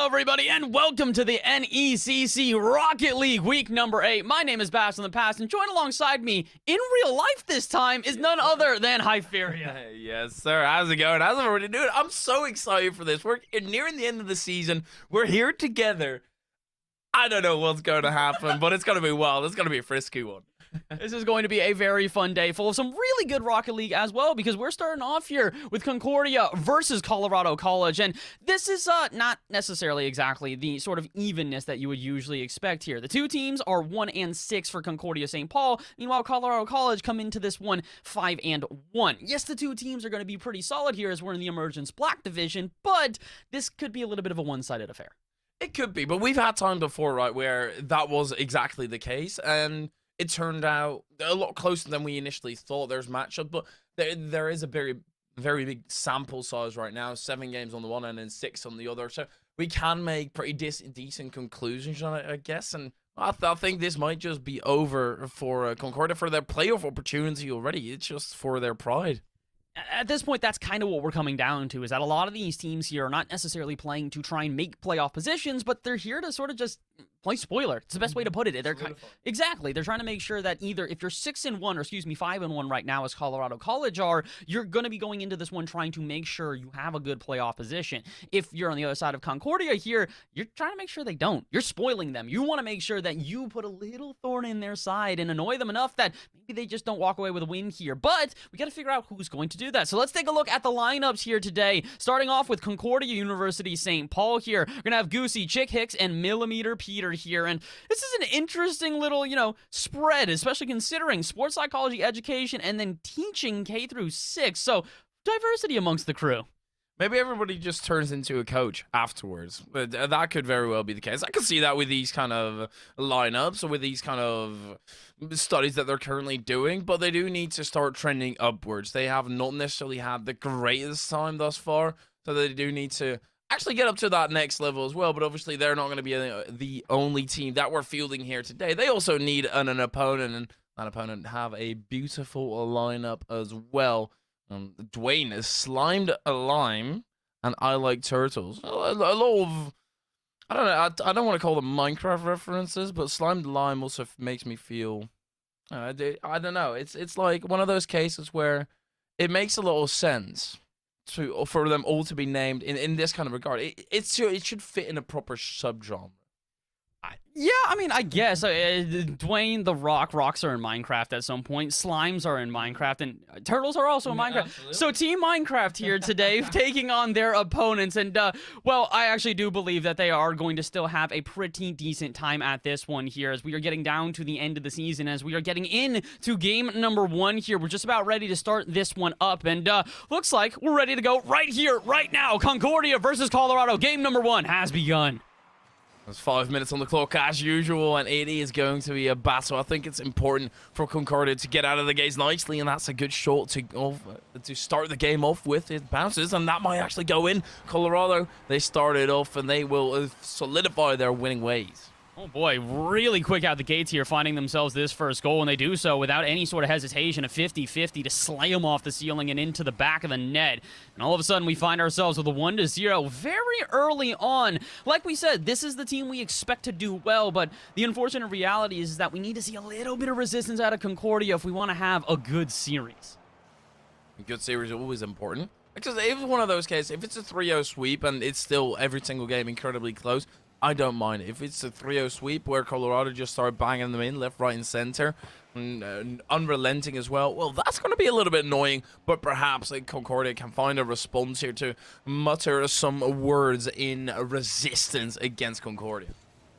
everybody, and welcome to the NECC Rocket League week number 8. My name is Bass in the Past, and joined alongside me in real life this time is none other than Hyperia. Yes, sir. How's it going? How's everybody doing? I'm so excited for this. We're nearing the end of the season. We're here together. I don't know what's going to happen, but it's going to be wild. It's going to be a frisky one. This is going to be a very fun day full of some really good Rocket League as well, because we're starting off here with Concordia versus Colorado College, and this is not necessarily exactly the sort of evenness that you would usually expect here. The two teams are 1-6 for Concordia St. Paul. Meanwhile, Colorado College come into this one 5-1. Yes, the two teams are going to be pretty solid here as we're in the Emergence Black Division, but this could be a little bit of a one-sided affair. It could be, but we've had time before, right, where that was exactly the case, and it turned out a lot closer than we initially thought. There's matchup, but there is a very, very big sample size right now. 7 games on the one end and 6 on the other. So we can make pretty decent conclusions on it, I guess. And I think this might just be over for Concordia for their playoff opportunity already. It's just for their pride. At this point, that's kind of what we're coming down to, is that a lot of these teams here are not necessarily playing to try and make playoff positions, but they're here to sort of just play spoiler. It's the best way to put it. Exactly. They're trying to make sure that either if you're 6-1, or 5-1 right now as Colorado College are, you're going to be going into this one trying to make sure you have a good playoff position. If you're on the other side of Concordia here, you're trying to make sure they don't. You're spoiling them. You want to make sure that you put a little thorn in their side and annoy them enough that maybe they just don't walk away with a win here. But we got to figure out who's going to do that. So let's take a look at the lineups here today. Starting off with Concordia University St. Paul here. We're going to have Goosey, Chick Hicks, and Millimeter Peter here. And this is an interesting little, spread, especially considering sports psychology education and then teaching K through 6. So diversity amongst the crew. Maybe everybody just turns into a coach afterwards. But that could very well be the case. I can see that with these kind of lineups or with these kind of studies that they're currently doing, but they do need to start trending upwards. They have not necessarily had the greatest time thus far, so they do need to actually get up to that next level as well. But obviously they're not going to be the only team that we're fielding here today. They also need an opponent, and that opponent have a beautiful lineup as well. Dwayne is Slimed a Lime, and I Like Turtles. A lot of, I don't know, I don't want to call them Minecraft references, but Slimed Lime also makes me feel, I don't know, it's like one of those cases where it makes a lot of sense for them all to be named in this kind of regard. It should fit in a proper subgenre. Yeah, I mean, I guess. Dwayne the Rocks are in Minecraft at some point. Slimes are in Minecraft, and Turtles are also in Minecraft. Absolutely. So Team Minecraft here today taking on their opponents. And, well, I actually do believe that they are going to still have a pretty decent time at this one here as we are getting down to the end of the season, as we are getting into game number 1 here. We're just about ready to start this one up, and looks like we're ready to go right here, right now. Concordia versus Colorado. Game number 1 has begun. There's 5 minutes on the clock as usual, and it is going to be a battle. I think it's important for Concordia to get out of the gates nicely, and that's a good shot to start the game off with. It bounces, and that might actually go in. Colorado, they started off, and they will solidify their winning ways. Oh boy, really quick out the gates here, finding themselves this first goal, and they do so without any sort of hesitation, a 50-50 to slay them off the ceiling and into the back of the net. And all of a sudden, we find ourselves with a 1-0 very early on. Like we said, this is the team we expect to do well, but the unfortunate reality is that we need to see a little bit of resistance out of Concordia if we want to have a good series. A good series is always important. Because if it's one of those cases, if it's a 3-0 sweep and it's still every single game incredibly close, I don't mind it. If it's a 3-0 sweep where Colorado just start banging them in left, right, and center, and unrelenting as well, well, that's going to be a little bit annoying, but perhaps Concordia can find a response here to mutter some words in resistance against Concordia.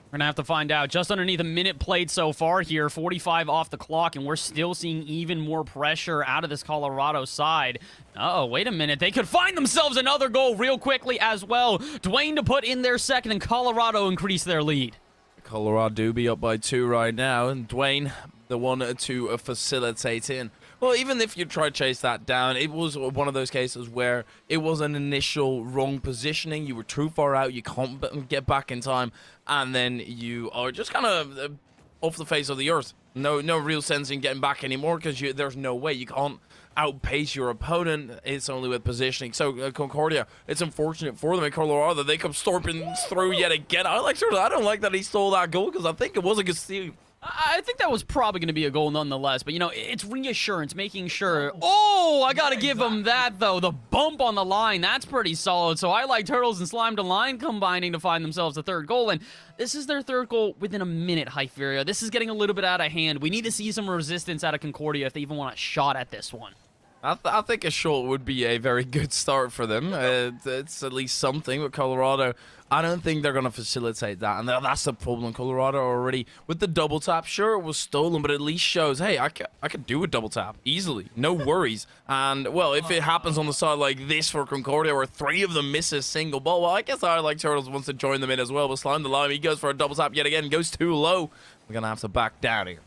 We're going to have to find out. Just underneath a minute played so far here, 45 off the clock, and we're still seeing even more pressure out of this Colorado side. Uh-oh, wait a minute. They could find themselves another goal real quickly as well. Dwayne to put in their second, and Colorado increase their lead. Colorado do be up by 2 right now, and Dwayne, the one to facilitate in. Well, even if you try to chase that down, it was one of those cases where it was an initial wrong positioning. You were too far out. You can't get back in time. And then you are just kind of off the face of the earth. No real sense in getting back anymore because there's no way. You can't outpace your opponent. It's only with positioning. So Concordia, it's unfortunate for them in Colorado that they come storming through yet again. I don't like that he stole that goal because I think it was a good steal. I think that was probably going to be a goal nonetheless, but, you know, it's reassurance, making sure. Oh, I got to give him that, though. The bump on the line, that's pretty solid. So I like Turtles and Slime to Line combining to find themselves a third goal, and this is their third goal within a minute, Hyperia. This is getting a little bit out of hand. We need to see some resistance out of Concordia if they even want a shot at this one. I think a shot would be a very good start for them. It's at least something with Colorado. I don't think they're going to facilitate that, and that's the problem. Colorado already, with the double tap, sure, it was stolen, but at least shows, hey, I could do a double tap easily, no worries. And, well, if it happens on the side like this for Concordia, where 3 of them miss a single ball, well, I guess I like Turtles wants to join them in as well, but Slime the Lime, he goes for a double tap yet again, goes too low. We're going to have to back down here.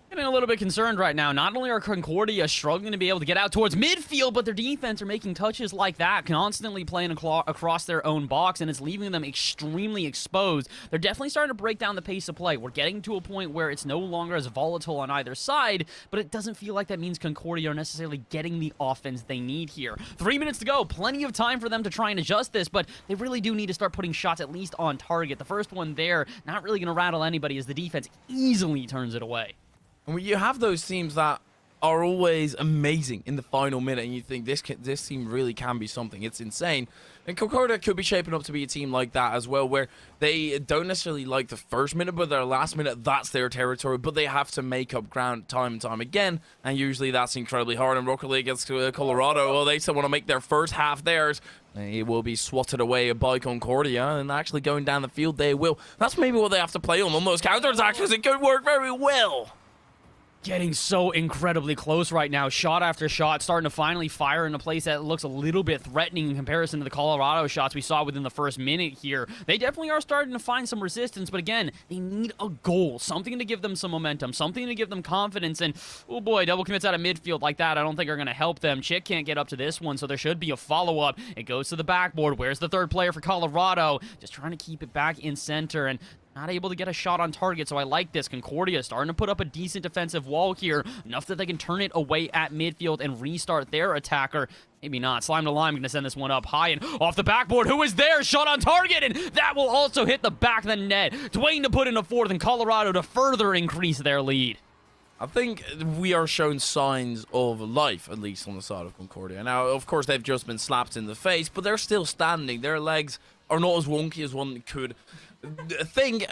Getting a little bit concerned right now. Not only are Concordia struggling to be able to get out towards midfield, but their defense are making touches like that, constantly playing across their own box, and it's leaving them extremely exposed. They're definitely starting to break down the pace of play. We're getting to a point where it's no longer as volatile on either side, but it doesn't feel like that means Concordia are necessarily getting the offense they need here. 3 minutes to go. Plenty of time for them to try and adjust this, but they really do need to start putting shots at least on target. The first one there, not really going to rattle anybody as the defense easily turns it away. And when you have those teams that are always amazing in the final minute, and you think this team really can be something, it's insane. And Concordia could be shaping up to be a team like that as well, where they don't necessarily like the first minute, but their last minute, that's their territory, but they have to make up ground time and time again, and usually that's incredibly hard. And Rocket League against Colorado, well, they still want to make their first half theirs. It will be swatted away by Concordia, and actually going down the field, they will. That's maybe what they have to play on those counterattacks, because it could work very well. Getting so incredibly close right now. Shot after shot, starting to finally fire in a place that looks a little bit threatening in comparison to the Colorado shots we saw within the first minute here. They definitely are starting to find some resistance, but again, they need a goal. Something to give them some momentum, something to give them confidence, and oh boy, double commits out of midfield like that I don't think are going to help them. Chick can't get up to this one, so there should be a follow-up. It goes to the backboard. Where's the third player for Colorado? Just trying to keep it back in center, and not able to get a shot on target, so I like this. Concordia starting to put up a decent defensive wall here, enough that they can turn it away at midfield and restart their attacker. Maybe not. Slime to Lime going to send this one up high and off the backboard. Who is there? Shot on target, and that will also hit the back of the net. Dwayne to put in a fourth, and Colorado to further increase their lead. I think we are shown signs of life, at least on the side of Concordia. Now, of course, they've just been slapped in the face, but they're still standing. Their legs are not as wonky as one could think,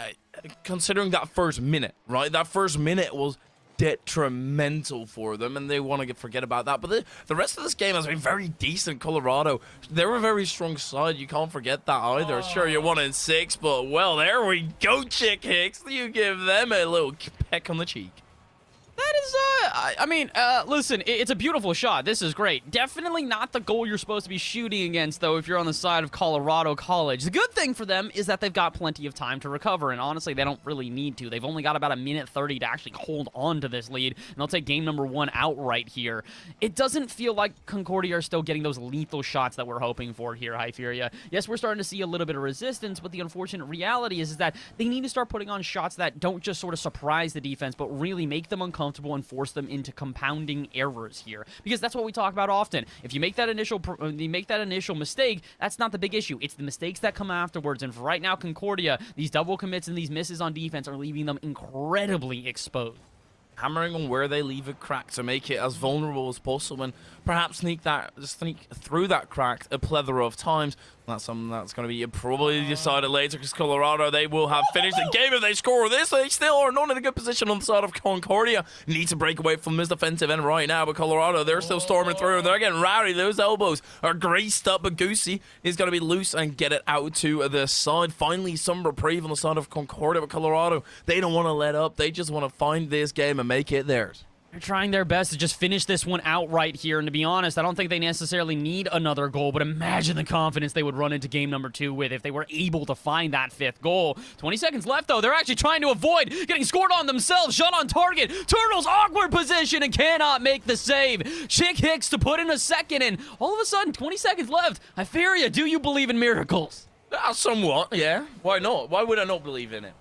considering that first minute, right? That first minute was detrimental for them, and they want to forget about that. But the rest of this game has been very decent. Colorado, they're a very strong side. You can't forget that either. Sure, you're 1-6, but, well, there we go, Chick Hicks. You give them a little peck on the cheek. That is, I mean, listen, it's a beautiful shot. This is great. Definitely not the goal you're supposed to be shooting against, though, if you're on the side of Colorado College. The good thing for them is that they've got plenty of time to recover, and honestly, they don't really need to. They've only got about 1:30 to actually hold on to this lead, and they'll take game number 1 outright here. It doesn't feel like Concordia are still getting those lethal shots that we're hoping for here, Hyperia. Yes, we're starting to see a little bit of resistance, but the unfortunate reality is that they need to start putting on shots that don't just sort of surprise the defense, but really make them uncomfortable and force them into compounding errors here, because that's what we talk about often. If you make that initial mistake, that's not the big issue. It's the mistakes that come afterwards, and for right now, Concordia, these double commits and these misses on defense are leaving them incredibly exposed. Hammering on where they leave a crack to make it as vulnerable as possible, and perhaps sneak through that crack a plethora of times. That's something that's going to be probably decided later, because Colorado, they will have finished the game if they score this. They still are not in a good position on the side of Concordia. Need to break away from this defensive end right now, but Colorado, they're still storming through, and they're getting rowdy. Those elbows are greased up, but Goosey is going to be loose and get it out to the side. Finally, some reprieve on the side of Concordia, but Colorado, they don't want to let up. They just want to find this game and make it theirs. They're trying their best to just finish this one outright here, and to be honest, I don't think they necessarily need another goal, but imagine the confidence they would run into game number 2 with if they were able to find that 5th goal. 20 seconds left, though. They're actually trying to avoid getting scored on themselves. Shot on target. Turtles, awkward position, and cannot make the save. Chick Hicks to put in a second, and all of a sudden, 20 seconds left. Hyperia, do you believe in miracles? Somewhat, yeah. Why not? Why would I not believe in it?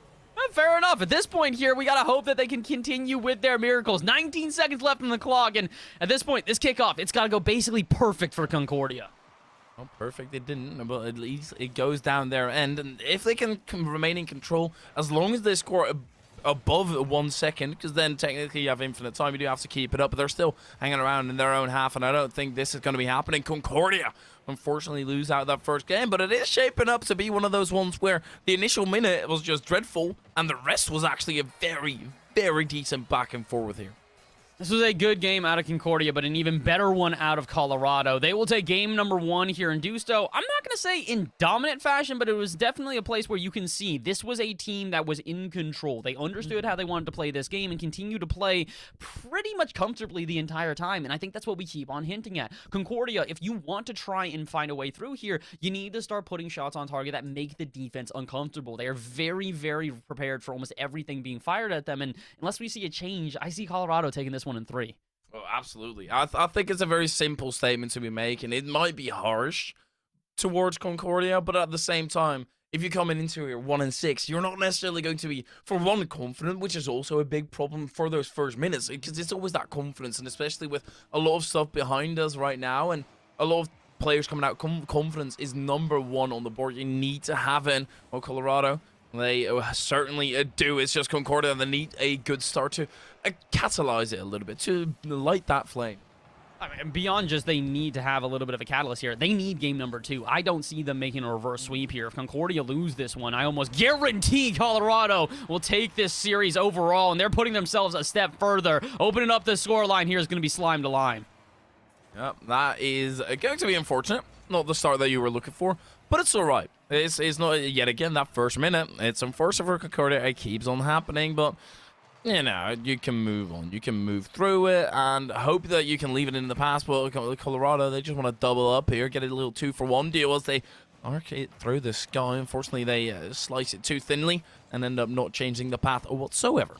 fair enough. At this point here, we got to hope that they can continue with their miracles. 19 seconds left on the clock, and at this point, this kickoff, it's got to go basically perfect for Concordia. Well, perfect it didn't, but at least it goes down their end. And if they can remain in control, as long as they score above 1 second, because then technically you have infinite time, you do have to keep it up, but they're still hanging around in their own half, and I don't think this is going to be happening. Concordia unfortunately lose out that first game, but it is shaping up to be one of those ones where the initial minute was just dreadful, and the rest was actually a very, very decent back and forth here. This was a good game out of Concordia, but an even better one out of Colorado. They will take game number 1 here and do so, I'm not going to say in dominant fashion, but it was definitely a place where you can see this was a team that was in control. They understood how they wanted to play this game and continue to play pretty much comfortably the entire time, and I think that's what we keep on hinting at. Concordia, if you want to try and find a way through here, you need to start putting shots on target that make the defense uncomfortable. They are very, very prepared for almost everything being fired at them, and unless we see a change, I see Colorado taking this one in 3. Oh, absolutely. I think it's a very simple statement to be making. It might be harsh towards Concordia, but at the same time, if you're coming into here 1-6, you're not necessarily going to be, for one, confident, which is also a big problem for those first minutes, because it's always that confidence, and especially with a lot of stuff behind us right now, and a lot of players coming out, confidence is number 1 on the board. You need to have it. Well, Colorado, they certainly do. It's just Concordia, and they need a good start to catalyze it a little bit, to light that flame. I mean, beyond just they need to have a little bit of a catalyst here, they need game number 2. I don't see them making a reverse sweep here. If Concordia lose this one, I almost guarantee Colorado will take this series overall, and they're putting themselves a step further. Opening up the scoreline here is going to be slime to lime. Yep, that is going to be unfortunate. Not the start that you were looking for, but it's all right. It's not, yet again, that first minute. It's unfortunate for Concordia. It keeps on happening, but, you know, you can move on. You can move through it and hope that you can leave it in the past. But Colorado, they just want to double up here, get a little 2-for-1 deal as they arc it through the sky. Unfortunately, they slice it too thinly and end up not changing the path whatsoever.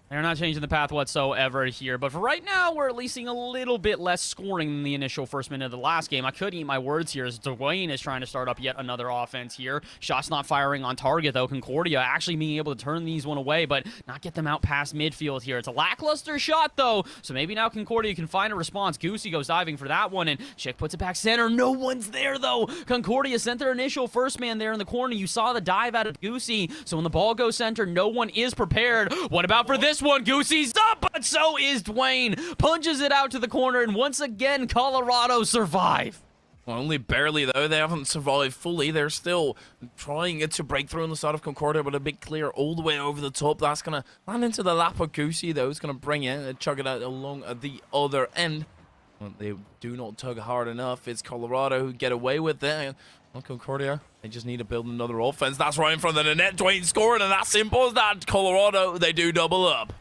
They're not changing the path whatsoever here, but for right now, we're at least seeing a little bit less scoring than the initial first minute of the last game. I could eat my words here as Dwayne is trying to start up yet another offense here. Shots not firing on target, though. Concordia actually being able to turn these one away, but not get them out past midfield here. It's a lackluster shot, though, so maybe now Concordia can find a response. Goosey goes diving for that one, and Chick puts it back center. No one's there, though. Concordia sent their initial first man there in the corner. You saw the dive out of Goosey, so when the ball goes center, no one is prepared. What about for this one? Goosey's up, but so is Dwayne. Punches it out to the corner, and once again, Colorado survive. Well, only barely, though. They haven't survived fully. They're still trying to break through on the side of Concordia, but a big clear all the way over the top. That's going to land into the lap of Goosey, though. It's going to bring it and chug it out along the other end. Well, they do not tug hard enough. It's Colorado who get away with it. Well, Concordia, they just need to build another offense. That's right in front of the net. Dwayne scoring, and that's simple as that. Colorado, they do double up.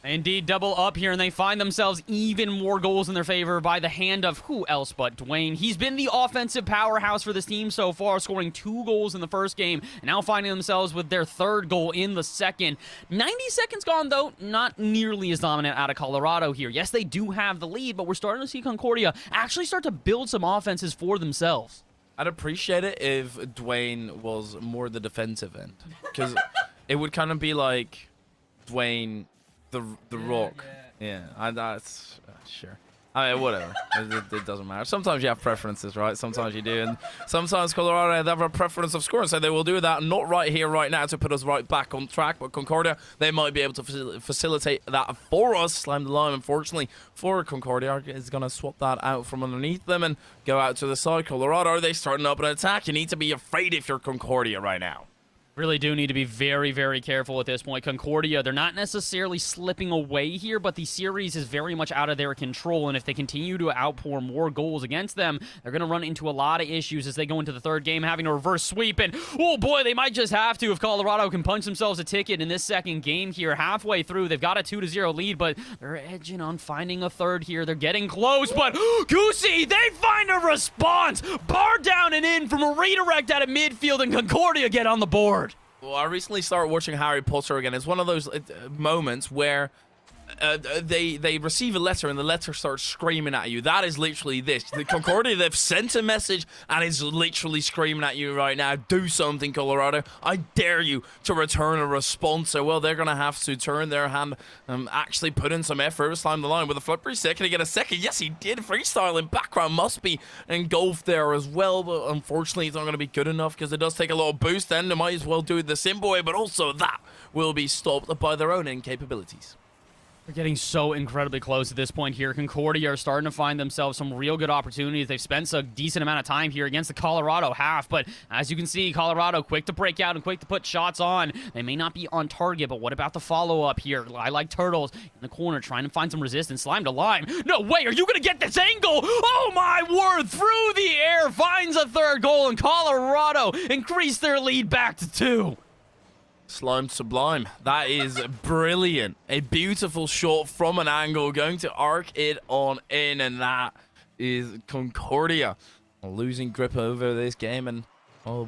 Indeed, double up here, and they find themselves even more goals in their favor by the hand of who else but Dwayne. He's been the offensive powerhouse for this team so far, scoring 2 goals in the first game, and now finding themselves with their 3rd goal in the second. 90 seconds gone, though, not nearly as dominant out of Colorado here. Yes, they do have the lead, but we're starting to see Concordia actually start to build some offenses for themselves. I'd appreciate it if Dwayne was more the defensive end, because it would kind of be like Dwayne... The Rock. Yeah, that's sure. I mean, whatever. It doesn't matter. Sometimes you have preferences, right? Sometimes you do. And sometimes Colorado have a preference of scoring, so they will do that. Not right here, right now, to put us right back on track. But Concordia, they might be able to facilitate that for us. Slam the line, unfortunately, for Concordia. Is going to swap that out from underneath them and go out to the side. Colorado, are they starting up an attack? You need to be afraid if you're Concordia right now. Really do need to be very, very careful at this point. Concordia, they're not necessarily slipping away here, but the series is very much out of their control, and if they continue to outpour more goals against them, they're going to run into a lot of issues as they go into the 3rd game, having a reverse sweep, and oh boy, they might just have to if Colorado can punch themselves a ticket in this 2nd game here. Halfway through, they've got a 2-0 lead, but they're edging on finding a 3rd here. They're getting close, but Goosey, they find a response! Bar down and in from a redirect out of midfield, and Concordia get on the board. Well, I recently started watching Harry Potter again. It's one of those moments where they receive a letter and the letter starts screaming at you. That is literally this. The Concordia, they've sent a message and it's literally screaming at you right now. Do something, Colorado. I dare you to return a response. So, well, they're going to have to turn their hand and actually put in some effort. Slime the line with a flip reset. Can he get a second? Yes, he did. Freestyling background must be engulfed there as well. But unfortunately, it's not going to be good enough because it does take a little boost. Then they might as well do it the simple way. But also that will be stopped by their own incapabilities. They're getting so incredibly close at this point here. Concordia are starting to find themselves some real good opportunities. They've spent a decent amount of time here against the Colorado half, but as you can see, Colorado quick to break out and quick to put shots on. They may not be on target, but what about the follow-up here? I like Turtles in the corner trying to find some resistance. Slime to Lime. No way, are you going to get this angle? Oh my word, through the air, finds a third goal, and Colorado increase their lead back to 2. Slime Sublime. That is brilliant. A beautiful shot from an angle, going to arc it on in, and that is Concordia losing grip over this game, and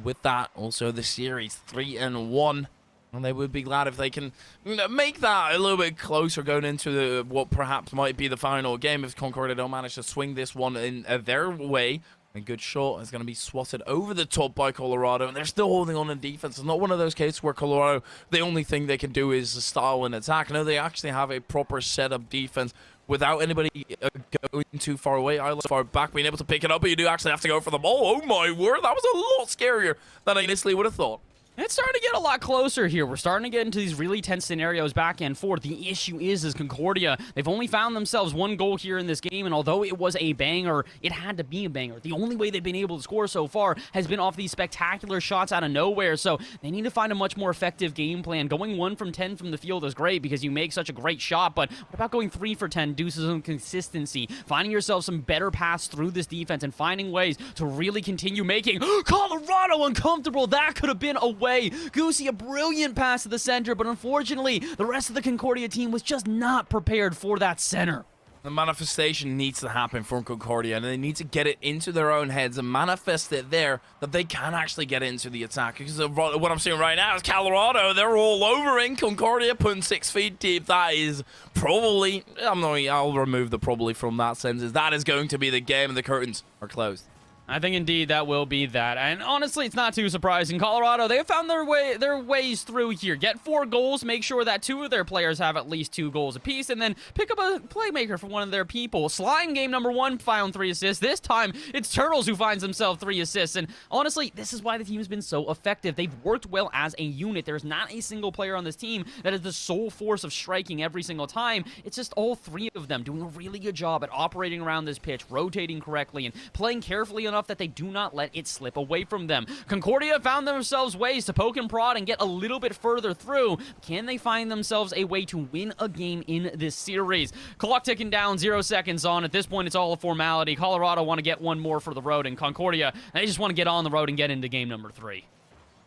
with that, also the series 3-1. And they would be glad if they can make that a little bit closer going into what perhaps might be the final game if Concordia don't manage to swing this one in their way. A good shot is going to be swatted over the top by Colorado, and they're still holding on in defense. It's not one of those cases where Colorado, the only thing they can do is style an attack. No, they actually have a proper setup defense without anybody going too far away, either far back, being able to pick it up, but you do actually have to go for the ball. Oh my word, that was a lot scarier than I initially would have thought. It's starting to get a lot closer here. We're starting to get into these really tense scenarios back and forth. The issue is Concordia, they've only found themselves one goal here in this game, and although it was a banger, it had to be a banger. The only way they've been able to score so far has been off these spectacular shots out of nowhere, so they need to find a much more effective game plan. Going 1 from 10 from the field is great because you make such a great shot, but what about going 3 for 10 due to some consistency, finding yourself some better pass through this defense and finding ways to really continue making Colorado uncomfortable? That could have been a way. Goosey, a brilliant pass to the center, but unfortunately, the rest of the Concordia team was just not prepared for that center. The manifestation needs to happen from Concordia, and they need to get it into their own heads and manifest it there that they can actually get into the attack. Because what I'm seeing right now is Colorado, they're all over in Concordia, putting 6 feet deep. That is probably, I'll remove the probably from that sentence. That is going to be the game, and the curtains are closed. I think indeed that will be that. And honestly, it's not too surprising. Colorado, they have found their ways through here. Get 4 goals, make sure that 2 of their players have at least 2 goals apiece, and then pick up a playmaker for one of their people. Slime game number 1 found 3 assists. This time, it's Turtles who finds himself 3 assists. And honestly, this is why the team has been so effective. They've worked well as a unit. There's not a single player on this team that is the sole force of striking every single time. It's just all 3 of them doing a really good job at operating around this pitch, rotating correctly, and playing carefully enough that they do not let it slip away from them. Concordia found themselves ways to poke and prod and get a little bit further through. Can they find themselves a way to win a game in this series? Clock ticking down, 0 seconds on. At this point, it's all a formality. Colorado want to get 1 more for the road, and Concordia, they just want to get on the road and get into game number 3.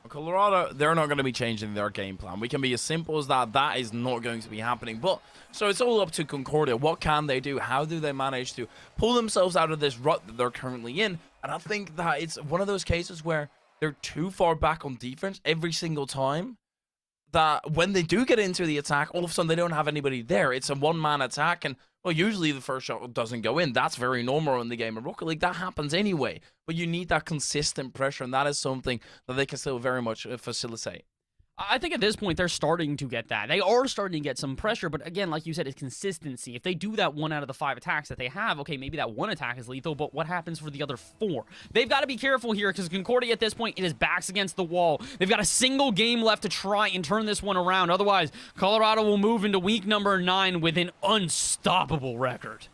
Colorado, they're not going to be changing their game plan. We can be as simple as that. That is not going to be happening. But so it's all up to Concordia. What can they do? How do they manage to pull themselves out of this rut that they're currently in? And I think that it's one of those cases where they're too far back on defense every single time, that when they do get into the attack, all of a sudden they don't have anybody there. It's a one-man attack, and well, usually the first shot doesn't go in. That's very normal in the game of Rocket League. That happens anyway. But you need that consistent pressure, and that is something that they can still very much facilitate. I think at this point, they're starting to get that. They are starting to get some pressure, but again, like you said, it's consistency. If they do that 1 out of the 5 attacks that they have, okay, maybe that 1 attack is lethal, but what happens for the other 4? They've got to be careful here, because Concordia at this point, it is backs against the wall. They've got a single game left to try and turn this one around. Otherwise, Colorado will move into week number 9 with an unstoppable record.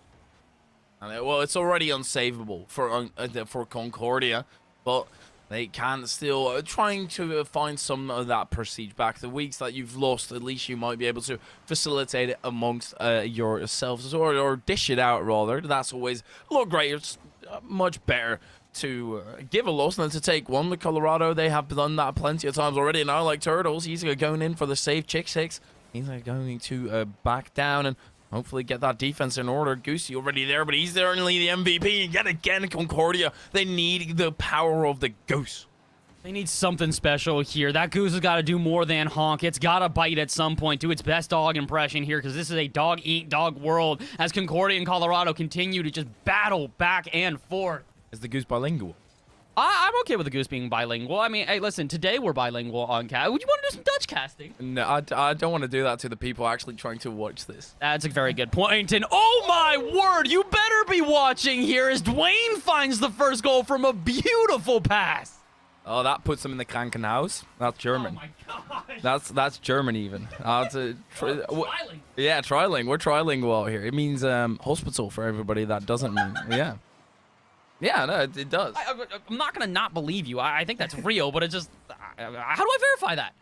Well, it's already unsavable for Concordia, but they can still trying to find some of that prestige back. The weeks that you've lost, at least you might be able to facilitate it amongst yourselves, or dish it out, rather. That's always a lot greater. It's much better to give a loss than to take one. The Colorado, they have done that plenty of times already. Now, like Turtles, he's going in for the save chick 6. He's going to back down and hopefully get that defense in order. Goosey already there, but he's certainly the MVP. And yet again, Concordia, they need the power of the Goose. They need something special here. That goose has got to do more than honk. It's got to bite at some point, do its best dog impression here, because this is a dog-eat-dog world as Concordia and Colorado continue to just battle back and forth. Is the goose bilingual? I'm okay with the goose being bilingual. I mean, hey, listen, today we're bilingual on cast. Would you want to do some Dutch casting? No, I don't want to do that to the people actually trying to watch this. That's a very good point. And oh my word, you better be watching here as Dwayne finds the first goal from a beautiful pass. Oh, that puts them in the Krankenhaus. That's German. Oh my gosh. That's German even. Triling. Yeah, triling. We're trilingual here. It means hospital for everybody that doesn't mean. Yeah. Yeah, no, it does. I'm not going to not believe you. I think that's real, but it just... how do I verify that?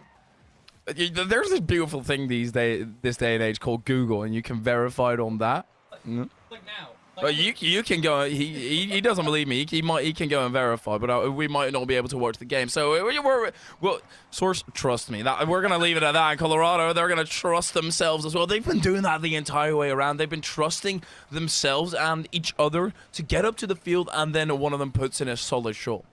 There's this beautiful thing this day and age called Google, and you can verify it on that. Like now. Well, you can go. He doesn't believe me. He can go and verify, but we might not be able to watch the game. So well, source, trust me. That we're gonna leave it at that. In Colorado, they're gonna trust themselves as well. They've been doing that the entire way around. They've been trusting themselves and each other to get up to the field, and then one of them puts in a solid shot.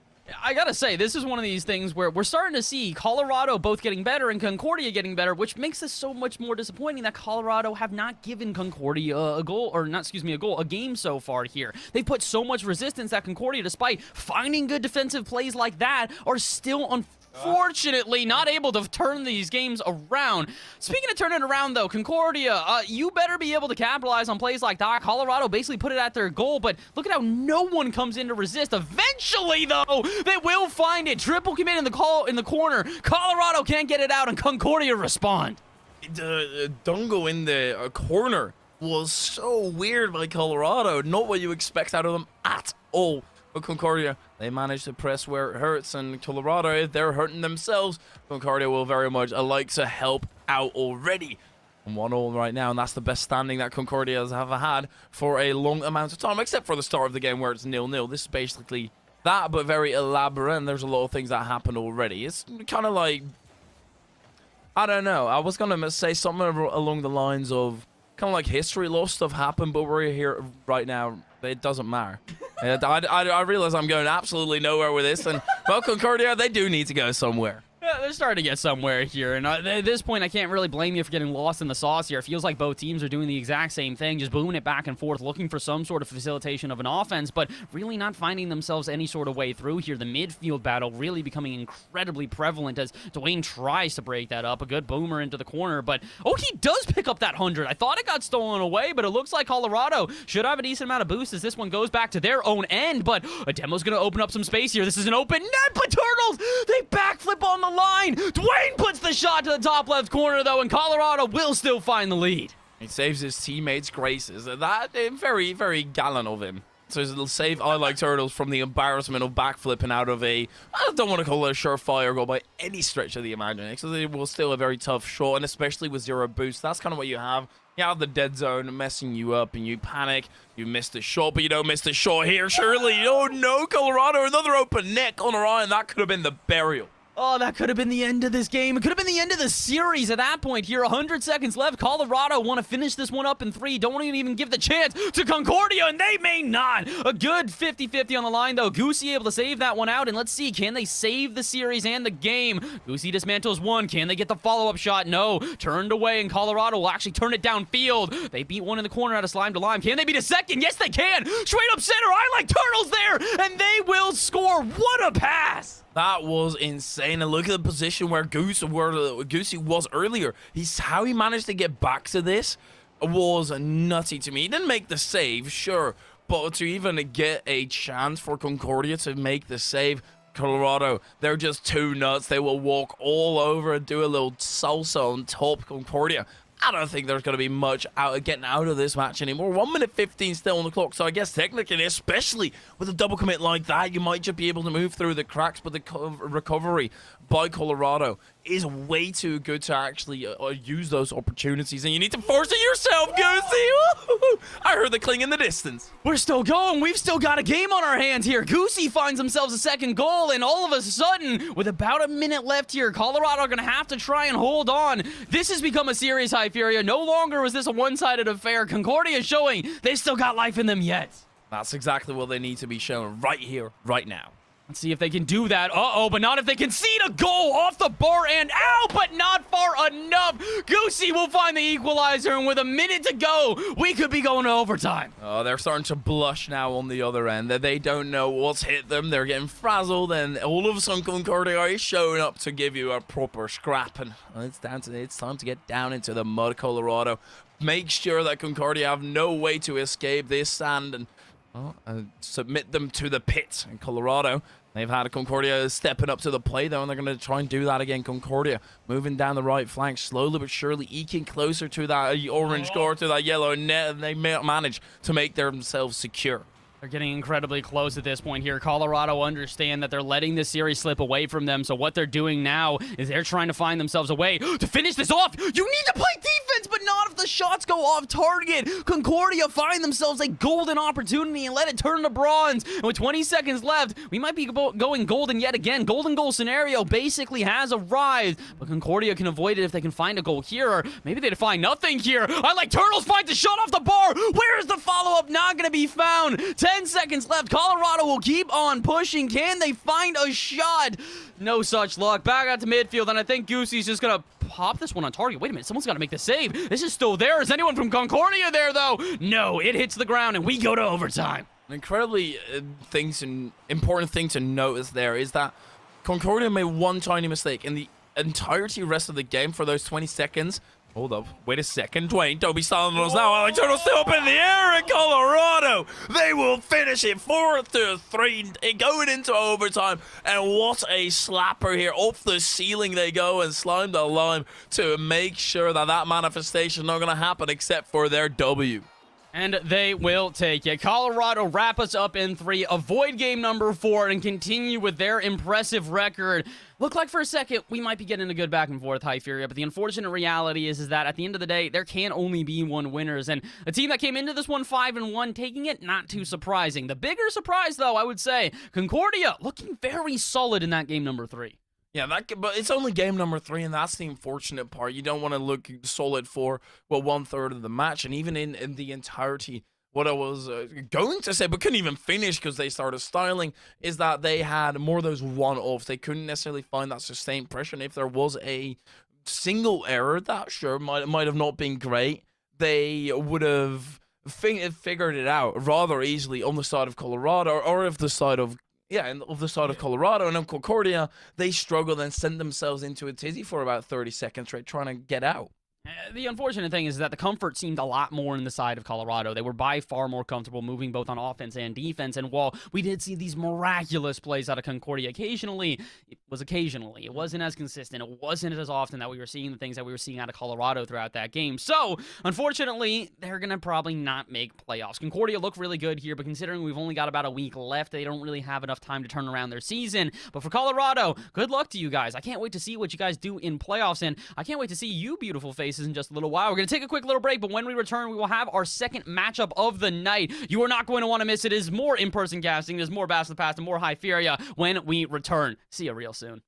I gotta say, this is one of these things where we're starting to see Colorado both getting better and Concordia getting better, which makes this so much more disappointing that Colorado have not given Concordia a goal, or not, excuse me, a game so far here. They've put so much resistance that Concordia, despite finding good defensive plays like that, are still unfortunately not able to turn these games around. Speaking of turning it around, though, Concordia, you better be able to capitalize on plays like that. Colorado basically put it at their goal, but look at how no one comes in to resist. Eventually, though, they will find it. Triple commit in the corner. Colorado can't get it out, and Concordia respond. The Dungo in the corner was so weird by Colorado. Not what you expect out of them at all. But Concordia, they managed to press where it hurts, and Colorado, if they're hurting themselves, Concordia will very much like to help out already. 1-1 right now, and that's the best standing that Concordia has ever had for a long amount of time, except for the start of the game where it's 0-0. This is basically that, but very elaborate, and there's a lot of things that happened already. It's kind of like, I don't know, I was going to say something along the lines of kind of like history, a lot of stuff happened, but we're here right now. It doesn't matter. I realize I'm going absolutely nowhere with this, and well, Concordia, they do need to go somewhere. Yeah, they're starting to get somewhere here, and at this point, I can't really blame you for getting lost in the sauce here. It feels like both teams are doing the exact same thing, just booming it back and forth, looking for some sort of facilitation of an offense, but really not finding themselves any sort of way through here. The midfield battle really becoming incredibly prevalent as Dwayne tries to break that up. A good boomer into the corner, but oh, he does pick up that 100. I thought it got stolen away, but it looks like Colorado should have a decent amount of boost as this one goes back to their own end, but a demo's going to open up some space here. This is an open net, but Turtles, they backflip on the line. Dwayne puts the shot to the top left corner, though, and Colorado will still find the lead. He saves his teammates' graces. That very, very gallant of him. So it'll save I Like Turtles from the embarrassment of backflipping out of I don't want to call it a surefire goal by any stretch of the imagination. So it was still a very tough shot, and especially with zero boost, that's kind of what you have. You have the dead zone messing you up, and you panic. You miss the shot, but you don't miss the shot here, surely. Oh no, Colorado, another open net on Orion. That could have been the burial. Oh, that could have been the end of this game. It could have been the end of the series at that point here. 100 seconds left. Colorado want to finish this one up in 3. Don't even give the chance to Concordia, and they may not. A good 50-50 on the line, though. Goosey able to save that one out, and let's see. Can they save the series and the game? Goosey dismantles one. Can they get the follow-up shot? No. Turned away, and Colorado will actually turn it downfield. They beat one in the corner out of slime to lime. Can they beat a second? Yes, they can. Straight up center. I Like Turtles there, and they will score. What a pass. That was insane. And look at the position where Goosey was earlier. How he managed to get back to this was nutty to me. He didn't make the save, sure, but to even get a chance for Concordia to make the save, Colorado, they're just too nuts. They will walk all over and do a little salsa on top. Concordia, I don't think there's going to be much getting out of this match anymore. 1 minute 15 still on the clock, so I guess technically, especially with a double commit like that, you might just be able to move through the cracks, but the recovery by Colorado is way too good to actually use those opportunities, and you need to force it yourself, Goosey! I heard the cling in the distance. We're still going. We've still got a game on our hands here. Goosey finds themselves a second goal, and all of a sudden, with about a minute left here, Colorado are going to have to try and hold on. This has become a series, Hyperia. No longer was this a one-sided affair. Concordia is showing they still got life in them yet. That's exactly what they need to be shown right here, right now. Let's see if they can do that. Uh-oh, but not if they concede a goal off the bar and out, but not far enough. Goosey will find the equalizer, and with a minute to go, we could be going to overtime. Oh, they're starting to blush now on the other end. They don't know what's hit them. They're getting frazzled, and all of a sudden Concordia is showing up to give you a proper scrap. And it's time to get down into the mud, Colorado. Make sure that Concordia have no way to escape this sand and submit them to the pit. In Colorado, they've had Concordia stepping up to the plate, though, and they're going to try and do that again. Concordia moving down the right flank, slowly but surely eking closer to that orange score, to that yellow net, and they manage to make themselves secure. They're getting incredibly close at this point here. Colorado understand that they're letting this series slip away from them, so what they're doing now is they're trying to find themselves a way to finish this off. You need to play defense, but not if the shots go off target. Concordia find themselves a golden opportunity and let it turn to bronze. And with 20 seconds left, we might be going golden yet again. Golden goal scenario basically has arrived, but Concordia can avoid it if they can find a goal here, or maybe they'd find nothing here. I like Turtles find the shot off the bar. Where is the follow-up? Not going to be found. 10 seconds left. Colorado will keep on pushing. Can they find a shot? No such luck. Back out to midfield, and I think Goosey's just going to pop this one on target. Wait a minute. Someone's got to make the save. This is still there. Is anyone from Concordia there, though? No, it hits the ground, and we go to overtime. An incredibly important thing to notice there is that Concordia made one tiny mistake in the entirety rest of the game for those 20 seconds. Hold up. Wait a second. Dwayne, don't be silent on us now. Alex Turtle's still up in the air in Colorado. They will finish it 4-3 going into overtime. And what a slapper here. Off the ceiling they go and slime the lime to make sure that that manifestation is not going to happen except for their W. And they will take it. Colorado wrap us up in 3, avoid game number 4, and continue with their impressive record. Looked like for a second we might be getting a good back and forth, High Furia, but the unfortunate reality is that at the end of the day, there can only be one winners. And a team that came into this one 5-1, taking it, not too surprising. The bigger surprise, though, I would say, Concordia looking very solid in that game number 3. Yeah, but it's only game number 3, and that's the unfortunate part. You don't want to look solid for, well, 1/3 of the match, and even in the entirety, what I was going to say, but couldn't even finish because they started styling, is that they had more of those one-offs. They couldn't necessarily find that sustained pressure, and if there was a single error, that sure might have not been great, they would have figured it out rather easily on the side of Colorado, or if the side of Colorado. And in Concordia, they struggled and sent themselves into a tizzy for about 30 seconds, right, trying to get out. The unfortunate thing is that the comfort seemed a lot more in the side of Colorado. They were by far more comfortable moving both on offense and defense, and while we did see these miraculous plays out of Concordia occasionally, it wasn't as consistent. It wasn't as often that we were seeing the things that we were seeing out of Colorado throughout that game. So, unfortunately, they're going to probably not make playoffs. Concordia look really good here, but considering we've only got about a week left, they don't really have enough time to turn around their season. But for Colorado, good luck to you guys. I can't wait to see what you guys do in playoffs, and I can't wait to see you beautiful faces in just a little while. We're going to take a quick little break, but when we return, we will have our second matchup of the night. You are not going to want to miss it. It is more in-person casting. There's more Bash of the Past and more High Furia when we return. See you real soon.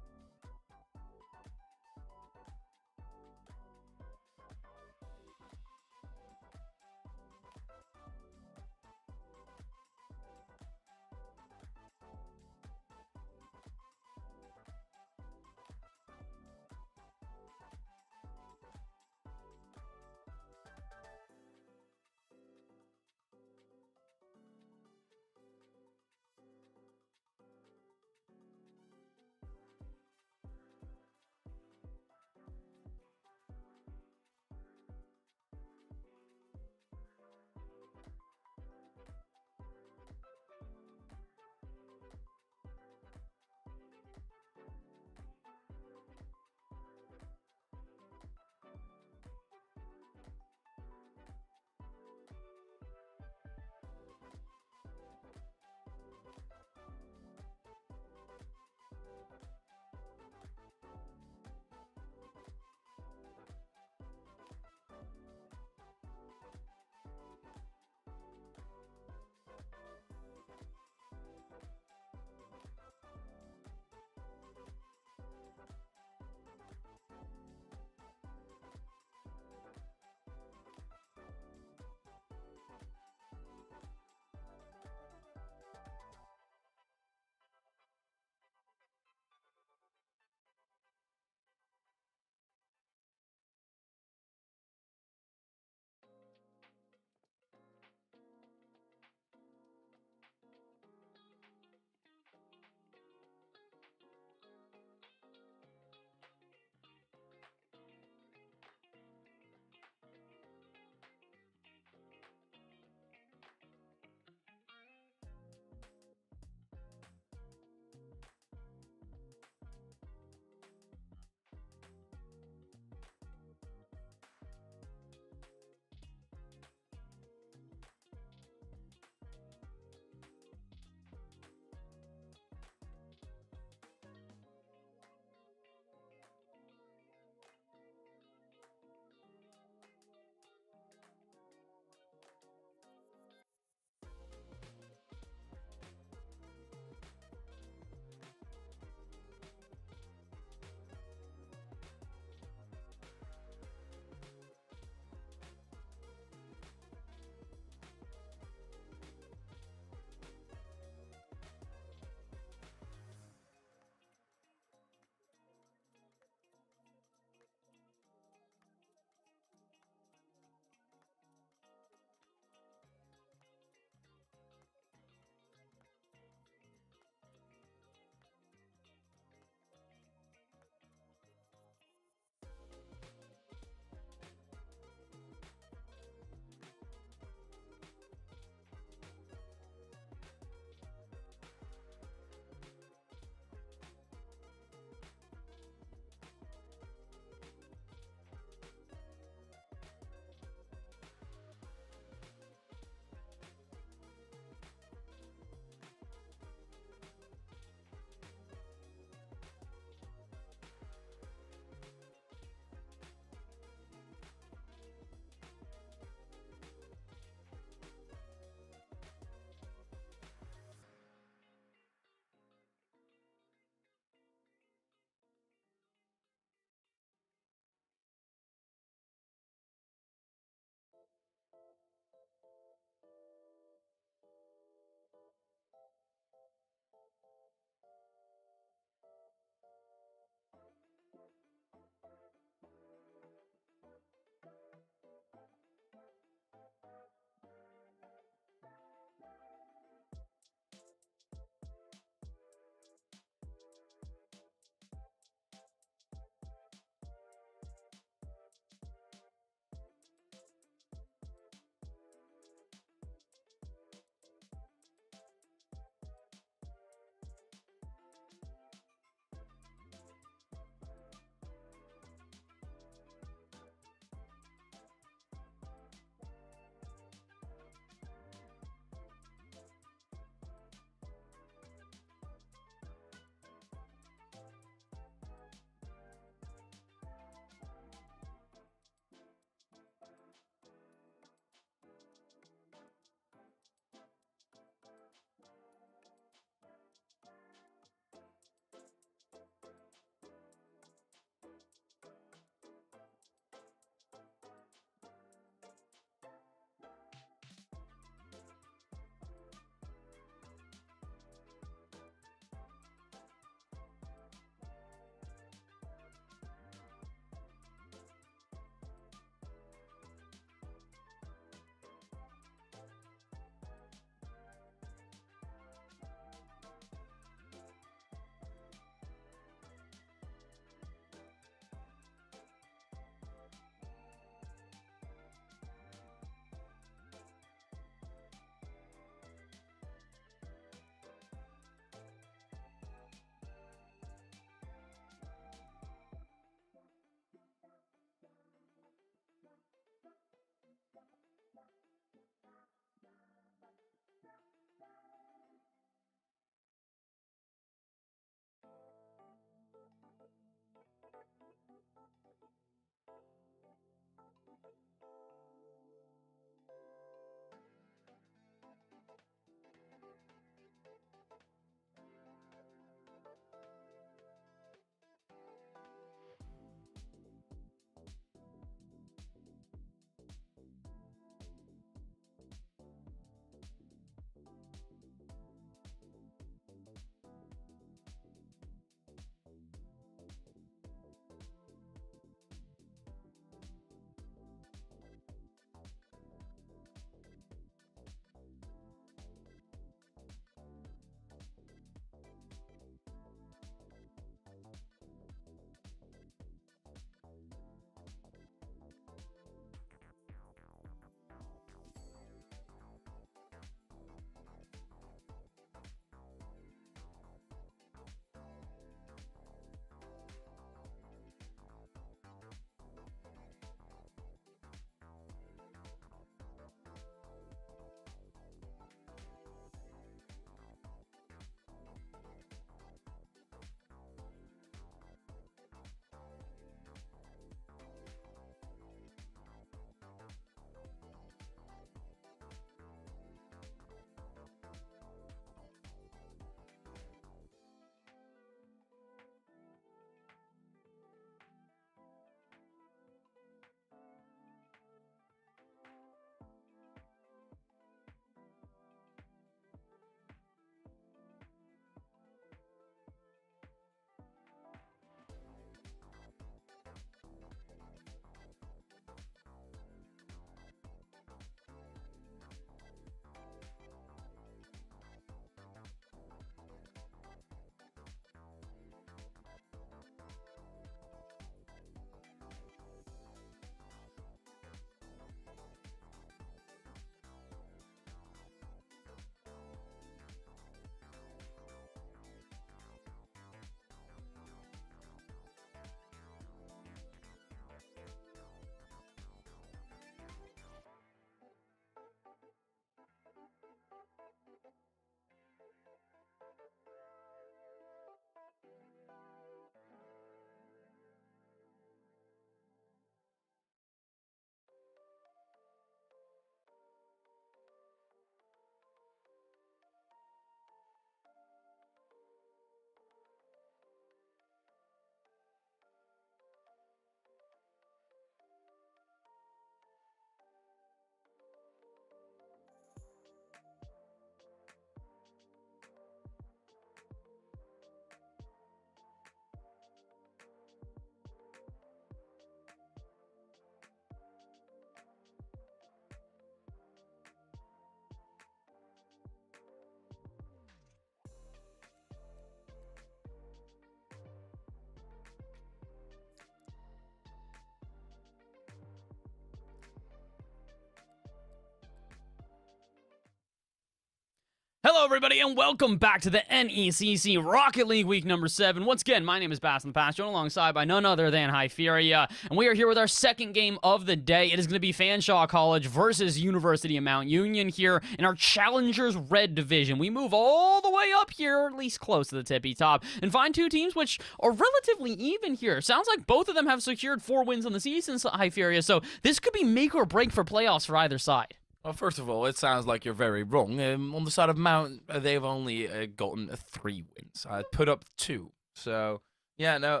Hello, everybody, and welcome back to the NECC Rocket League Week number 7. Once again, my name is Bass in the Past, joined alongside by none other than Hyperia, and we are here with our second game of the day. It is going to be Fanshawe College versus University of Mount Union here in our Challengers Red Division. We move all the way up here, or at least close to the tippy top, and find two teams which are relatively even here. Sounds like both of them have secured 4 wins on the season, Hyperia, so this could be make or break for playoffs for either side. Well, first of all, it sounds like you're very wrong. On the side of Mount, they've only gotten 3 wins. I put up 2. So, yeah, no,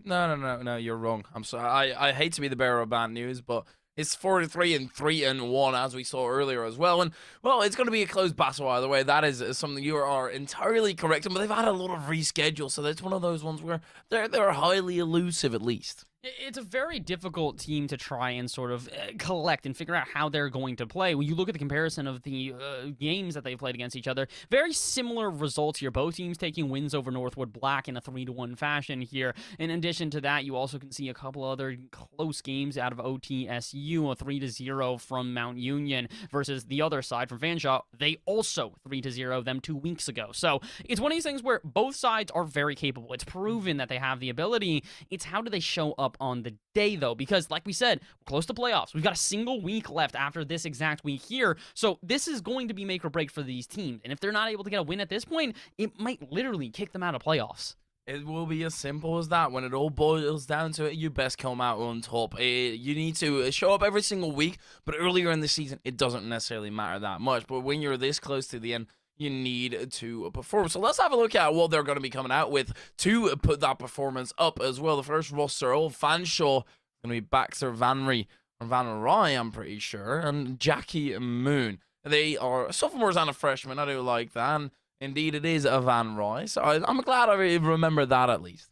no, you're wrong. I'm sorry. I hate to be the bearer of bad news, but it's 4-3 and 3-1, as we saw earlier as well. And, well, it's going to be a close battle either way. That is something you are entirely correct in, but they've had a lot of reschedule, so that's one of those ones where they're highly elusive, at least. It's a very difficult team to try and sort of collect and figure out how they're going to play. When you look at the comparison of the games that they've played against each other, very similar results here. Both teams taking wins over Northwood Black in a 3-1 fashion here. In addition to that, you also can see a couple other close games out of OTSU, a 3-0 from Mount Union versus the other side from Fanshawe. They also 3-0 them 2 weeks ago. So it's one of these things where both sides are very capable. It's proven that they have the ability. It's how do they show up on the day, though, because like we said, we're close to playoffs. We've got a single week left after this exact week here, so this is going to be make or break for these teams, and if they're not able to get a win at this point, it might literally kick them out of playoffs. It will be as simple as that. When it all boils down to it, you best come out on top. You need to show up every single week, but earlier in the season, it doesn't necessarily matter that much, but when you're this close to the end, you need to perform. So let's have a look at what they're going to be coming out with to put that performance up as well. The first roster, old Fanshawe, going to be Baxter Van Rye, I'm pretty sure, and Jackie Moon. They are sophomores and a freshman. I do like that. And indeed, it is a Van Rye. So I'm glad I remember that at least.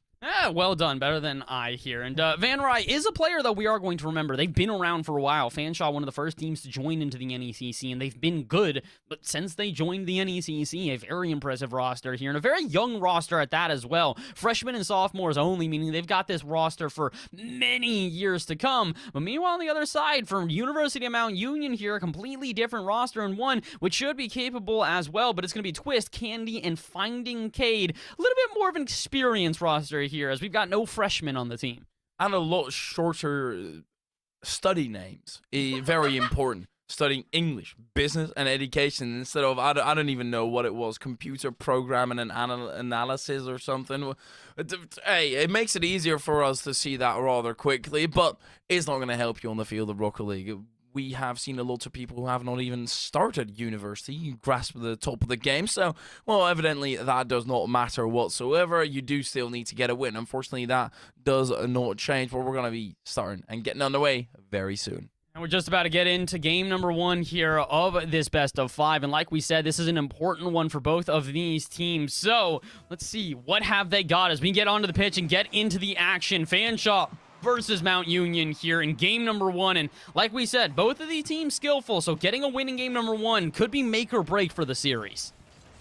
Well done. Better than I here. And Van Rye is a player that we are going to remember. They've been around for a while. Fanshawe, one of the first teams to join into the NECC, and they've been good. But since they joined the NECC, a very impressive roster here, and a very young roster at that as well. Freshmen and sophomores only, meaning they've got this roster for many years to come. But meanwhile, on the other side, from University of Mount Union here, a completely different roster, and one which should be capable as well. But it's going to be Twist, Candy, and Finding Cade. A little bit more of an experienced roster here, as we've got no freshmen on the team. And a lot shorter study names. Very important. Studying English, business, and education instead of, I don't even know what it was, computer programming and analysis or something. Hey, it makes it easier for us to see that rather quickly, but it's not going to help you on the field of Rocket League. We have seen a lot of people who have not even started university grasp the top of the game. So, well, evidently that does not matter whatsoever. You do still need to get a win. Unfortunately, that does not change, but we're going to be starting and getting underway very soon. And we're just about to get into game number 1 here of this best of 5. And like we said, this is an important one for both of these teams. So let's see, what have they got as we get onto the pitch and get into the action. Fanshawe versus Mount Union here in game number 1. And like we said, both of these teams skillful, so getting a win in game number 1 could be make or break for the series.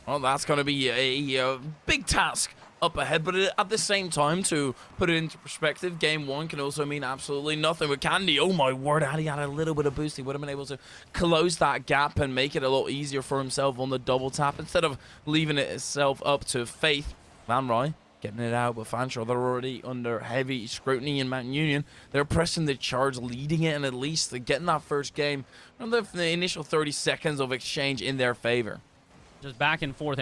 Well, that's going to be a big task up ahead, but at the same time, to put it into perspective, game 1 can also mean absolutely nothing with Candy. Oh my word, had he had a little bit of boost, he would have been able to close that gap and make it a lot easier for himself on the double tap instead of leaving it itself up to Faith. Van Rye getting it out, but Fanshawe, they're already under heavy scrutiny in Mount Union. They're pressing the charge, leading it, and at least getting that first game from the initial 30 seconds of exchange in their favor. Just back and forth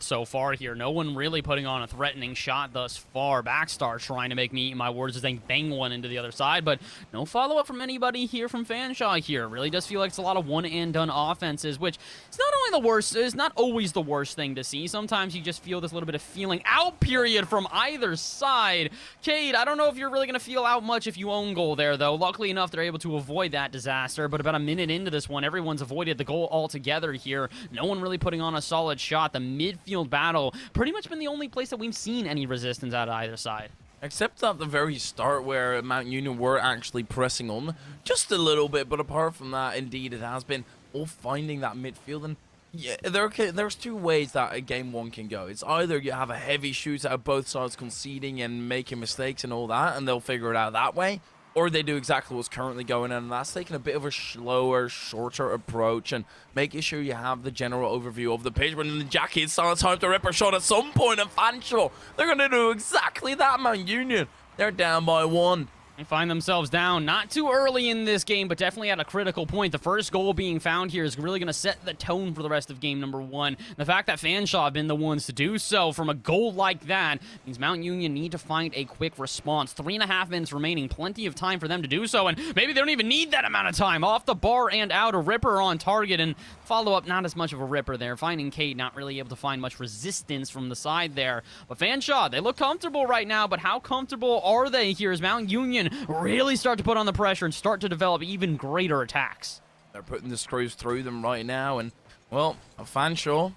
so far here. No one really putting on a threatening shot thus far. Backstar trying to make me eat my words as they bang one into the other side, but no follow-up from anybody here from Fanshawe here. Really does feel like it's a lot of one-and-done offenses, which is not only the worst, it's not always the worst thing to see. Sometimes you just feel this little bit of feeling out period from either side. Cade, I don't know if you're really going to feel out much if you own goal there, though. Luckily enough, they're able to avoid that disaster, but about a minute into this one, everyone's avoided the goal altogether here. No one really putting on a solid shot. The midfield battle pretty much been the only place that we've seen any resistance out of either side. Except at the very start where Mount Union were actually pressing on just a little bit, but apart from that, indeed, it has been all finding that midfield. And yeah, there's 2 ways that a game 1 can go. It's either you have a heavy shootout, both sides conceding and making mistakes and all that, and they'll figure it out that way, or they do exactly what's currently going on, and that's taking a bit of a slower, shorter approach and making sure you have the general overview of the page. But in the Jackie, it's time to rip a shot at some point, and Fanshawe, they're going to do exactly that, man. Union, they're down by 1. They find themselves down not too early in this game, but definitely at a critical point. The first goal being found here is really going to set the tone for the rest of game number 1. The fact that Fanshawe have been the ones to do so from a goal like that means Mount Union need to find a quick response. 3.5 minutes remaining, plenty of time for them to do so, and maybe they don't even need that amount of time. Off the bar and out, a ripper on target, and follow-up, not as much of a ripper there. Finding Cade not really able to find much resistance from the side there. But Fanshawe, they look comfortable right now, but how comfortable are they here as Mount Union really start to put on the pressure and start to develop even greater attacks? They're putting the screws through them right now, and, well, Fanshawe,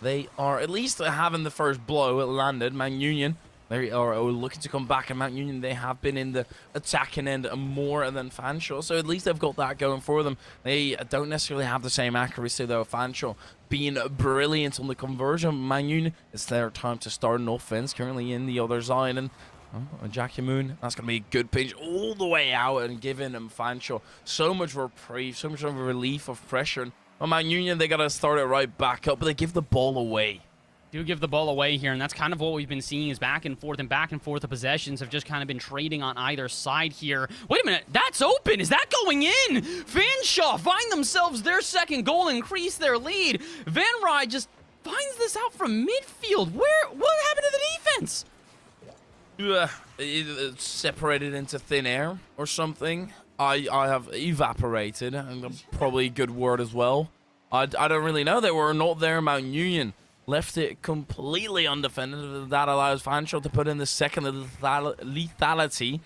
they are at least having the first blow. It landed. Mount Union, they are looking to come back, and Mount Union, they have been in the attacking end more than Fanshawe, so at least they've got that going for them. They don't necessarily have the same accuracy, though. Fanshawe being brilliant on the conversion. Mount Union, it's their time to start an offense, currently in the other side, and Jackie Moon, that's going to be a good pinch all the way out and giving them Fanshawe so much reprieve, so much of a relief of pressure. And Mount Union, they got to start it right back up, but they give the ball away. Do give the ball away here, and that's kind of what we've been seeing is back and forth. The possessions have just kind of been trading on either side here. Wait a minute, that's open. Is that going in? Fanshawe find themselves their second goal, increase their lead. Van Rij just finds this out from midfield. What happened to the defense? It's separated into thin air or something. I have evaporated, and probably a good word as well. I don't really know. They were not there. Mount Union left it completely undefended. That allows Fanshawe to put in the second. Lethality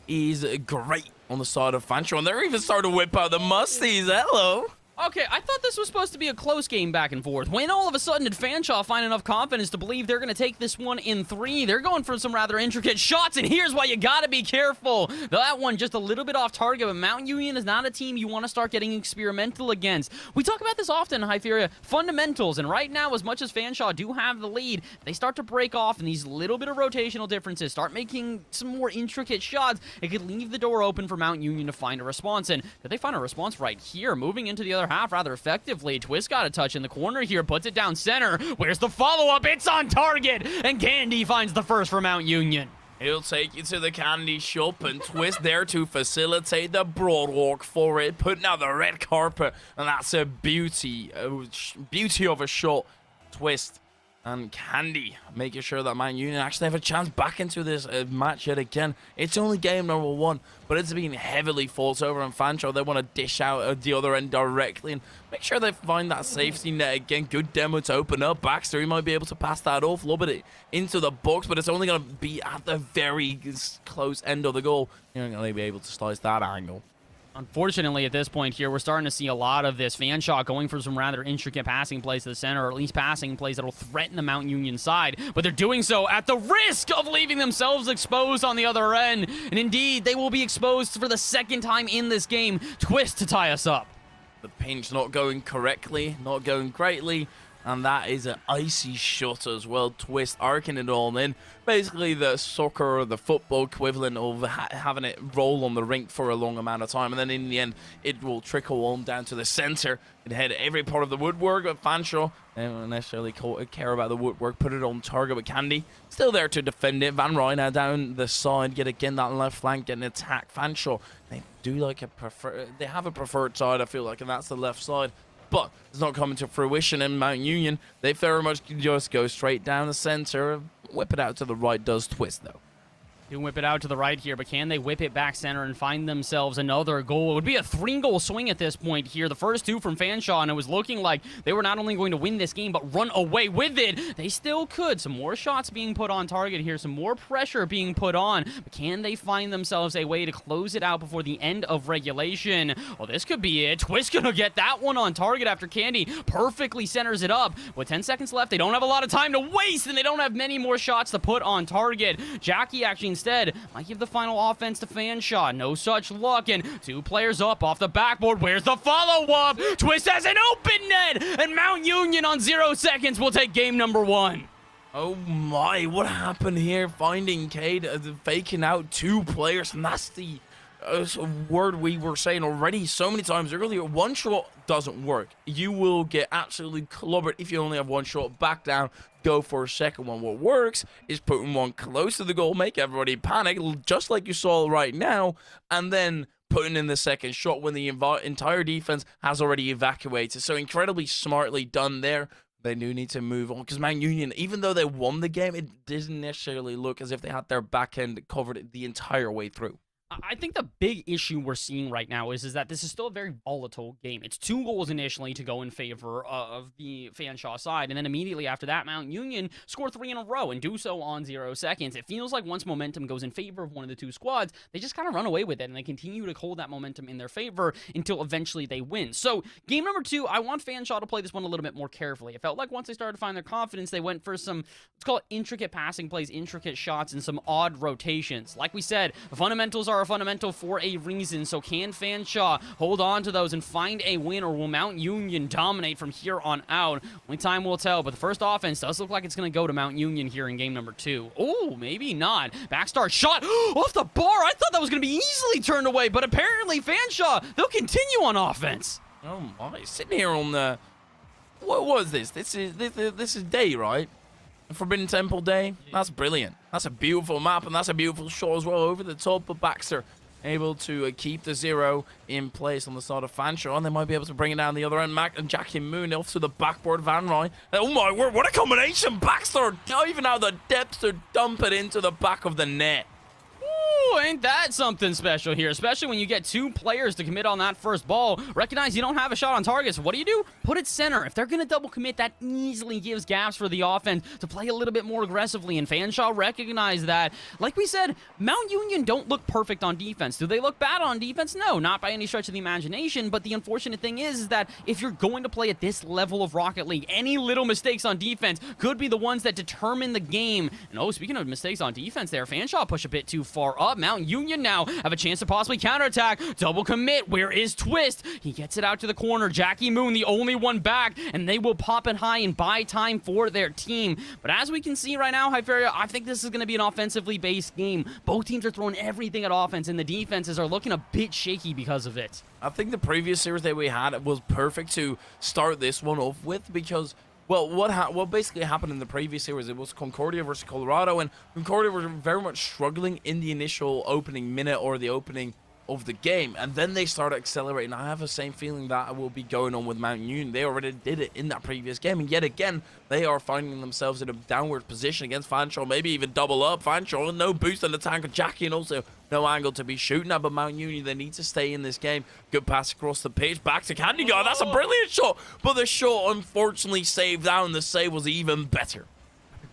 is great on the side of Fanshawe, and they're even starting to whip out the musties. Hello. Okay, I thought this was supposed to be a close game back and forth. When all of a sudden did Fanshawe find enough confidence to believe they're going to take this one in 3? They're going for some rather intricate shots, and here's why you got to be careful. That one just a little bit off target, but Mount Union is not a team you want to start getting experimental against. We talk about this often in Hyperia, fundamentals, and right now, as much as Fanshawe do have the lead, they start to break off, and these little bit of rotational differences start making some more intricate shots. It could leave the door open for Mount Union to find a response, and did they find a response right here? Moving into the other half rather effectively. Twist got a touch in the corner here, puts it down center. Where's the follow-up? It's on target, and Candy finds the first for Mount Union. He'll take you to the candy shop, and Twist there to facilitate the broad walk for it, putting out the red carpet, and that's a beauty of a shot. Twist and Candy making sure that Mount Union actually have a chance back into this match yet again. It's only game number 1, but it's been heavily fought over, and Fanshawe, they want to dish out at the other end directly and make sure they find that safety net again. Good demo to open up. Baxter, he might be able to pass that off, lob it into the box, but it's only going to be at the very close end of the goal. You're not going to be able to slice that angle. Unfortunately, at this point here, we're starting to see a lot of this. Fanshawe going for some rather intricate passing plays to the center, or at least passing plays that will threaten the Mount Union side, but they're doing so at the risk of leaving themselves exposed on the other end. And indeed, they will be exposed for the second time in this game. Twist to tie us up. The pinch not going correctly, not going greatly, and that is an icy shot as well. Twist arcing it all in. Basically the soccer or the football equivalent of having it roll on the rink for a long amount of time, and then in the end it will trickle on down to the center and hit every part of the woodwork. But Fanshawe, they don't necessarily care about the woodwork, put it on target. But Candy still there to defend it. Van Rij now down the side, yet again that left flank getting attacked. Fanshawe, they do like they have a preferred side, I feel like, and that's the left side. But it's not coming to fruition in Mount Union. They very much just go straight down the center. Whip it out to the right does Twist, though. Do whip it out to the right here, but can they whip it back center and find themselves another goal? It would be a 3-goal swing at this point here. The first 2 from Fanshawe, and it was looking like they were not only going to win this game, but run away with it. They still could. Some more shots being put on target here, some more pressure being put on, but can they find themselves a way to close it out before the end of regulation? Well, this could be it. Twist gonna get that one on target after Candy perfectly centers it up. With 10 seconds left, they don't have a lot of time to waste, and they don't have many more shots to put on target. Jackie actually instead might give the final offense to Fanshawe. No such luck, and 2 players up off the backboard. Where's the follow-up? Twist has an open net, and Mount Union on 0 seconds will take game number 1. Oh my, what happened here? Finding Cade faking out 2 players, and that's the a word we were saying already so many times earlier. One shot doesn't work. You will get absolutely clobbered if you only have one shot. Back down, go for a second one. What works is putting one close to the goal, make everybody panic, just like you saw right now, and then putting in the second shot when the entire defense has already evacuated. So incredibly smartly done there. They do need to move on because Mount Union, even though they won the game, it didn't necessarily look as if they had their back end covered the entire way through. I think the big issue we're seeing right now is that this is still a very volatile game. It's 2 goals initially to go in favor of the Fanshawe side, and then immediately after that, Mount Union score 3 in a row and do so on 0 seconds. It feels like once momentum goes in favor of one of the 2 squads, they just kind of run away with it, and they continue to hold that momentum in their favor until eventually they win. So, game number 2, I want Fanshawe to play this one a little bit more carefully. It felt like once they started to find their confidence, they went for some, let's call it intricate passing plays, intricate shots, and some odd rotations. Like we said, the fundamentals are a fundamental for a reason, so can Fanshawe hold on to those and find a win, or will Mount Union dominate from here on out? Only time will tell, but the first offense does look like it's going to go to Mount Union here in game number 2. Oh, maybe not. Backstar shot off the bar. I thought that was going to be easily turned away, but apparently Fanshawe, they'll continue on offense. Oh my, sitting here on the... What was this? This is day, right? Forbidden Temple Day. That's brilliant. That's a beautiful map, and that's a beautiful shot as well over the top of Baxter. Able to keep the 0 in place on the side of Fanshawe, and they might be able to bring it down the other end. Mac and Jackie Moon off to the backboard. Van Ryn. Oh my word, what a combination! Baxter diving out the depths to dump it into the back of the net. Ooh, ain't that something special here, especially when you get 2 players to commit on that first ball. Recognize you don't have a shot on target, so what do? Put it center. If they're going to double commit, that easily gives gaps for the offense to play a little bit more aggressively, and Fanshawe recognize that. Like we said, Mount Union don't look perfect on defense. Do they look bad on defense? No, not by any stretch of the imagination, but the unfortunate thing is that if you're going to play at this level of Rocket League, any little mistakes on defense could be the ones that determine the game. And oh, speaking of mistakes on defense there, Fanshawe push a bit too far up. Mount Union now have a chance to possibly counterattack. Double commit. Where is Twist? He gets it out to the corner. Jackie Moon, the only one back, and they will pop it high and buy time for their team. But as we can see right now, Hyperia, I think this is going to be an offensively based game. Both teams are throwing everything at offense, and the defenses are looking a bit shaky because of it. I think the previous series that we had was perfect to start this one off with because... Well, what basically happened in the previous series, it was Concordia versus Colorado, and Concordia were very much struggling in the initial opening minute or the opening of the game, and then they started accelerating. I have the same feeling that will be going on with Mount Union. They already did it in that previous game, and yet again, they are finding themselves in a downward position against Fanshawe, maybe even double up. Fanshawe, no boost on the tank of Jackie, and also no angle to be shooting at, but Mount Union, they need to stay in this game. Good pass across the pitch, back to Candy Guy. That's a brilliant shot, but the shot unfortunately saved down. The save was even better.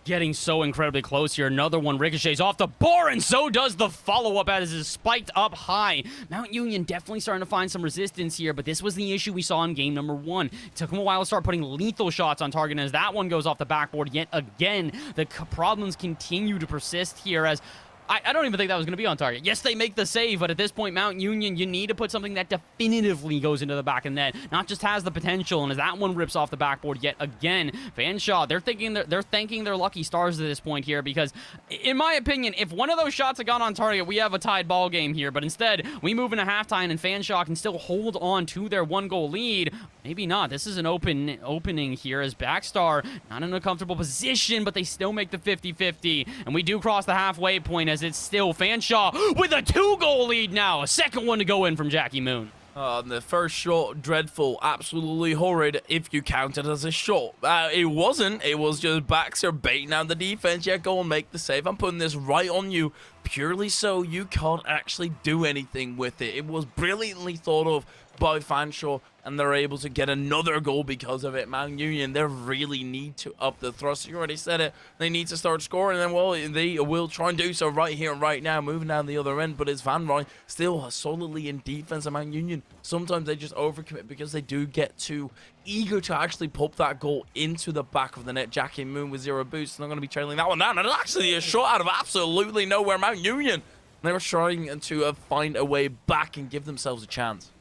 Getting so incredibly close here. Another one ricochets off the bar, and so does the follow-up as it is spiked up high. Mount Union definitely starting to find some resistance here, but this was the issue we saw in game number 1. It took them a while to start putting lethal shots on target, and as that one goes off the backboard yet again, the problems continue to persist here as... I don't even think that was going to be on target. Yes, they make the save, but at this point, Mount Union, you need to put something that definitively goes into the back of net, not just has the potential. And as that one rips off the backboard yet again, Fanshawe, they're thanking their lucky stars at this point here because, in my opinion, if one of those shots had gone on target, we have a tied ball game here. But instead, we move into halftime, and Fanshawe can still hold on to their 1-goal lead. Maybe not. This is an opening here as Backstar not in a comfortable position, but they still make the 50-50. And we do cross the halfway point as it's still Fanshawe with a 2-goal lead now. A second one to go in from Jackie Moon. The first shot, dreadful, absolutely horrid if you count it as a shot. It wasn't. It was just Baxter baiting out the defense. Yeah, go and make the save. I'm putting this right on you purely so you can't actually do anything with it. It was brilliantly thought of by Fanshawe, and they're able to get another goal because of it. Mount Union, they really need to up the thrust. You already said it. They need to start scoring, and well, they will try and do so right here and right now, moving down the other end. But it's Van Ryn still solidly in defense. And Mount Union, sometimes they just overcommit because they do get too eager to actually pop that goal into the back of the net. Jackie Moon with 0 boost. They're going to be trailing that one down. And it's actually a shot out of absolutely nowhere. Mount Union, they were trying to find a way back and give themselves a chance.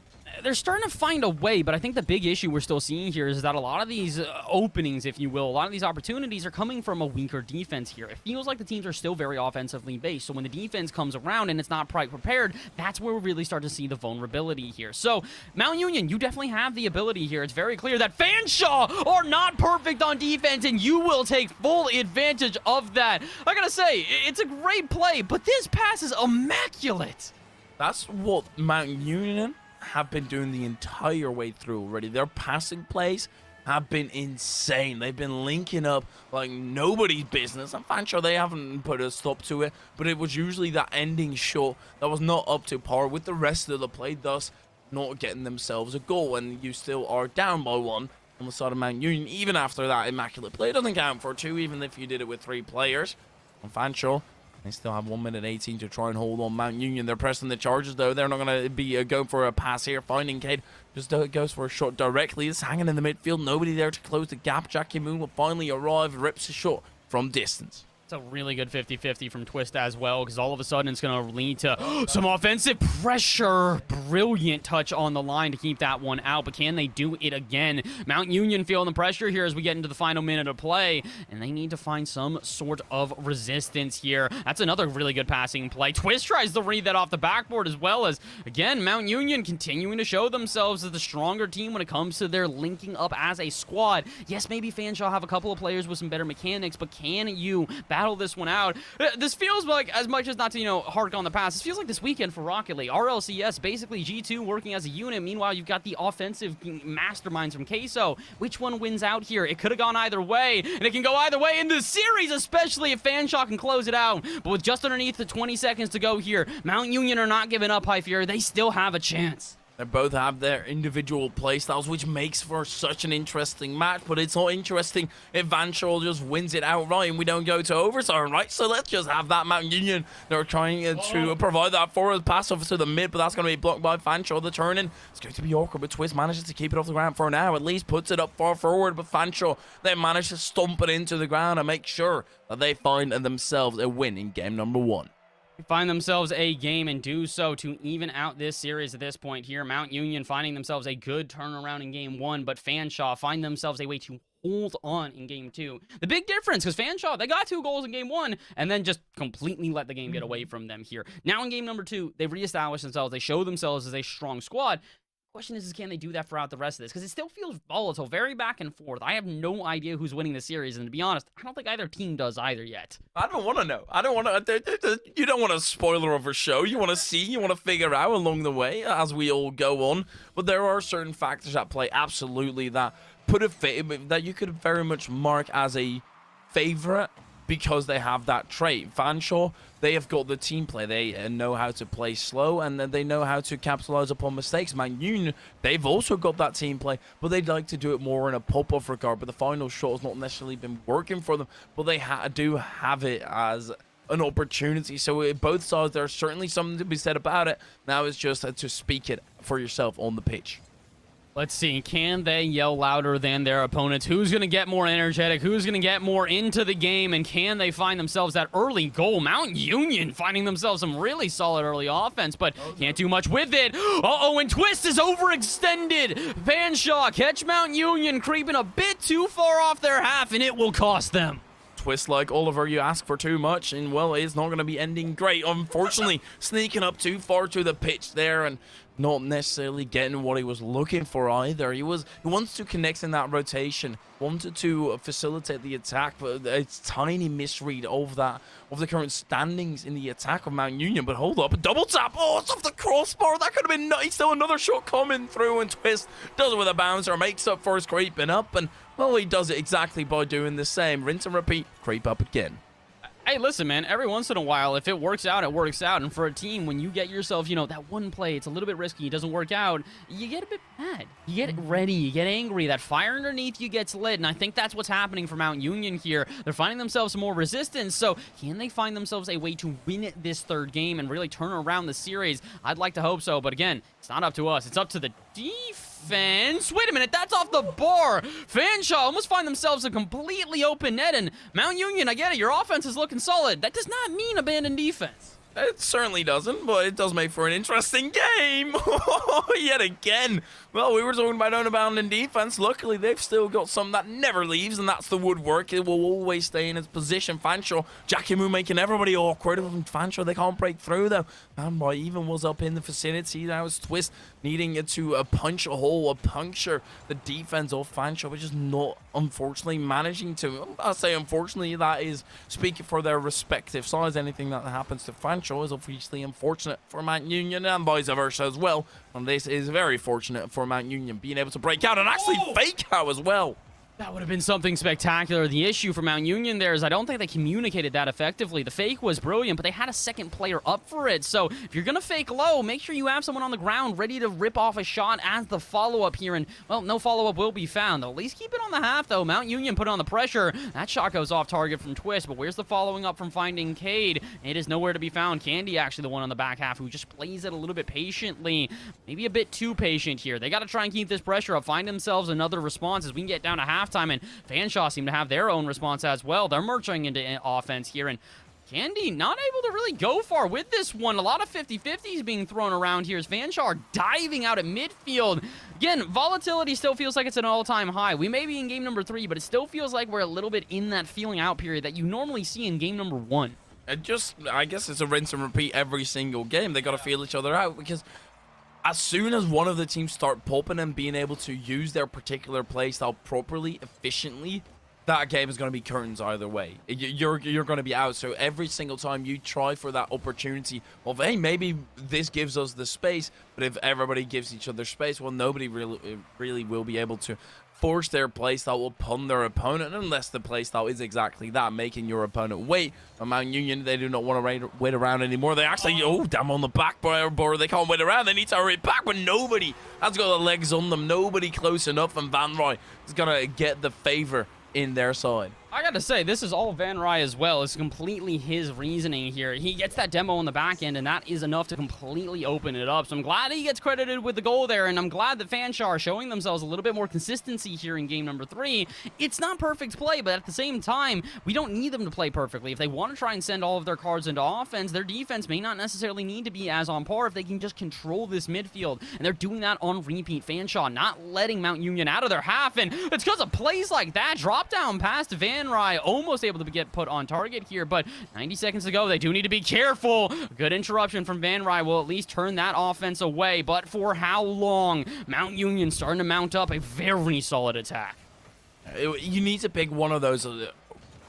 they're starting to find a way, but I think the big issue we're still seeing here is that a lot of these openings, if you will, a lot of these opportunities are coming from a weaker defense here. It feels like the teams are still very offensively based, so when the defense comes around and it's not quite prepared, that's where we really start to see the vulnerability here. So, Mount Union, you definitely have the ability here. It's very clear that Fanshawe are not perfect on defense, and you will take full advantage of that. I gotta say, it's a great play, but this pass is immaculate. That's what Mount Union have been doing the entire way through already. Their passing plays have been insane. They've been linking up like nobody's business. I'm fine sure they haven't put a stop to it, but it was usually that ending shot that was not up to par with the rest of the play, thus not getting themselves a goal, and you still are down by 1 on the side of Mount Union. Even after that immaculate play, it doesn't count for 2, even if you did it with 3 players. I'm fine sure they still have 1 minute 18 to try and hold on Mount Union. They're pressing the charges, though. They're not going to be going for a pass here. Finding Cade just goes for a shot directly. It's hanging in the midfield. Nobody there to close the gap. Jackie Moon will finally arrive, rips a shot from distance. It's a really good 50-50 from Twist as well, because all of a sudden it's going to lead to some offensive pressure. Brilliant touch on the line to keep that one out, but can they do it again? Mount Union feeling the pressure here as we get into the final minute of play, and they need to find some sort of resistance here. That's another really good passing play. Twist tries to read that off the backboard as well as, again, Mount Union continuing to show themselves as the stronger team when it comes to their linking up as a squad. Yes, maybe Fanshawe have a couple of players with some better mechanics, but can you battle this one out? This feels like, as much as not to, hark on the past, this feels like this weekend for Rocket League. RLCS, basically G2 working as a unit. Meanwhile, you've got the offensive masterminds from Queso. Which one wins out here? It could have gone either way, and it can go either way in this series, especially if Fanshawe can close it out. But with just underneath the 20 seconds to go here, Mount Union are not giving up, High Fury. They still have a chance. They both have their individual playstyles, which makes for such an interesting match. But it's not interesting if Fanshawe just wins it outright and we don't go to overtime, right? So let's just have that Mount Union. They're trying to provide that forward pass over to the mid, but that's going to be blocked by Fanshawe. The turn-in is going to be awkward, but Twist manages to keep it off the ground for now. At least puts it up far forward, but Fanshawe, they manage to stomp it into the ground and make sure that they find themselves a win in game number 1. Find themselves a game and do so to even out this series at this point here. Mount Union finding themselves a good turnaround in game 1, but Fanshawe find themselves a way to hold on in game 2. The big difference, because Fanshawe, they got 2 goals in game 1 and then just completely let the game get away from them here. Now in game number 2, they reestablish themselves. They show themselves as a strong squad. Question is can they do that throughout the rest of this? Because it still feels volatile, very back and forth. I have no idea who's winning the series, and to be honest, I don't think either team does either yet. I don't want to know. I don't want to. You don't want a spoiler of a show. You want to see. You want to figure out along the way as we all go on. But there are certain factors at play, absolutely, that that you could very much mark as a favorite because they have that trait. Fanshawe, they have got the team play. They know how to play slow, and then they know how to capitalize upon mistakes. Mount Union, they've also got that team play, but they'd like to do it more in a pop-off regard. But the final shot has not necessarily been working for them, but they do have it as an opportunity. So both sides, there's certainly something to be said about it. Now it's just to speak it for yourself on the pitch. Let's see, can they yell louder than their opponents? Who's going to get more energetic? Who's going to get more into the game? And can they find themselves that early goal? Mount Union finding themselves some really solid early offense, but can't do much with it. Uh-oh, and Twist is overextended. Fanshawe catch Mount Union creeping a bit too far off their half, and it will cost them. Twist like Oliver, you ask for too much, and well, it's not going to be ending great. Unfortunately, sneaking up too far to the pitch there and not necessarily getting what he was looking for either. He wants to connect in that rotation, wanted to facilitate the attack, but it's tiny misread of the current standings in the attack of Mount Union. But hold up, a double tap. Oh, it's off the crossbar. That could have been nice. Still another shot coming through, and Twist does it with a bouncer, makes up for his creeping up, and well, he does it exactly by doing the same. Rinse and repeat, creep up again. Hey, listen, man, every once in a while, if it works out, it works out. And for a team, when you get yourself, that one play, it's a little bit risky, it doesn't work out, you get a bit mad. You get ready, you get angry. That fire underneath you gets lit, and I think that's what's happening for Mount Union here. They're finding themselves more resistance, so can they find themselves a way to win this third game and really turn around the series? I'd like to hope so, but again, it's not up to us. It's up to the defense. Wait a minute, that's off the bar. Fanshawe almost find themselves a completely open net, and Mount Union, I get it, your offense is looking solid. That does not mean abandon defense. It certainly doesn't, but it does make for an interesting game. Yet again. Well, we were talking about unabounding defense. Luckily, they've still got something that never leaves, and that's the woodwork. It will always stay in its position. Fanshawe, Jackie Moo making everybody awkward. Fanshawe, they can't break through, though. Manboy even was up in the vicinity. Now it's Twist needing to punch a hole, puncture the defense of Fanshawe, which is not, unfortunately, managing to. I'll say, unfortunately, that is speaking for their respective sides. Anything that happens to Fanshawe is obviously unfortunate for Mount Union and vice versa as well. And this is very fortunate for Mount Union being able to break out and actually fake out as well. That would have been something spectacular. The issue for Mount Union there is I don't think they communicated that effectively. The fake was brilliant, but they had a second player up for it. So if you're going to fake low, make sure you have someone on the ground ready to rip off a shot as the follow-up here. And, well, no follow-up will be found. They'll at least keep it on the half, though. Mount Union put on the pressure. That shot goes off target from Twist, but where's the following up from finding Cade? It is nowhere to be found. Candy actually the one on the back half who just plays it a little bit patiently. Maybe a bit too patient here. They got to try and keep this pressure up, find themselves another response as we can get down to halftime, and Fanshawe seem to have their own response as well. They're marching into offense here, and Candy not able to really go far with this one. A lot of 50-50s being thrown around here as Fanshawe diving out at midfield. Again, volatility still feels like it's an all-time high. We may be in game number 3, but it still feels like we're a little bit in that feeling out period that you normally see in game number 1. I guess it's a rinse and repeat every single game. They got to feel each other out because as soon as one of the teams start popping and being able to use their particular playstyle properly, efficiently, that game is going to be curtains either way. You're going to be out. So every single time you try for that opportunity of, hey, maybe this gives us the space, but if everybody gives each other space, well, nobody really will be able to force their playstyle upon their opponent unless the playstyle is exactly that, making your opponent wait. For Mount Union, they do not want to wait around anymore. They actually, damn, on the back board, they can't wait around. They need to hurry back, but nobody has got the legs on them. Nobody close enough, and Van Roy is going to get the favor in their side. I gotta say, this is all Van Rye as well. It's completely his reasoning here. He gets that demo on the back end, and that is enough to completely open it up. So I'm glad he gets credited with the goal there, and I'm glad that Fanshawe are showing themselves a little bit more consistency here in game number 3. It's not perfect play, but at the same time, we don't need them to play perfectly. If they want to try and send all of their cards into offense, their defense may not necessarily need to be as on par if they can just control this midfield, and they're doing that on repeat. Fanshawe not letting Mount Union out of their half, and it's because of plays like that. Drop down pass to Van Rye, almost able to get put on target here, but 90 seconds to go. They do need to be careful. Good interruption from Van Rye will at least turn that offense away, but for how long? Mount Union starting to mount up a very solid attack. You need to pick one of those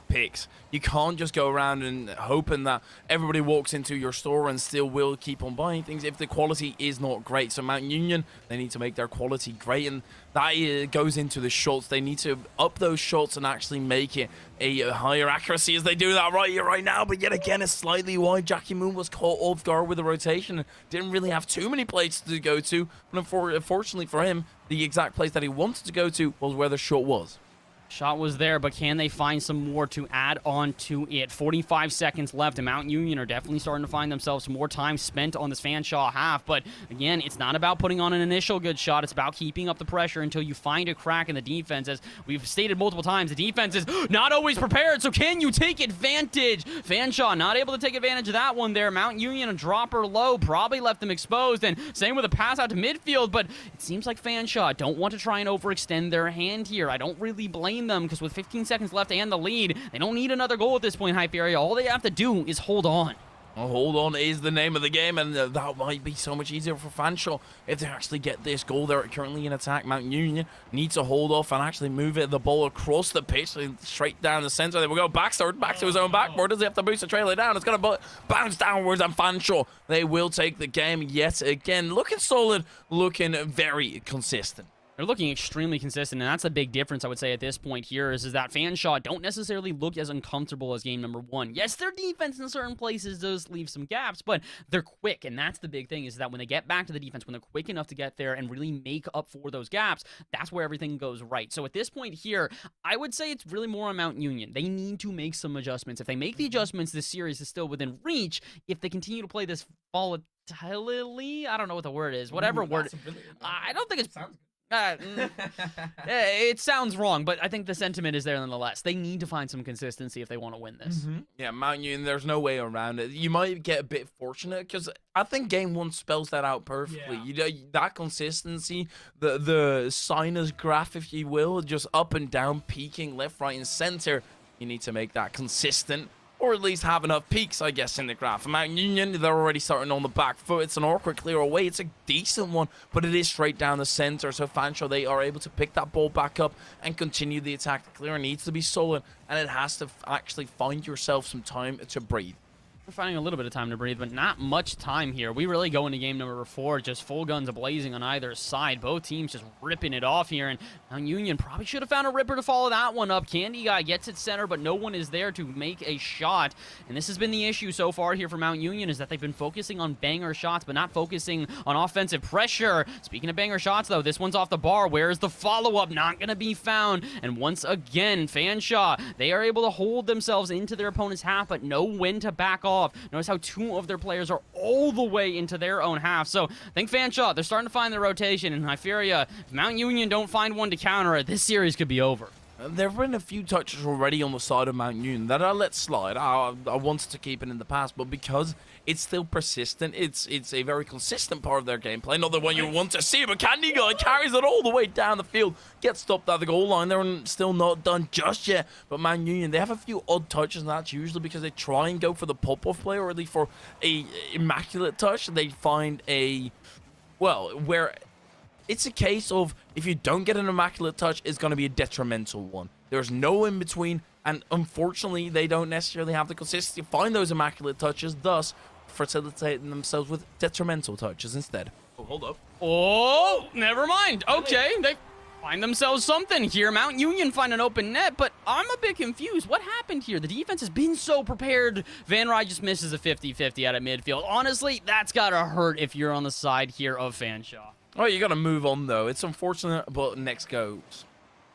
picks. You can't just go around and hoping that everybody walks into your store and still will keep on buying things if the quality is not great. So Mount Union, they need to make their quality great, and that goes into the shots. They need to up those shots and actually make it a higher accuracy as they do that right now. But yet again, it's slightly wide. Jackie Moon was caught off guard with the rotation and didn't really have too many places to go to. But unfortunately for him, the exact place that he wanted to go to was where the shot was. Shot was there, but can they find some more to add on to it? 45 seconds left, and Mount Union are definitely starting to find themselves more time spent on this Fanshawe half. But again, it's not about putting on an initial good shot. It's about keeping up the pressure until you find a crack in the defense. As we've stated multiple times, the defense is not always prepared, so can you take advantage? Fanshawe not able to take advantage of that one there. Mount Union, a dropper low, probably left them exposed, and same with a pass out to midfield, but it seems like Fanshawe don't want to try and overextend their hand here. I don't really blame them, because with 15 seconds left and the lead, they don't need another goal at this point, Hyperia. All they have to do is hold on. Well, hold on is the name of the game, and that might be so much easier for Fanshawe if they actually get this goal. They're currently in attack. Mount Union needs to hold off and actually move the ball across the pitch straight down the center. There we go. Back to his own backboard. Does he have to boost the trailer down? It's going to bounce downwards, and Fanshawe, they will take the game yet again. Looking solid, looking very consistent. They're looking extremely consistent, and that's a big difference, I would say, at this point here, is that Fanshawe don't necessarily look as uncomfortable as game number 1. Yes, their defense in certain places does leave some gaps, but they're quick, and that's the big thing, is that when they get back to the defense, when they're quick enough to get there and really make up for those gaps, that's where everything goes right. So at this point here, I would say it's really more on Mount Union. They need to make some adjustments. If they make the adjustments, this series is still within reach. If they continue to play this volatility, I don't know what the word is, whatever word. I don't think it's... It sounds wrong, but I think the sentiment is there nonetheless. They need to find some consistency if they want to win this. Yeah, Mount Union, there's no way around it. You might get a bit fortunate because I think game one spells that out perfectly. Yeah. That consistency, the sinus graph, if you will, just up and down, peaking left, right, and center. You need to make that consistent, or at least have enough peaks, I guess, in the graph. Mount Union, they're already starting on the back foot. It's an awkward clear away. It's a decent one, but it is straight down the center. So Fanshawe, they are able to pick that ball back up and continue the attack. The clear needs to be solid, and it has to actually find yourself some time to breathe. We're finding a little bit of time to breathe, but not much time here. We really go into game number 4, just full guns blazing on either side. Both teams just ripping it off here, and Mount Union probably should have found a ripper to follow that one up. Candy Guy gets it center, but no one is there to make a shot, and this has been the issue so far here for Mount Union, is that they've been focusing on banger shots, but not focusing on offensive pressure. Speaking of banger shots, though, this one's off the bar. Where's the follow-up? Not going to be found, and once again, Fanshawe, they are able to hold themselves into their opponent's half, but know when to back off. Notice how 2 of their players are all the way into their own half. So I think Fanshawe, they're starting to find their rotation. And I fear you, if Mount Union don't find one to counter it, this series could be over. There have been a few touches already on the side of Mount Union that I let slide. I wanted to keep it in the past, but because it's still persistent, it's a very consistent part of their gameplay. Not the one you want to see, but Candy Guy carries it all the way down the field, gets stopped at the goal line. They're still not done just yet, but Mount Union, they have a few odd touches, and that's usually because they try and go for the pop-off play, or at least for a immaculate touch. They find a, well, where it's a case of if you don't get an immaculate touch, it's going to be a detrimental one. There's no in between, and unfortunately, they don't necessarily have the consistency to find those immaculate touches, thus facilitating themselves with detrimental touches instead. Oh, hold up. Oh, never mind. Okay, they find themselves something here. Mount Union find an open net, but I'm a bit confused. What happened here? The defense has been so prepared. Van Rij just misses a 50-50 out of midfield. Honestly, that's got to hurt if you're on the side here of Fanshawe. Oh, you got to move on, though. It's unfortunate, but next goes.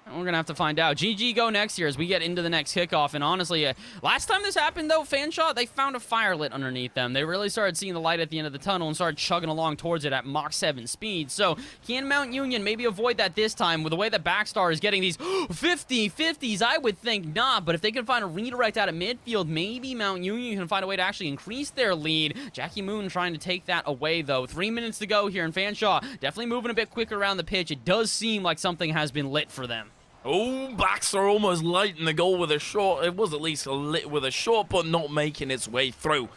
We're going to have to find out. GG go next here as we get into the next kickoff. And honestly, last time this happened, though, Fanshawe, they found a fire lit underneath them. They really started seeing the light at the end of the tunnel and started chugging along towards it at Mach 7 speed. So can Mount Union maybe avoid that this time with the way that Backstar is getting these 50-50s? I would think not. But if they can find a redirect out of midfield, maybe Mount Union can find a way to actually increase their lead. Jackie Moon trying to take that away, though. 3 minutes to go here in Fanshawe. Definitely moving a bit quicker around the pitch. It does seem like something has been lit for them. Oh, Baxter almost lighting the goal with a shot. It was at least lit with a shot, but not making its way through.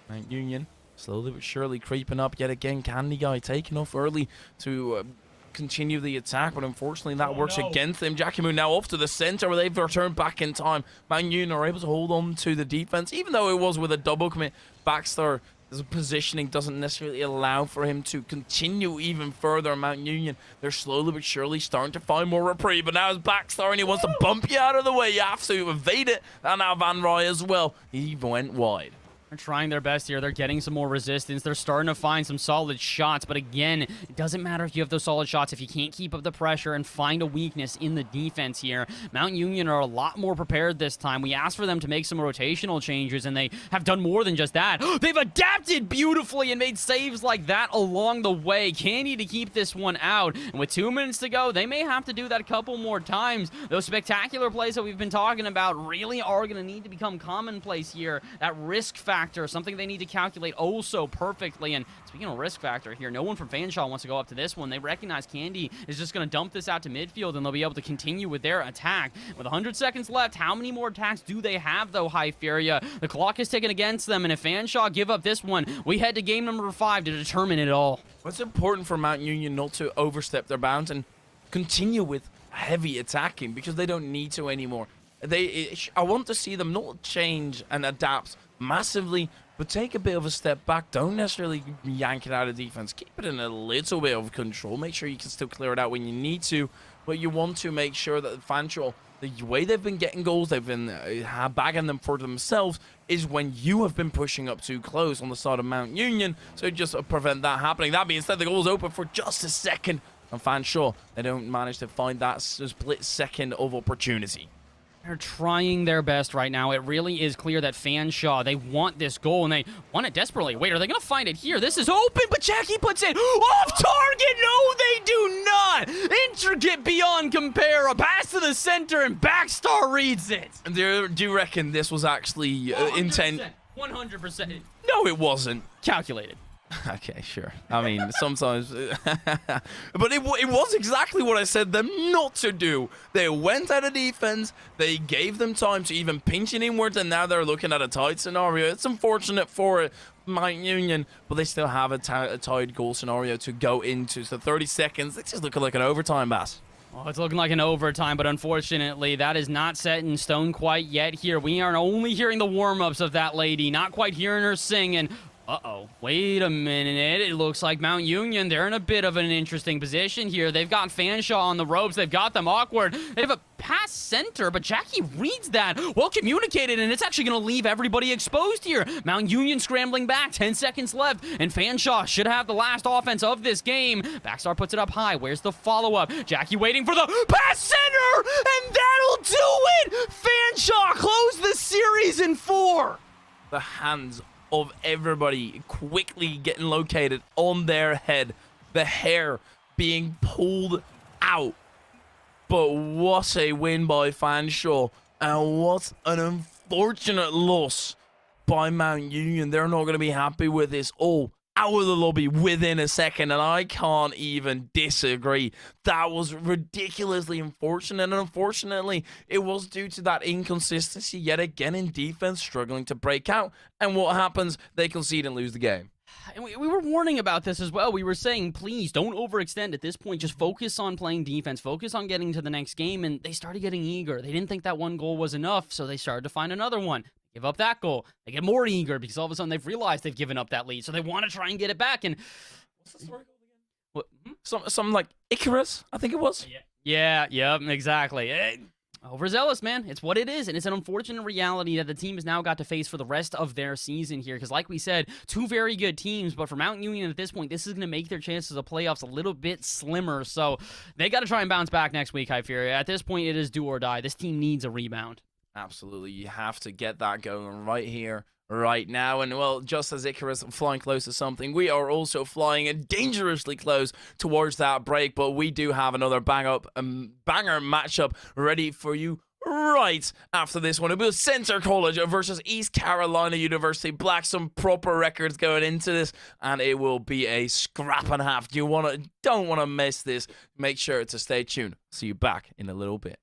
Mount Union slowly but surely creeping up yet again. Candy Guy taking off early to continue the attack, but unfortunately that works against them. Jackie Moon now off to the center where they've returned back in time. Mount Union are able to hold on to the defense, even though it was with a double commit. Baxter, his positioning doesn't necessarily allow for him to continue even further. Mount Union, they're slowly but surely starting to find more reprieve, but now it's Backstar and he wants to bump you out of the way. You have to evade it. And now Van Rij as well. He went wide. They're trying their best here. They're getting some more resistance. They're starting to find some solid shots. But again, it doesn't matter if you have those solid shots if you can't keep up the pressure and find a weakness in the defense here. Mount Union are a lot more prepared this time. We asked for them to make some rotational changes, and they have done more than just that. They've adapted beautifully and made saves like that along the way. Candy to keep this one out. And with 2 minutes to go, they may have to do that a couple more times. Those spectacular plays that we've been talking about really are going to need to become commonplace here. That risk factor, something they need to calculate oh so perfectly. And speaking of risk factor here, no one from Fanshawe wants to go up to this one. They recognize Candy is just going to dump this out to midfield, and they'll be able to continue with their attack. With 100 seconds left, how many more attacks do they have, though, Hyperia? The clock is ticking against them, and if Fanshawe give up this one, we head to game number 5 to determine it all. It's important for Mount Union not to overstep their bounds and continue with heavy attacking, because they don't need to anymore. I want to see them not change and adapt massively, but take a bit of a step back. Don't necessarily yank it out of defense. Keep it in a little bit of control. Make sure you can still clear it out when you need to, but you want to make sure that Fanshawe, the way they've been getting goals, they've been bagging them for themselves, is when you have been pushing up too close on the side of Mount Union, so just prevent that happening. That being said, the goal's open for just a second, and Fanshawe, they don't manage to find that split second of opportunity. They're trying their best right now. It really is clear that Fanshawe, they want this goal, and they want it desperately. Wait, are they going to find it here? This is open, but Jackie puts it off target. No, they do not. pressure get beyond compare. A pass to the center, and Backstar reads it. Do you reckon this was actually intent? 100%. No, it wasn't. Calculated. Okay, sure. I mean, sometimes... but it was exactly what I said them not to do. They went out of defense. They gave them time to even pinch it inwards, and now they're looking at a tight scenario. It's unfortunate for Mount Union, but they still have a tied goal scenario to go into. So 30 seconds. It's just looking like an overtime, Bass. Oh, it's looking like an overtime, but unfortunately, that is not set in stone quite yet here. We are only hearing the warm-ups of that lady, not quite hearing her singing. Uh-oh, wait a minute. It looks like Mount Union, they're in a bit of an interesting position here. They've got Fanshaw on the ropes. They've got them awkward. They have a pass center, but Jackie reads that. Well communicated, and it's actually going to leave everybody exposed here. Mount Union scrambling back, 10 seconds left, and Fanshaw should have the last offense of this game. Backstar puts it up high. Where's the follow-up? Jackie waiting for the pass center, and that'll do it! Fanshaw closed the series in 4. The hands of everybody quickly getting located on their head, the hair being pulled out. But what a win by Fanshaw, and what an unfortunate loss by Mount Union. They're not going to be happy with this. All out of the lobby within a second, and I can't even disagree. That was ridiculously unfortunate, and unfortunately, it was due to that inconsistency yet again in defense, struggling to break out. And what happens? They concede and lose the game. And we were warning about this as well. We were saying, please don't overextend at this point. Just focus on playing defense. Focus on getting to the next game. And they started getting eager. They didn't think that one goal was enough, so they started to find another one. Give up that goal. They get more eager because all of a sudden they've realized they've given up that lead, so they want to try and get it back. And what's the story called again? What? Something like Icarus, I think it was. Yeah, exactly. Overzealous, man. It's what it is, and it's an unfortunate reality that the team has now got to face for the rest of their season here. Because, like we said, two very good teams, but for Mount Union at this point, this is going to make their chances of playoffs a little bit slimmer. So they got to try and bounce back next week, I fear. At this point, it is do or die. This team needs a rebound. Absolutely, you have to get that going right here, right now. And, well, just as Icarus flying close to something, we are also flying dangerously close towards that break. But we do have another banger matchup ready for you right after this one. It was Center College versus East Carolina University Black. Some proper records going into this, and it will be a scrap and a half. Don't want to miss this. Make sure to stay tuned. See you back in a little bit.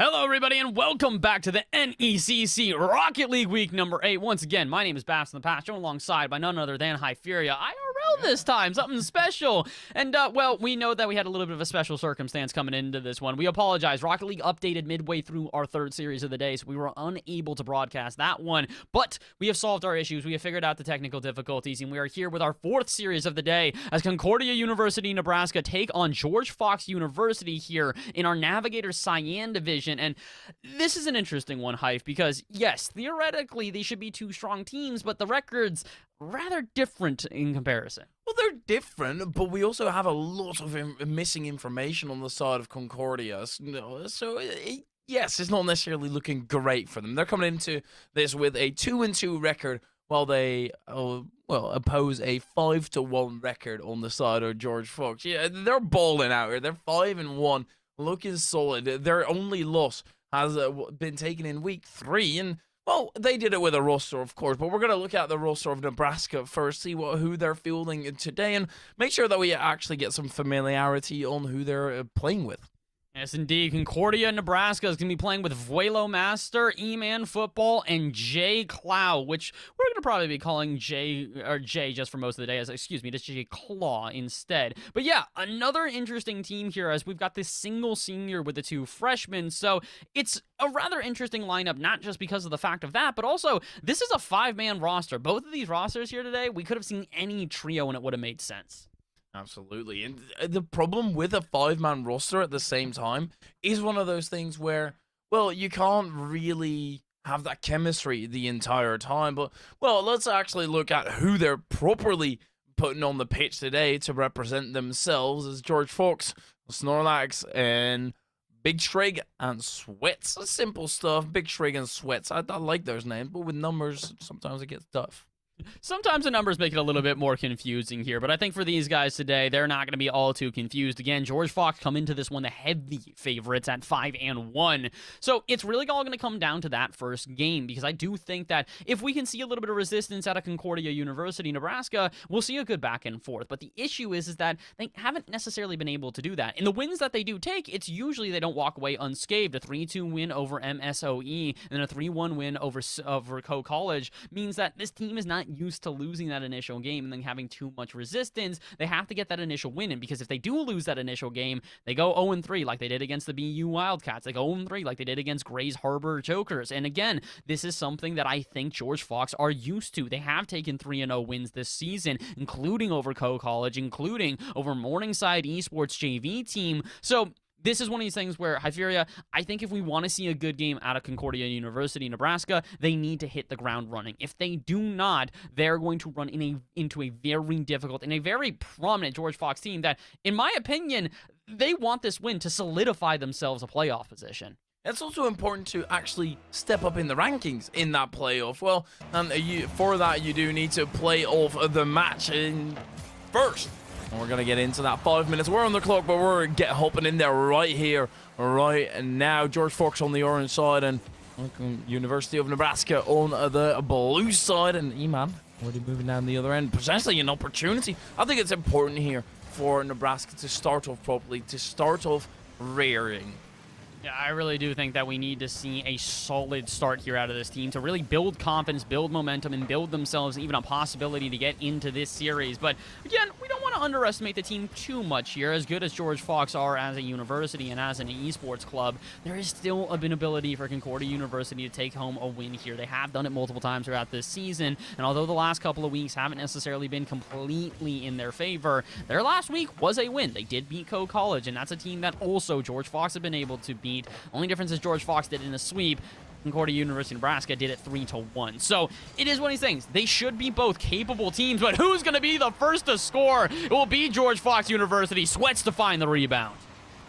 Hello, everybody, and welcome back to the NECC Rocket League week number 8. Once again, my name is Bass in the Past, joined alongside by none other than Hypheria IRL this time, something special. And, well, we know that we had a little bit of a special circumstance coming into this one. We apologize. Rocket League updated midway through our third series of the day, so we were unable to broadcast that one. But we have solved our issues. We have figured out the technical difficulties, and we are here with our fourth series of the day as Concordia University, Nebraska take on George Fox University here in our Navigator Cyan division. And this is an interesting one, Hype, because, yes, theoretically, they should be two strong teams, but the record's rather different in comparison. Well, they're different, but we also have a lot of missing information on the side of Concordia. Yes, it's not necessarily looking great for them. They're coming into this with a 2-2 record, while they oppose a 5-1 record on the side of George Fox. Yeah, they're balling out here. They're 5-1. Looking solid. Their only loss has been taken in week 3, and well, they did it with a roster, of course, but we're going to look at the roster of Nebraska first, see who they're fielding today, and make sure that we actually get some familiarity on who they're playing with. Yes, indeed. Concordia, Nebraska is going to be playing with Vuelo Master, E-Man Football, and Jay Clow, which we're going to probably be calling Jay just for most of the day, just Jay Claw instead. But yeah, another interesting team here as we've got this single senior with the two freshmen, so it's a rather interesting lineup, not just because of the fact of that, but also this is a 5-man roster. Both of these rosters here today, we could have seen any trio and it would have made sense. Absolutely. And the problem with a 5-man roster at the same time is one of those things where, well, you can't really have that chemistry the entire time. But, well, let's actually look at who they're properly putting on the pitch today to represent themselves as George Fox, Snorlax, and Big Shrig and Sweats. Simple stuff. Big Shrig and Sweats. I like those names, but with numbers, sometimes it gets tough. Sometimes the numbers make it a little bit more confusing here, but I think for these guys today, they're not going to be all too confused. Again, George Fox come into this one the heavy favorites at 5-1. So it's really all going to come down to that first game, because I do think that if we can see a little bit of resistance out of Concordia University, Nebraska, we'll see a good back and forth. But the issue is that they haven't necessarily been able to do that. In the wins that they do take, it's usually they don't walk away unscathed. A 3-2 win over MSOE and then a 3-1 win over Co College means that this team is not used to losing that initial game and then having too much resistance. They have to get that initial win in, because if they do lose that initial game, they go 0-3 like they did against the BU Wildcats. They go 0-3 like they did against Grays Harbor Jokers. And again, this is something that I think George Fox are used to. They have taken 3-0 wins this season, including over Co College, including over Morningside Esports JV team. So this is one of these things where, Hypheria, I think if we want to see a good game out of Concordia University, Nebraska, they need to hit the ground running. If they do not, they're going to run into a very difficult and a very prominent George Fox team that, in my opinion, they want this win to solidify themselves a playoff position. It's also important to actually step up in the rankings in that playoff. Well, for that, you do need to play off the match in first. And we're going to get into that 5 minutes. We're on the clock, but we're hopping in there right here, right now. George Fox on the orange side and University of Nebraska on the blue side. And E-Man already moving down the other end. Potentially an opportunity. I think it's important here for Nebraska to start off properly, to start off rearing. Yeah, I really do think that we need to see a solid start here out of this team to really build confidence, build momentum, and build themselves even a possibility to get into this series. But again, we don't want to underestimate the team too much here. As good as George Fox are as a university and as an esports club, there is still an ability for Concordia University to take home a win here. They have done it multiple times throughout this season, and although the last couple of weeks haven't necessarily been completely in their favor, their last week was a win. They did beat Co College, and that's a team that also George Fox have been able to beat. Only difference is George Fox did it in a sweep. Concordia University, Nebraska did it 3-1. So it is one of these things. They should be both capable teams, but who's going to be the first to score? It will be George Fox University. Sweats to find the rebound.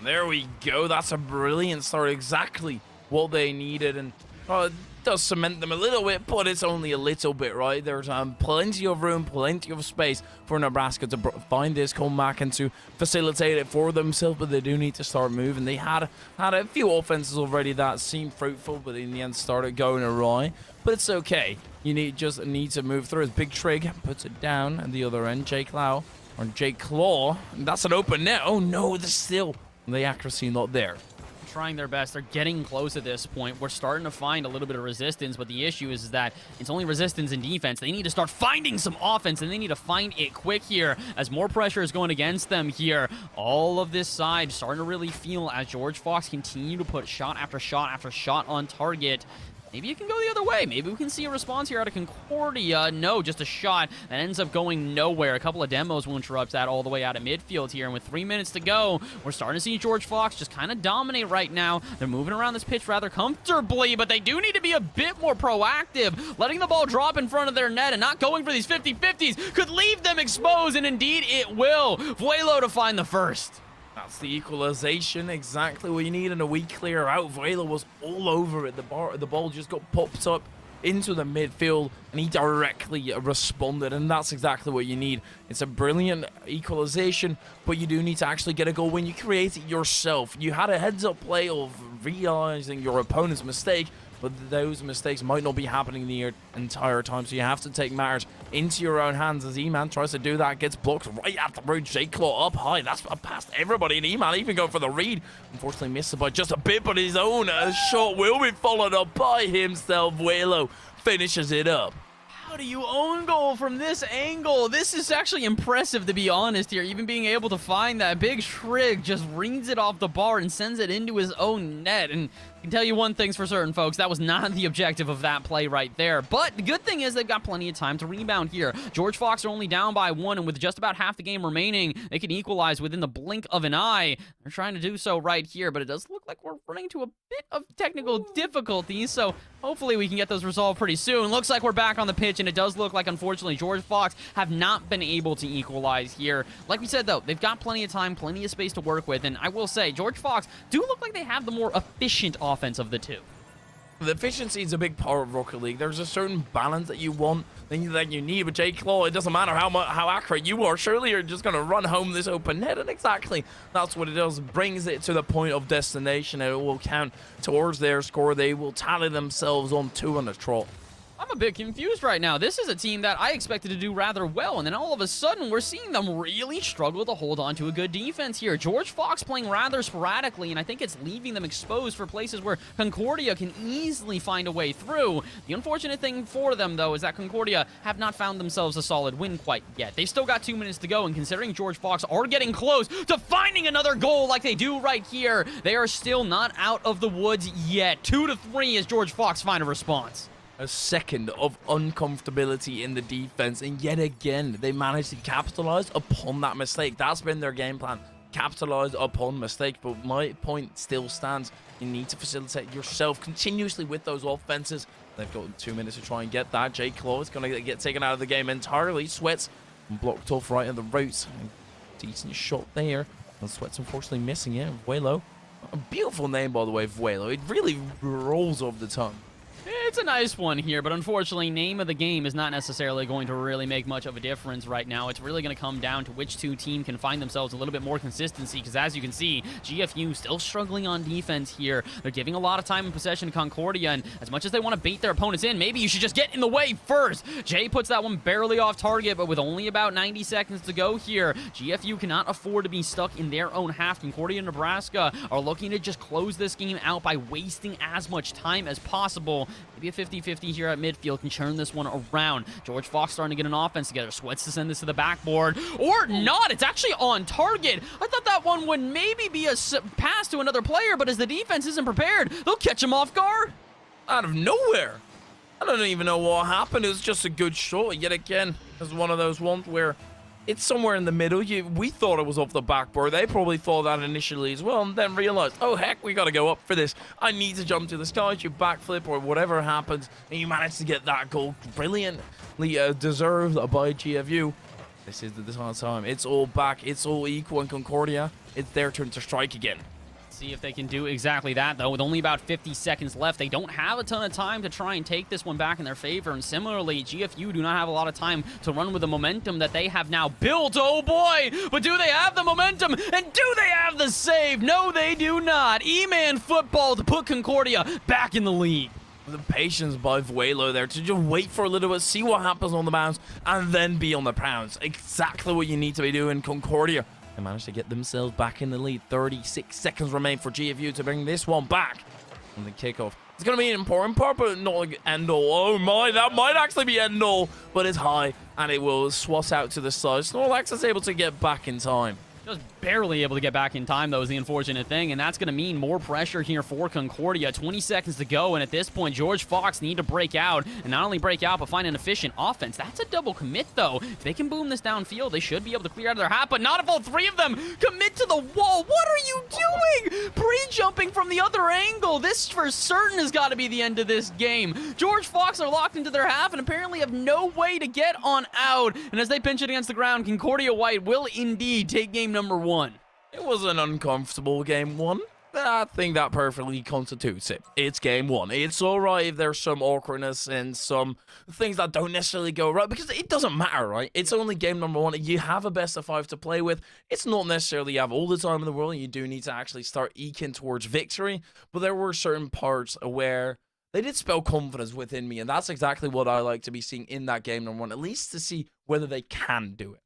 There we go. That's a brilliant start. Exactly what they needed. And it does cement them a little bit, but it's only a little bit, right? There's plenty of room, plenty of space for Nebraska to find this comeback and to facilitate it for themselves, but they do need to start moving. They had a few offenses already that seemed fruitful, but in the end started going awry. But it's okay. You just need to move through. As Big Trig puts it down at the other end. Jay Claw, that's an open net. Oh no, there's still the accuracy not there. trying their best. They're getting close at this point. We're starting to find a little bit of resistance, but the issue is that it's only resistance in defense. They need to start finding some offense, and they need to find it quick here as more pressure is going against them here. All of this side starting to really feel as George Fox continue to put shot after shot after shot on target. Maybe it can go the other way. Maybe we can see a response here out of Concordia. No, just a shot that ends up going nowhere. A couple of demos will interrupt that all the way out of midfield here. And with 3 minutes to go, we're starting to see George Fox just kind of dominate right now. They're moving around this pitch rather comfortably, but they do need to be a bit more proactive. Letting the ball drop in front of their net and not going for these 50-50s could leave them exposed, and indeed it will. Vuelo to find the first. That's the equalization, exactly what you need, and a weak clear out. Vuelo was all over it. The ball just got popped up into the midfield, and he directly responded, and that's exactly what you need. It's a brilliant equalization, but you do need to actually get a goal when you create it yourself. You had a heads-up play of realizing your opponent's mistake, but those mistakes might not be happening the entire time, so you have to take matters into your own hands. As E-Man tries to do that, gets blocked right at the root. J-Claw up high, that's past everybody, and E-Man even going for the read. Unfortunately missed it by just a bit, but his own shot will be followed up by himself. Vuelo finishes it up. How do you own goal from this angle? This is actually impressive, to be honest here. Even being able to find that big Shrig just rings it off the bar and sends it into his own net. And I can tell you one thing's for certain, folks. That was not the objective of that play right there. But the good thing is they've got plenty of time to rebound here. George Fox are only down by 1, and with just about half the game remaining, they can equalize within the blink of an eye. They're trying to do so right here, but it does look like we're running into a bit of technical difficulties, so hopefully we can get those resolved pretty soon. Looks like we're back on the pitch, and it does look like, unfortunately, George Fox have not been able to equalize here. Like we said, though, they've got plenty of time, plenty of space to work with, and I will say, George Fox do look like they have the more efficient offense of the two. The efficiency is a big part of Rocket League. There's a certain balance that you want, that you need. With J-Claw, it doesn't matter how accurate you are. Surely you're just going to run home this open net, and exactly that's what it does. Brings it to the point of destination, and it will count towards their score. They will tally themselves on 2 on the trot. I'm a bit confused right now. This is a team that I expected to do rather well, and then all of a sudden we're seeing them really struggle to hold on to a good defense here. George Fox playing rather sporadically, and I think it's leaving them exposed for places where Concordia can easily find a way through. The unfortunate thing for them, though, is that Concordia have not found themselves a solid win quite yet. They've still got 2 minutes to go, and considering George Fox are getting close to finding another goal like they do right here, they are still not out of the woods yet. 2-3 as George Fox find a response. A second of uncomfortability in the defense, and yet again they managed to capitalize upon that mistake. That's been their game plan, capitalize upon mistake. But my point still stands. You need to facilitate yourself continuously with those offenses. They've got 2 minutes to try and get that. J-Claw is going to get taken out of the game entirely. Sweats blocked off right at the roots. Decent shot there, and Sweats unfortunately missing it. Vuelo, a beautiful name, by the way, Vuelo. It really rolls off the tongue. It's a nice one here, but unfortunately, name of the game is not necessarily going to really make much of a difference right now. It's really going to come down to which two teams can find themselves a little bit more consistency, because as you can see, GFU still struggling on defense here. They're giving a lot of time and possession to Concordia, and as much as they want to bait their opponents in, maybe you should just get in the way first. Jay puts that one barely off target, but with only about 90 seconds to go here, GFU cannot afford to be stuck in their own half. Concordia and Nebraska are looking to just close this game out by wasting as much time as possible. Maybe a 50-50 here at midfield can turn this one around. George Fox starting to get an offense together. Sweats to send this to the backboard. Or not. It's actually on target. I thought that one would maybe be a pass to another player, but as the defense isn't prepared, they'll catch him off guard. Out of nowhere. I don't even know what happened. It was just a good shot. Yet again, it was one of those ones where it's somewhere in the middle. We thought it was off the backboard. They probably thought that initially as well, and then realized, oh heck, we got to go up for this. I need to jump to the sky, you backflip or whatever happens, and you manage to get that goal. Brilliantly deserved by GFU. This is the time. It's all back. It's all equal in Concordia. It's their turn to strike again. See if they can do exactly that, though. With only about 50 seconds left, they don't have a ton of time to try and take this one back in their favor. And similarly, GFU do not have a lot of time to run with the momentum that they have now built. Oh boy! But do they have the momentum? And do they have the save? No, they do not. E-Man football to put Concordia back in the lead. The patience by Vuelo there to just wait for a little bit, see what happens on the bounce, and then be on the pounce. Exactly what you need to be doing. Concordia They managed to get themselves back in the lead. 36 seconds remain for GFU to bring this one back on the kickoff. It's going to be an important part, but not like end all. Oh my, that might actually be end all, but it's high, and it will swat out to the side. Snorlax is able to get back in time. Just barely able to get back in time, though, is the unfortunate thing, and that's going to mean more pressure here for Concordia. 20 seconds to go, and at this point, George Fox need to break out, and not only break out, but find an efficient offense. That's a double commit, though. If they can boom this downfield, they should be able to clear out of their half, but not if all three of them commit to the wall. What are you doing? Pre-jumping from the other angle. This, for certain, has got to be the end of this game. George Fox are locked into their half, and apparently have no way to get on out, and as they pinch it against the ground, Concordia White will indeed take game number 1. It was an uncomfortable game 1. I think that perfectly constitutes it. It's game 1. It's alright if there's some awkwardness and some things that don't necessarily go right, because it doesn't matter, right? It's only game number 1. You have a best of 5 to play with. It's not necessarily you have all the time in the world. You do need to actually start eking towards victory, but there were certain parts where they did spell confidence within me, and that's exactly what I like to be seeing in that game number 1, at least to see whether they can do it.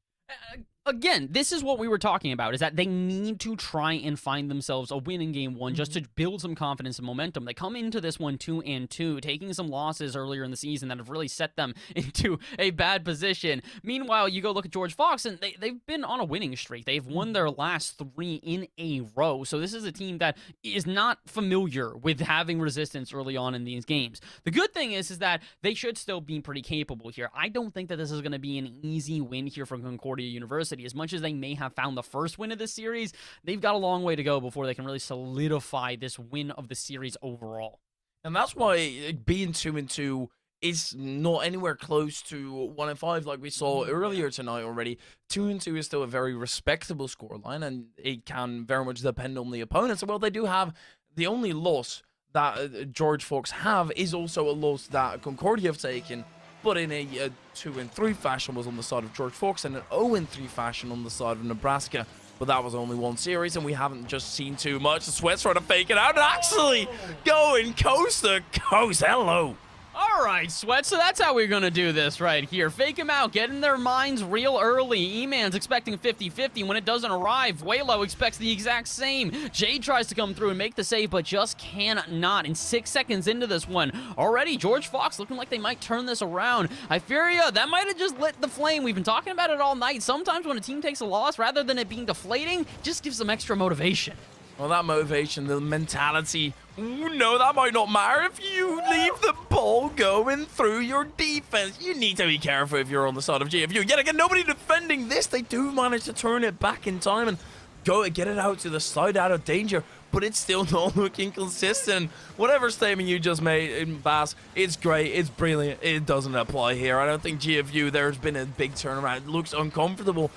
Again, this is what we were talking about, is that they need to try and find themselves a win in game 1 just to build some confidence and momentum. They come into this one 2-2, taking some losses earlier in the season that have really set them into a bad position. Meanwhile, you go look at George Fox, and they've been on a winning streak. They've won their last 3 in a row, so this is a team that is not familiar with having resistance early on in these games. The good thing is that they should still be pretty capable here. I don't think that this is going to be an easy win here for Concordia University. As much as they may have found the first win of this series, they've got a long way to go before they can really solidify this win of the series overall. And that's why being 2-2 is not anywhere close to 1-5 like we saw earlier tonight already. 2-2 is still a very respectable scoreline, and it can very much depend on the opponents. Well, they do have the only loss that George Fox have is also a loss that Concordia have taken, but in a 2-3 fashion was on the side of George Fox, and an 0-3 fashion on the side of Nebraska. But that was only one series, and we haven't just seen too much. The Sweats trying to fake it out and actually going coast to coast. Hello. All right, Sweat, so that's how we're going to do this right here. Fake them out, get in their minds real early. E-Man's expecting 50-50. When it doesn't arrive, Waylo expects the exact same. Jade tries to come through and make the save, but just cannot. In 6 seconds into this one, already George Fox looking like they might turn this around. I fear ya, that might have just lit the flame. We've been talking about it all night. Sometimes when a team takes a loss, rather than it being deflating, just gives them extra motivation. Well, that motivation, the mentality, no, that might not matter if you leave the ball going through your defense. You need to be careful if you're on the side of GFU. Yet again, nobody defending this. They do manage to turn it back in time and go get it out to the side out of danger, but it's still not looking consistent. Whatever statement you just made in Bass, it's great, it's brilliant, it doesn't apply here. I don't think GFU, there's been a big turnaround. It looks uncomfortable.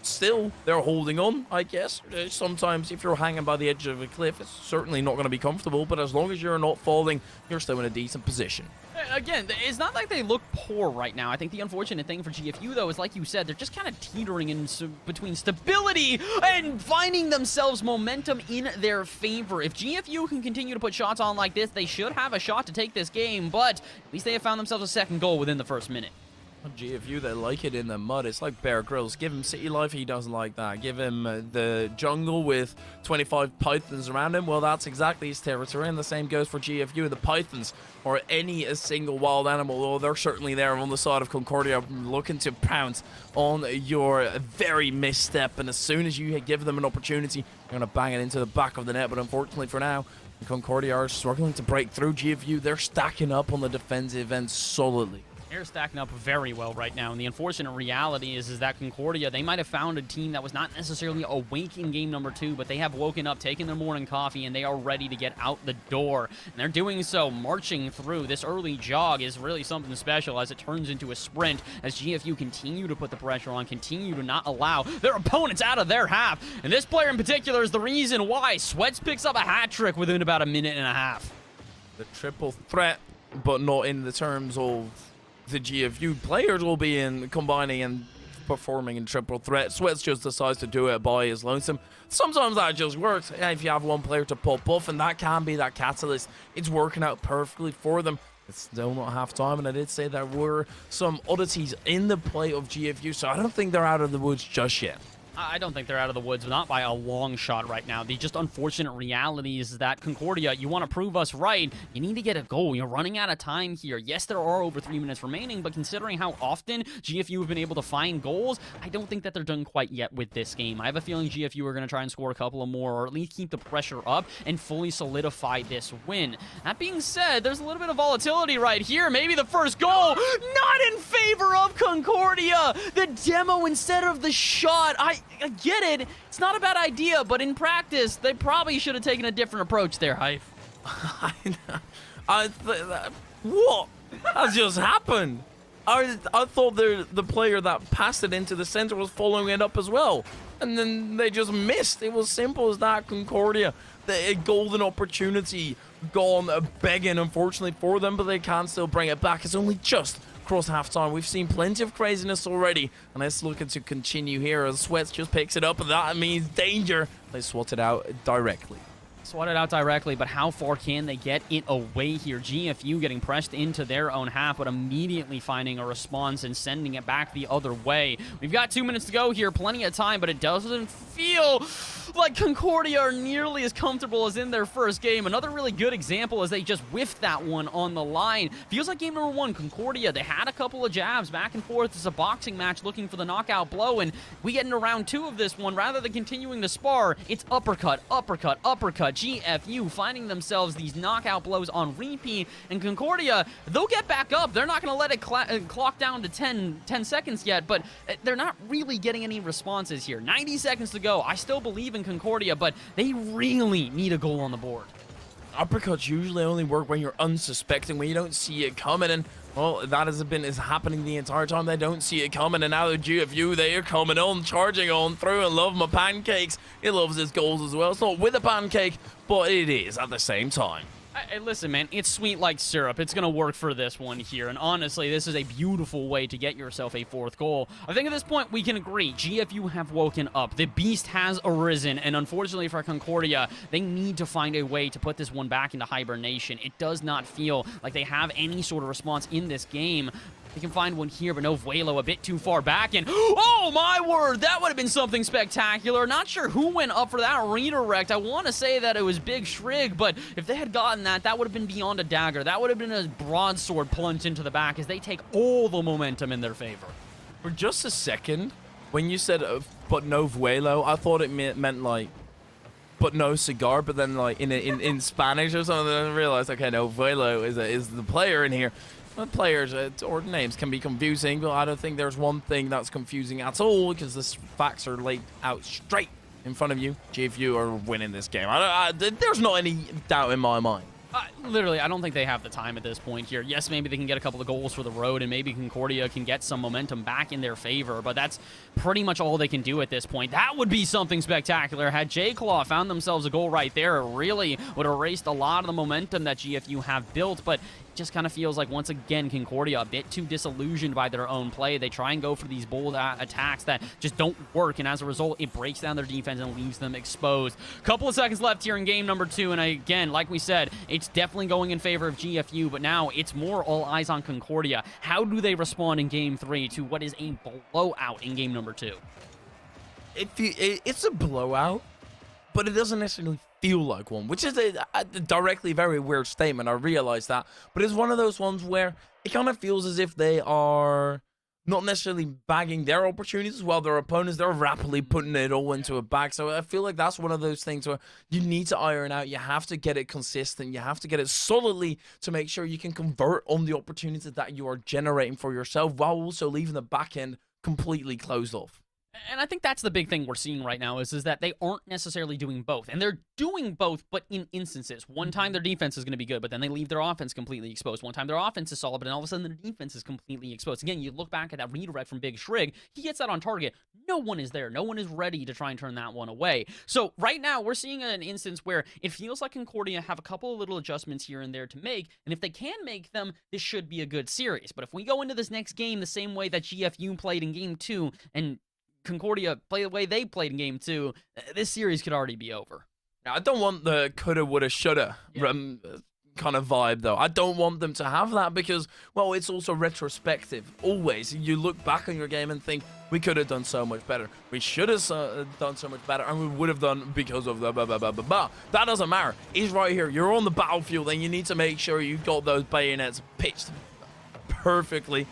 Still, they're holding on, I guess. Sometimes if you're hanging by the edge of a cliff, it's certainly not going to be comfortable, but as long as you're not falling, you're still in a decent position. Again, it's not like they look poor right now. I think the unfortunate thing for GFU, though, is like you said, they're just kind of teetering in between stability and finding themselves momentum in their favor. If GFU can continue to put shots on like this, they should have a shot to take this game, but at least they have found themselves a second goal within the first minute. GFU, they like it in the mud. It's like Bear Grylls. Give him city life, he doesn't like that. Give him the jungle with 25 pythons around him. Well, that's exactly his territory, and the same goes for GFU. The pythons, or any single wild animal, well, they're certainly there on the side of Concordia, looking to pounce on your very misstep. And as soon as you give them an opportunity, you're going to bang it into the back of the net. But unfortunately for now, Concordia are struggling to break through. GFU, they're stacking up on the defensive end solidly. They're stacking up very well right now, and the unfortunate reality is that Concordia, they might have found a team that was not necessarily awake in game number 2, but they have woken up, taken their morning coffee, and they are ready to get out the door. And they're doing so, marching through. This early jog is really something special as it turns into a sprint, as GFU continue to put the pressure on, continue to not allow their opponents out of their half. And this player in particular is the reason why Sweats picks up a hat trick within about a minute and a half. The triple threat, but not in the terms of the GFU players will be in combining and performing in triple threat. Sweats just decides to do it by his lonesome. Sometimes that just works. If you have one player to pop off, and that can be that catalyst, it's working out perfectly for them. It's still not half time, and I did say there were some oddities in the play of GFU, so I don't think they're out of the woods just yet. I don't think they're out of the woods, not by a long shot right now. The just unfortunate reality is that Concordia, you want to prove us right, you need to get a goal. You're running out of time here. Yes, there are over 3 minutes remaining, but considering how often GFU have been able to find goals, I don't think that they're done quite yet with this game. I have a feeling GFU are going to try and score a couple of more, or at least keep the pressure up and fully solidify this win. That being said, there's a little bit of volatility right here. Maybe the first goal, not in favor of Concordia. The demo instead of the shot. I get it. It's not a bad idea, but in practice, they probably should have taken a different approach there, Hype. What has just happened? I thought the player that passed it into the center was following it up as well. And then they just missed. It was simple as that. Concordia, a golden opportunity gone begging, unfortunately, for them, but they can still bring it back. It's only just across halftime. We've seen plenty of craziness already, and it's looking to continue here as Sweats just picks it up, and that means danger. They swat it out directly. Swat it out directly, but how far can they get it away here? GFU getting pressed into their own half, but immediately finding a response and sending it back the other way. We've got 2 minutes to go here, plenty of time, but it doesn't feel like Concordia are nearly as comfortable as in their first game. Another really good example is they just whiffed that one on the line. Feels like game number 1, Concordia, they had a couple of jabs back and forth. It's a boxing match looking for the knockout blow, and we get into round 2 of this one. Rather than continuing to spar, it's uppercut, uppercut, uppercut. GFU finding themselves these knockout blows on repeat, and Concordia, they'll get back up. They're not going to let it clock down to 10 seconds yet, but they're not really getting any responses here. 90 seconds to go. I still believe in Concordia, but they really need a goal on the board. Uppercuts usually only work when you're unsuspecting, when you don't see it coming, and well, that is happening the entire time. They don't see it coming, and now the GFU, they are coming on, charging on through, and love my pancakes. It loves its goals as well. It's not with a pancake, but it is at the same time. Hey, listen, man, it's sweet like syrup. It's going to work for this one here, and honestly, this is a beautiful way to get yourself a 4th goal. I think at this point, we can agree, GFU have woken up. The beast has arisen, and unfortunately for Concordia, they need to find a way to put this one back into hibernation. It does not feel like they have any sort of response in this game. They can find one here, but no Vuelo a bit too far back, and oh my word, that would have been something spectacular. Not sure who went up for that redirect. I want to say that it was Big Shrig, but if they had gotten that, that would have been beyond a dagger. That would have been a broadsword plunge into the back as they take all the momentum in their favor. For just a second, when you said, but no Vuelo, I thought it meant like, but no cigar, but then like in Spanish or something, I realized, okay, no, Vuelo is the player in here. Players or names can be confusing, but I don't think there's one thing that's confusing at all, because the facts are laid out straight in front of you. GFU are winning this game. There's not any doubt in my mind. Literally, I don't think they have the time at this point here. Yes, maybe they can get a couple of goals for the road, and maybe Concordia can get some momentum back in their favor, but that's pretty much all they can do at this point. That would be something spectacular. Had J-Claw found themselves a goal right there, it really would have erased a lot of the momentum that GFU have built, but it just kind of feels like, once again, Concordia a bit too disillusioned by their own play. They try and go for these bold attacks that just don't work, and as a result, it breaks down their defense and leaves them exposed. Couple of seconds left here in game number 2, and again, like we said, it's definitely going in favor of GFU, but now it's more all eyes on Concordia. How do they respond in game 3 to what is a blowout in game number 2? It's a blowout, but it doesn't necessarily feel like one, which is a directly very weird statement. I realize that, but it's one of those ones where it kind of feels as if they are not necessarily bagging their opportunities while their opponents, they're rapidly putting it all into a bag. So I feel like that's one of those things where you need to iron out. You have to get it consistent. You have to get it solidly to make sure you can convert on the opportunities that you are generating for yourself, while also leaving the back end completely closed off. And I think that's the big thing we're seeing right now is that they aren't necessarily doing both. And they're doing both, but in instances. One time their defense is going to be good, but then they leave their offense completely exposed. One time their offense is solid, but then all of a sudden their defense is completely exposed. Again, you look back at that redirect from Big Shrig. He gets that on target. No one is there. No one is ready to try and turn that one away. So right now we're seeing an instance where it feels like Concordia have a couple of little adjustments here and there to make. And if they can make them, this should be a good series. But if we go into this next game the same way that GFU played in game 2 and Concordia play the way they played in game 2, this series could already be over. I don't want the coulda, woulda, shoulda kind of vibe, though. I don't want them to have that because, well, it's also retrospective. Always, you look back on your game and think, we could have done so much better. We should have done so much better, and we would have done because of the blah, blah, blah, blah, blah. That doesn't matter. He's right here. You're on the battlefield, and you need to make sure you got those bayonets pitched perfectly.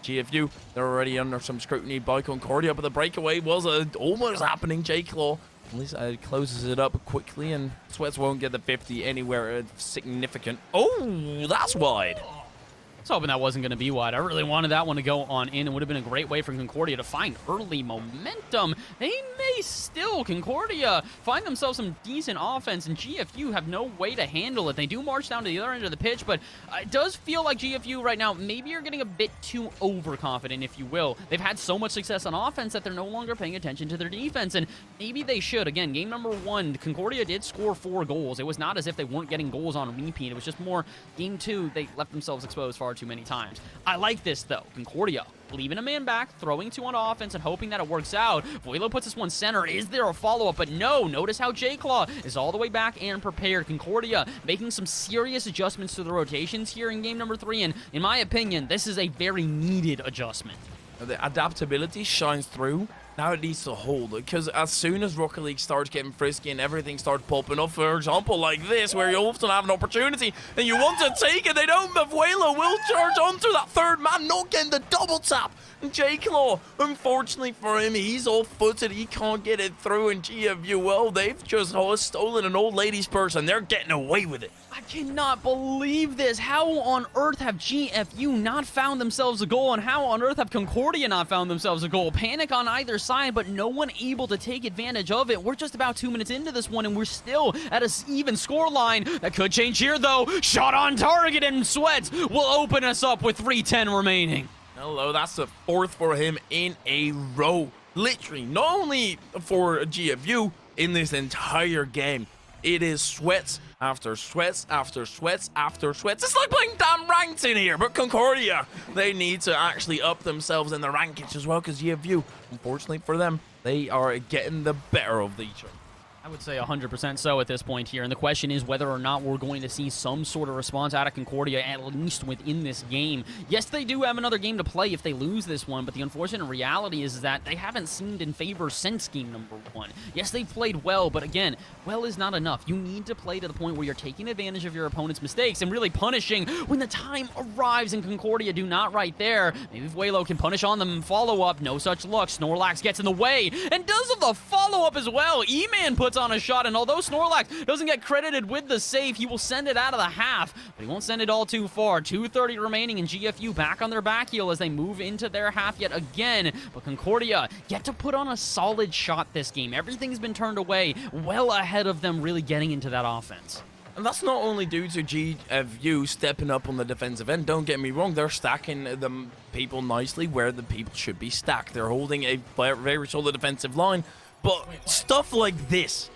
GFU, they're already under some scrutiny by Concordia, but the breakaway was almost happening. J-Claw at least closes it up quickly, and Sweats won't get the 50 anywhere significant. Oh, that's wide. I was hoping that wasn't going to be wide. I really wanted that one to go on in. It would have been a great way for Concordia to find early momentum. They may still, Concordia, find themselves some decent offense, and GFU have no way to handle it. They do march down to the other end of the pitch, but it does feel like GFU right now, maybe you're getting a bit too overconfident, if you will. They've had so much success on offense that they're no longer paying attention to their defense, and maybe they should. Again, game number 1, Concordia did score 4 goals. It was not as if they weren't getting goals on repeat. It was just more game 2, they left themselves exposed far too many times. I like this, though. Concordia leaving a man back, throwing 2 on offense, and hoping that it works out. Voilo puts this one center. Is there a follow-up? But no. Notice how J-Claw is all the way back and prepared. Concordia making some serious adjustments to the rotations here in game number 3, and in my opinion, this is a very needed adjustment. The adaptability shines through. Now it needs to hold, because as soon as Rocket League starts getting frisky and everything starts popping up, for example, like this, where you often have an opportunity and you want to take it, they don't. Mavuelo will charge onto that third man, not getting the double tap. And J-Claw, unfortunately for him, he's off-footed. He can't get it through. And GFU, well, they've just stolen an old lady's purse, and they're getting away with it. I cannot believe this. How on earth have GFU not found themselves a goal, and how on earth have Concordia not found themselves a goal? Panic on either side, but no one able to take advantage of it. We're just about 2 minutes into this one, and we're still at an even score line. That could change here, though. Shot on target, and Sweats will open us up with 3:10 remaining. Hello, that's the 4th for him in a row. Literally, not only for GFU in this entire game, it is Sweats after Sweats after Sweats after Sweats. It's like playing damn ranked in here, but Concordia, they need to actually up themselves in the rankings as well, because GFU, unfortunately for them, they are getting the better of each other. I would say 100% so at this point here, and the question is whether or not we're going to see some sort of response out of Concordia, at least within this game. Yes, they do have another game to play if they lose this one, but the unfortunate reality is that they haven't seemed in favor since game number 1. Yes, they've played well, but again, well is not enough. You need to play to the point where you're taking advantage of your opponent's mistakes and really punishing when the time arrives, and Concordia do not right there. Maybe Vuelo can punish on them, follow-up, no such luck. Snorlax gets in the way, and does have the follow-up as well. E-Man puts on a shot, and although Snorlax doesn't get credited with the save, he will send it out of the half, but he won't send it all too far. 2:30 remaining, and GFU back on their back heel as they move into their half yet again, but Concordia get to put on a solid shot this game. Everything's been turned away, well ahead of them really getting into that offense. And that's not only due to GFU stepping up on the defensive end. Don't get me wrong, they're stacking the people nicely where the people should be stacked. They're holding a very solid defensive line, but stuff like this,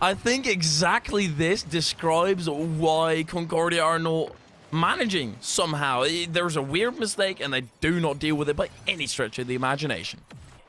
I think exactly this describes why Concordia are not managing somehow. There's a weird mistake, and they do not deal with it by any stretch of the imagination.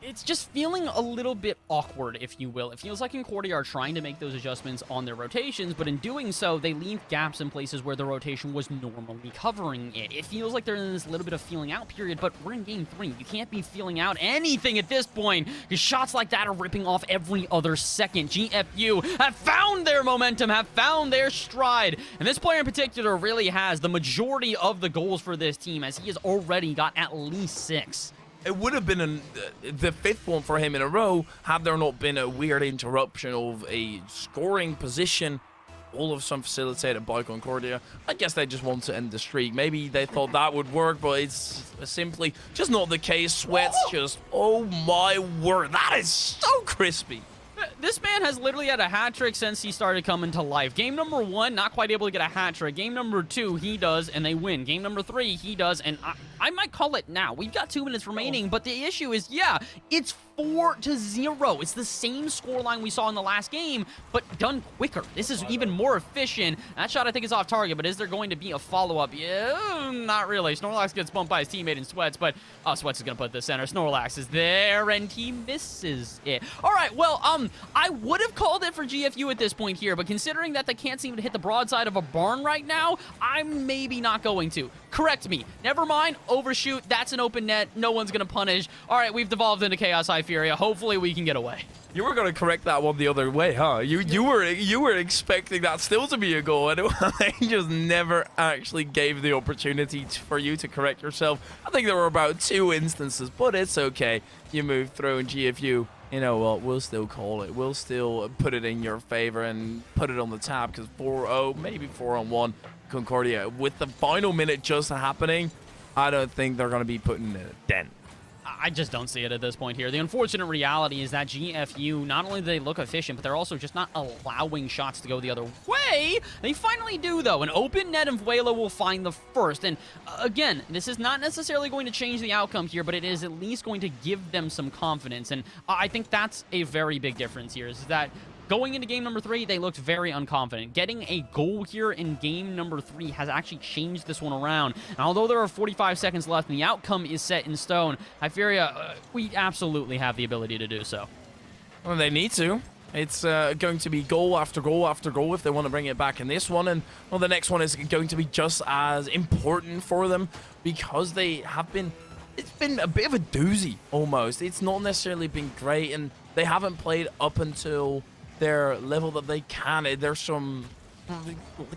It's just feeling a little bit awkward, if you will. It feels like Concordia are trying to make those adjustments on their rotations, but in doing so, they leave gaps in places where the rotation was normally covering it. It feels like they're in this little bit of feeling out period, but we're in game 3. You can't be feeling out anything at this point, because shots like that are ripping off every other second. GFU have found their momentum, have found their stride, and this player in particular really has the majority of the goals for this team, as he has already got at least 6. It would have been the 5th one for him in a row had there not been a weird interruption of a scoring position, all of some facilitated by Concordia. I guess they just want to end the streak. Maybe they thought that would work, but it's simply just not the case. Sweats just, oh my word, that is so crispy. This man has literally had a hat trick since he started coming to life. Game number 1, not quite able to get a hat trick. Game number 2, he does, and they win. Game number 3, he does, and I might call it now. We've got 2 minutes remaining, but the issue is, yeah, it's 4-0. It's the same scoreline we saw in the last game, but done quicker. This is even more efficient. That shot, I think, is off target, but is there going to be a follow-up? Yeah, not really. Snorlax gets bumped by his teammate in Sweats, but Sweats is going to put the center. Snorlax is there, and he misses it. All right, well, I would have called it for GFU at this point here, but considering that they can't seem to hit the broadside of a barn right now, I'm maybe not going to. Correct me. Never mind. Overshoot. That's an open net. No one's going to punish. All right, we've devolved into Chaos High Furia. Hopefully we can get away. You were going to correct that one the other way, huh? You were expecting that still to be a goal, and they just never actually gave the opportunity for you to correct yourself. I think there were about 2 instances, but it's okay. You moved through, and GFU, you know what, we'll still call it. We'll still put it in your favor and put it on the tab, because 4-0, maybe 4-on-1 Concordia. With the final minute just happening, I don't think they're going to be putting a dent. I just don't see it at this point here. The unfortunate reality is that GFU, not only do they look efficient, but they're also just not allowing shots to go the other way. They finally do, though. An open net, and Vuelo will find the first. And again, this is not necessarily going to change the outcome here, but it is at least going to give them some confidence. And I think that's a very big difference here, is that going into game number 3, they looked very unconfident. Getting a goal here in game number 3 has actually changed this one around. And although there are 45 seconds left and the outcome is set in stone, Hyperia, we absolutely have the ability to do so. Well, they need to. It's going to be goal after goal after goal if they want to bring it back in this one. And, well, the next one is going to be just as important for them because they have been... It's been a bit of a doozy, almost. It's not necessarily been great, and they haven't played up until their level that they can. There's some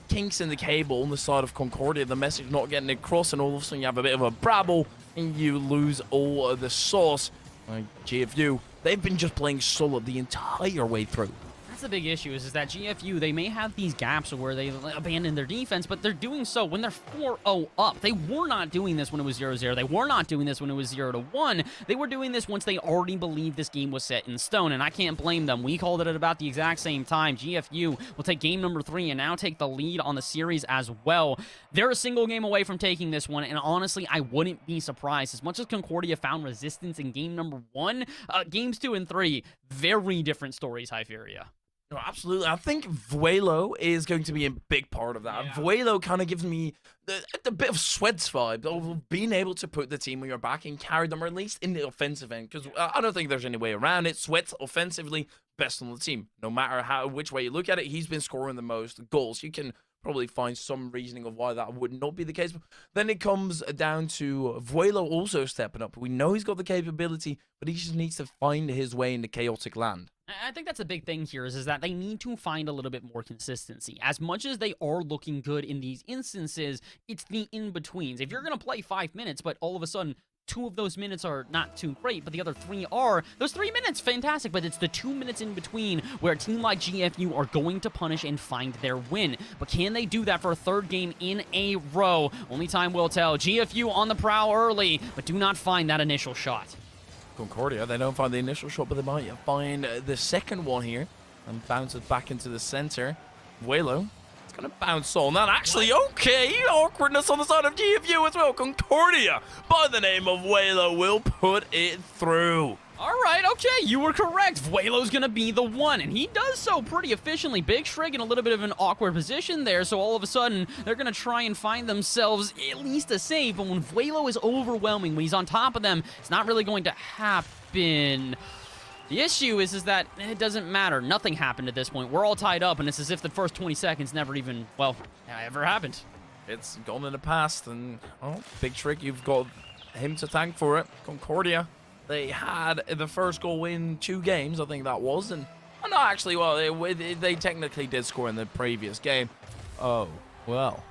kinks in the cable on the side of Concordia, the message not getting across, and all of a sudden you have a bit of a brabble and you lose all of the sauce. Like GFU, they've been just playing solid the entire way through. The big issue is that GFU, they may have these gaps where they abandon their defense, but they're doing so when they're 4-0 up. They were not doing this when it was 0-0. They were not doing this when it was 0-1. They were doing this once they already believed this game was set in stone, and I can't blame them. We called it at about the exact same time. GFU will take game number 3 and now take the lead on the series as well. They're a single game away from taking this one, and honestly, I wouldn't be surprised. As much as Concordia found resistance in game number 1, games 2 and 3, very different stories, Hyperia. No, absolutely. I think Vuelo is going to be a big part of that. Yeah. Vuelo kind of gives me a bit of Sweats vibe of being able to put the team on your back and carry them, or at least in the offensive end, because I don't think there's any way around it. Sweats offensively best on the team. No matter which way you look at it, he's been scoring the most goals. You can probably find some reasoning of why that would not be the case. Then it comes down to Vuelo also stepping up. We know he's got the capability, but he just needs to find his way into chaotic land. I think that's a big thing here is that they need to find a little bit more consistency. As much as they are looking good in these instances, it's the in-betweens. If you're going to play 5 minutes, but all of a sudden 2 of those minutes are not too great, but the other 3 are, those 3 minutes, fantastic, but it's the 2 minutes in between where a team like GFU are going to punish and find their win. But can they do that for a 3rd game in a row? Only time will tell. GFU on the prowl early, but do not find that initial shot. Concordia, they don't find the initial shot, but they might find the second one here and bounce it back into the center. Vuelo, it's going to bounce on that. Actually, okay, awkwardness on the side of GFU as well. Concordia, by the name of Vuelo, will put it through. All right, okay, you were correct. Vuelo's going to be the one, and he does so pretty efficiently. Big Shrig in a little bit of an awkward position there, so all of a sudden, they're going to try and find themselves at least a save, but when Vuelo is overwhelming, when he's on top of them, it's not really going to happen. The issue is that it doesn't matter. Nothing happened at this point. We're all tied up, and it's as if the first 20 seconds never even, well, ever happened. It's gone in the past, and, oh, Big Shrig, you've got him to thank for it. Concordia, they had the first goal in 2 games, I think that was, and no, actually, well, they technically did score in the previous game. Oh, well,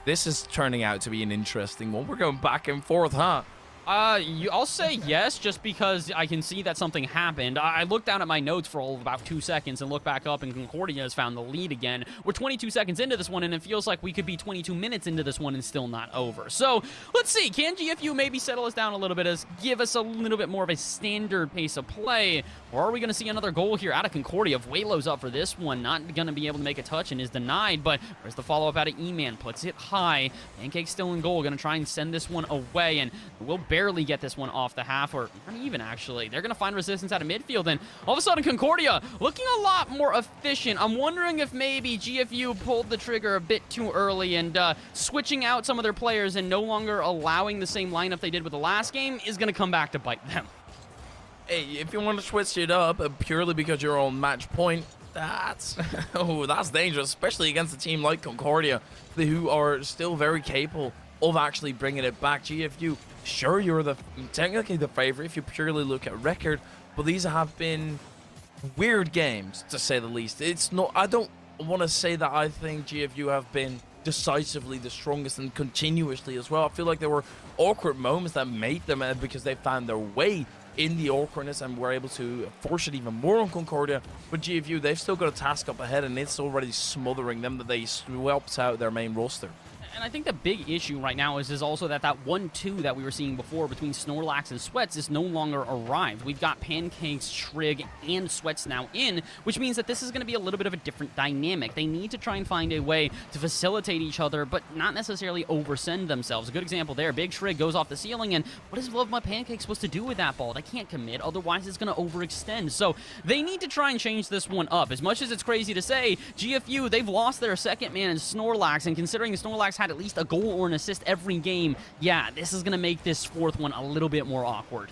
this is turning out to be an interesting one. We're going back and forth, huh? I'll say yes, just because I can see that something happened. I looked down at my notes for about 2 seconds and looked back up, and Concordia has found the lead again. We're 22 seconds into this one, and it feels like we could be 22 minutes into this one and still not over. So, let's see. Can GFU maybe settle us down a little bit, give us a little bit more of a standard pace of play, or are we going to see another goal here out of Concordia? Vuelo's up for this one, not going to be able to make a touch and is denied, but where's the follow-up out of E-Man? Puts it high. Pancake's still in goal, going to try and send this one away, and we'll barely get this one off the half, or not even actually. They're going to find resistance out of midfield, and all of a sudden Concordia looking a lot more efficient. I'm wondering if maybe GFU pulled the trigger a bit too early and switching out some of their players and no longer allowing the same lineup they did with the last game is going to come back to bite them. hey, if you want to switch it up purely because you're on match point, that's that's dangerous, especially against a team like Concordia, who are still very capable of actually bringing it back. GFU, sure, you're technically the favorite if you purely look at record, but these have been weird games, to say the least. It's not, I don't want to say that I think GFU have been decisively the strongest and continuously as well. I feel like there were awkward moments that made them because they found their way in the awkwardness and were able to force it even more on Concordia. But GFU, they've still got a task up ahead, and it's already smothering them that they swept out their main roster. And I think the big issue right now is also that 1-2 that we were seeing before between Snorlax and Sweats is no longer arrived. We've got Pancakes, Trig, and Sweats now in, which means that this is going to be a little bit of a different dynamic. They need to try and find a way to facilitate each other, but not necessarily oversend themselves. A good example there, Big Trig goes off the ceiling, and what is Love My Pancake supposed to do with that ball? They can't commit, otherwise it's going to overextend. So they need to try and change this one up. As much as it's crazy to say, GFU, they've lost their second man in Snorlax, and considering Snorlax had at least a goal or an assist every game, yeah, this is going to make this fourth one a little bit more awkward.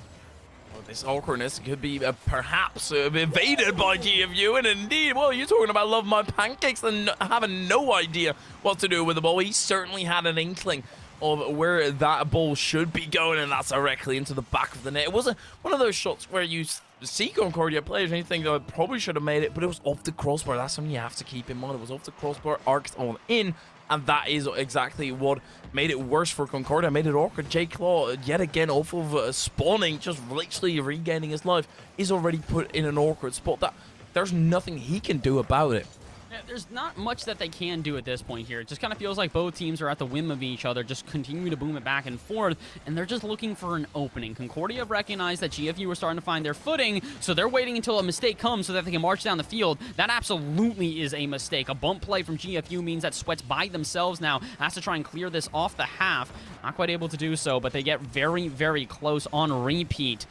Well, this awkwardness could be perhaps evaded by GFU, and indeed, well, you're talking about Love My Pancakes and having no idea what to do with the ball. He certainly had an inkling of where that ball should be going, and that's directly into the back of the net. It wasn't one of those shots where you see Concordia players and you think, oh, I probably should have made it, but it was off the crossbar. That's something you have to keep in mind. It was off the crossbar, arced on in, and that is exactly what made it worse for Concordia, made it awkward. J Claw, yet again, off of spawning, just literally regaining his life, is already put in an awkward spot. That there's nothing he can do about it. Yeah, there's not much that they can do at this point here. It just kind of feels like both teams are at the whim of each other, just continue to boom it back and forth, and they're just looking for an opening. Concordia recognized that GFU were starting to find their footing, so they're waiting until a mistake comes so that they can march down the field. That absolutely is a mistake. A bump play from GFU means that Sweats by themselves now has to try and clear this off the half. Not quite able to do so, but they get very, very close on repeat.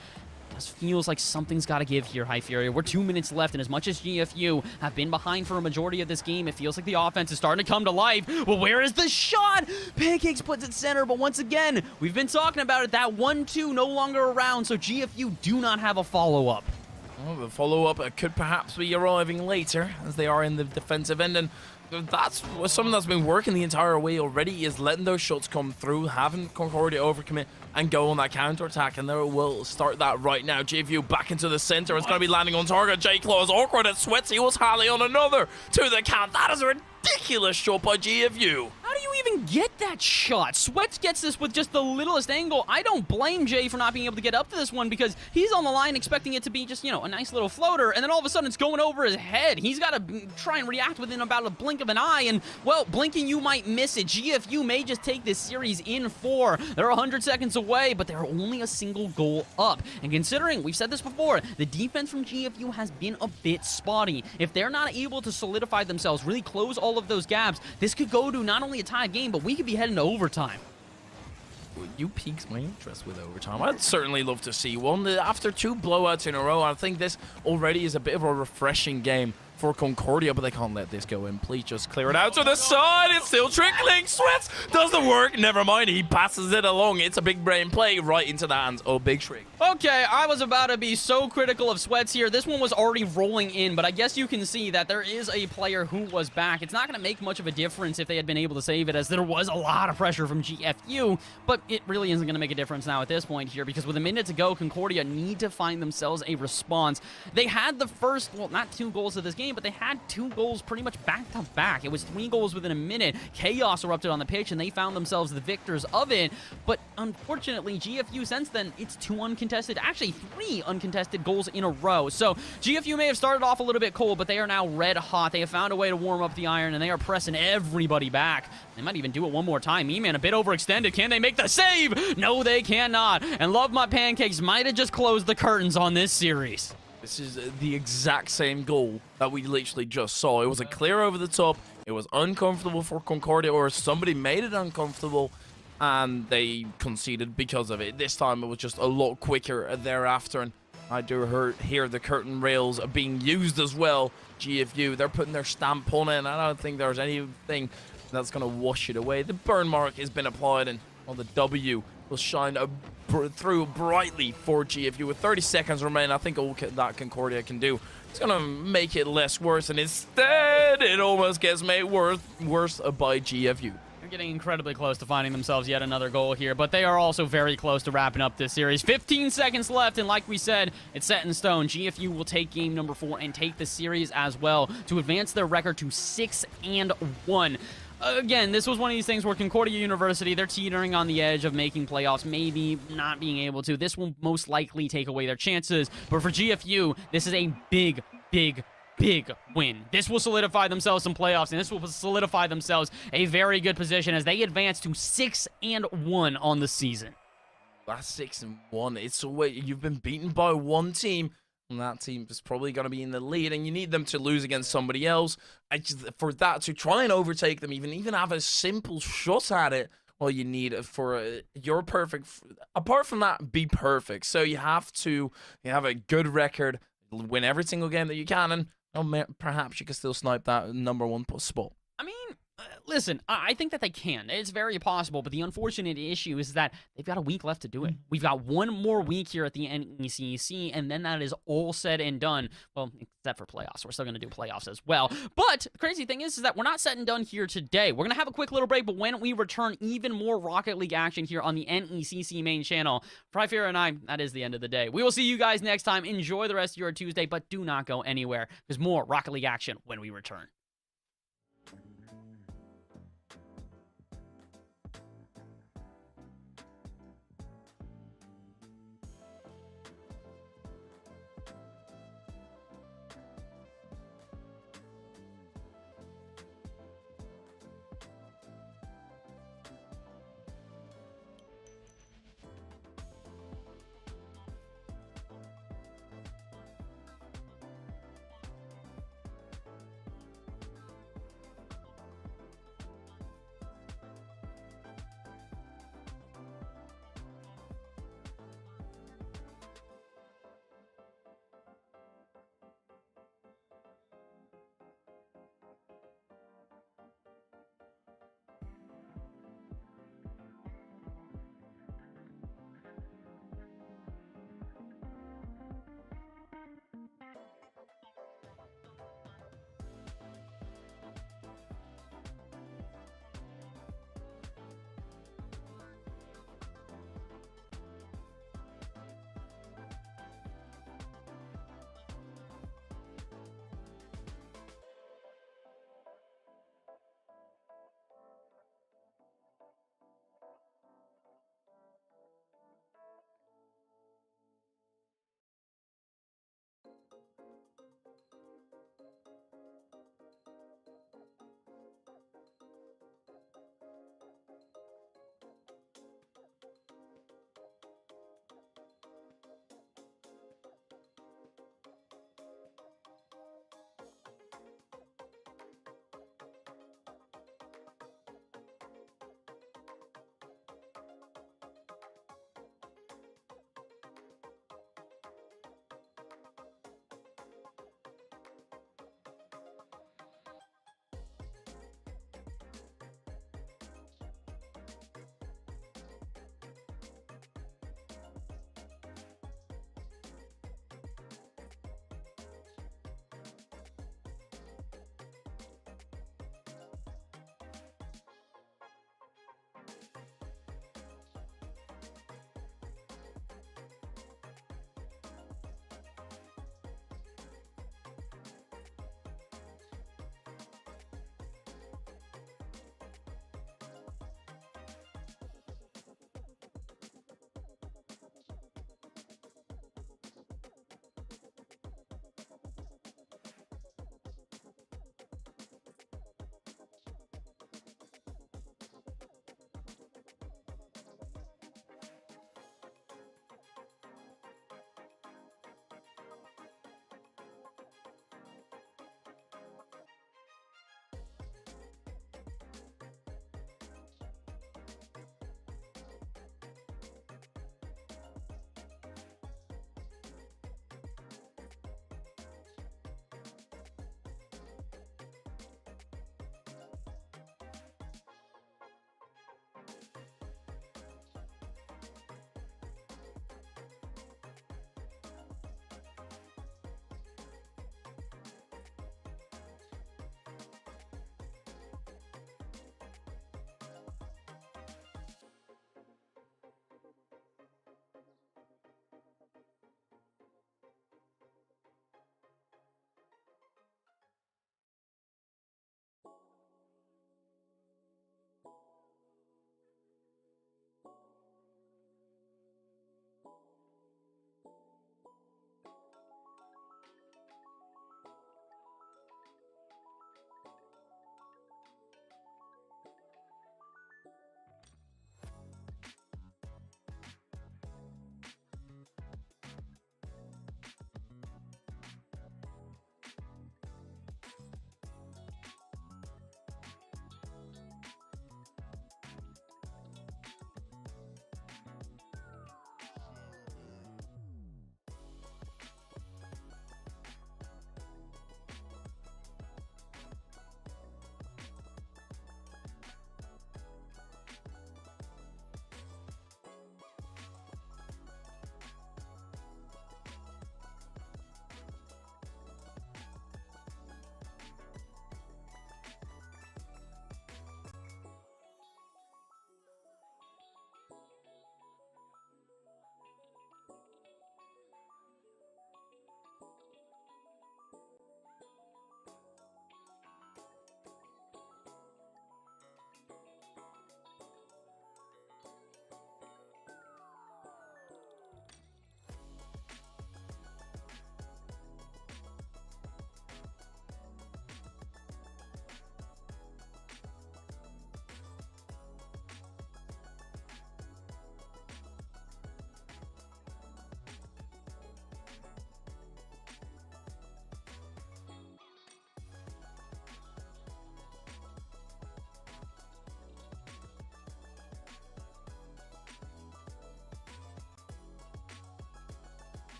Feels like something's got to give here, High Fury. We're 2 minutes left, and as much as GFU have been behind for a majority of this game, it feels like the offense is starting to come to life. Well, where is the shot? Pancakes puts it center, but once again, we've been talking about it. That 1-2 no longer around, so GFU do not have a follow-up. Well, the follow-up could perhaps be arriving later, as they are in the defensive end, and that's something that's been working the entire way already, is letting those shots come through, having Concordia overcommit and go on that counter-attack, and they will start that right now. GFU back into the center. It's going to be landing on target. J-Claw is awkward at Sweats. He was Halley on another to the count. That is a ridiculous shot by GFU. How do you even get that shot? Sweats gets this with just the littlest angle. I don't blame Jay for not being able to get up to this one because he's on the line expecting it to be just, a nice little floater, and then all of a sudden it's going over his head. He's got to try and react within about a blink of an eye, and, well, blinking you might miss it. GFU may just take this series in 4. They're 100 seconds away, but they're only a single goal up. And considering, we've said this before, the defense from GFU has been a bit spotty. If they're not able to solidify themselves, really close all of those gaps, this could go to not only a tied game, but we could be heading to overtime. You piqued my interest with overtime. I'd certainly love to see one. After 2 blowouts in a row, I think this already is a bit of a refreshing game for Concordia, but they can't let this go in. Please just clear it out to the side. It's still trickling. Sweats does the work. Never mind. He passes it along. It's a big brain play right into the hands of Big Trig. Okay, I was about to be so critical of Sweats here. This one was already rolling in, but I guess you can see that there is a player who was back. It's not going to make much of a difference if they had been able to save it, as there was a lot of pressure from GFU, but it really isn't going to make a difference now at this point here, because with a minute to go, Concordia need to find themselves a response. They had the first, well, not 2 goals of this game, but they had 2 goals pretty much back to back. It was 3 goals within a minute. Chaos erupted on the pitch, and they found themselves the victors of it. But unfortunately, GFU since then, it's 2 uncontested, actually 3 uncontested goals in a row. So GFU may have started off a little bit cold, but they are now red hot. They have found a way to warm up the iron, and they are pressing everybody back. They might even do it one more time. E-Man a bit overextended. Can they make the save? No, they cannot. And Love My Pancakes might have just closed the curtains on this series. This is the exact same goal that we literally just saw. It was a clear over the top. It was uncomfortable for Concordia, or somebody made it uncomfortable, and they conceded because of it. This time it was just a lot quicker thereafter, and I do hear the curtain rails being used as well. GFU, they're putting their stamp on it, and I don't think there's anything that's going to wash it away. The burn mark has been applied, and the W will shine through brightly for GFU with 30 seconds remaining. I think all that Concordia can do, it's going to make it less worse, and instead it almost gets made worse by GFU. They're getting incredibly close to finding themselves yet another goal here, but they are also very close to wrapping up this series. 15 seconds left, and like we said, it's set in stone. GFU will take game number 4 and take the series as well to advance their record to 6-1. Again, this was one of these things where Concordia University, they're teetering on the edge of making playoffs, maybe not being able to. This will most likely take away their chances, but for GFU, this is a big win. This will solidify themselves some playoffs, and this will solidify themselves a very good position as they advance to 6-1 on the season. That's 6-1. It's always, you've been beaten by one team, and that team is probably going to be in the lead, and you need them to lose against somebody else. For that to try and overtake them, even have a simple shot at it, well, you need for your perfect. Apart from that, be perfect. So you have a good record, win every single game that you can, and perhaps you can still snipe that #1 spot. I mean, listen, I think that they can. It's very possible, but the unfortunate issue is that they've got a week left to do it. We've got one more week here at the NECC, and then that is all said and done. Well, except for playoffs. We're still going to do playoffs as well. But the crazy thing is that we're not set and done here today. We're going to have a quick little break, but when we return, even more Rocket League action here on the NECC main channel. For Ifira and I, that is the end of the day. We will see you guys next time. Enjoy the rest of your Tuesday, but do not go anywhere. There's more Rocket League action when we return.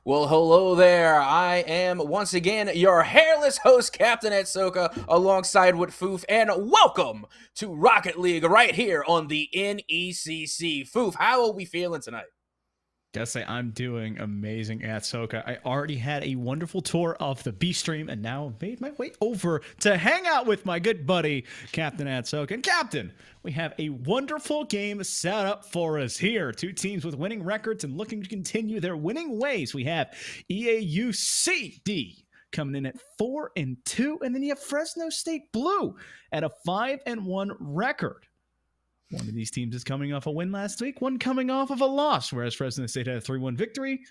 Well, hello there. I am once again your hairless host, Captain Etsoka, alongside with Foof, and welcome to Rocket League right here on the NECC. Foof, how are we feeling tonight? Gotta say, I'm doing amazing at Soka. I already had a wonderful tour of the B stream and now made my way over to hang out with my good buddy, Captain Atsoka. And Captain, we have a wonderful game set up for us here. Two teams with winning records and looking to continue their winning ways. We have EAUCD coming in at 4-2, and then you have Fresno State Blue at a 5-1 record. One of these teams is coming off a win last week, one coming off of a loss, whereas Fresno State had a 3-1 victory.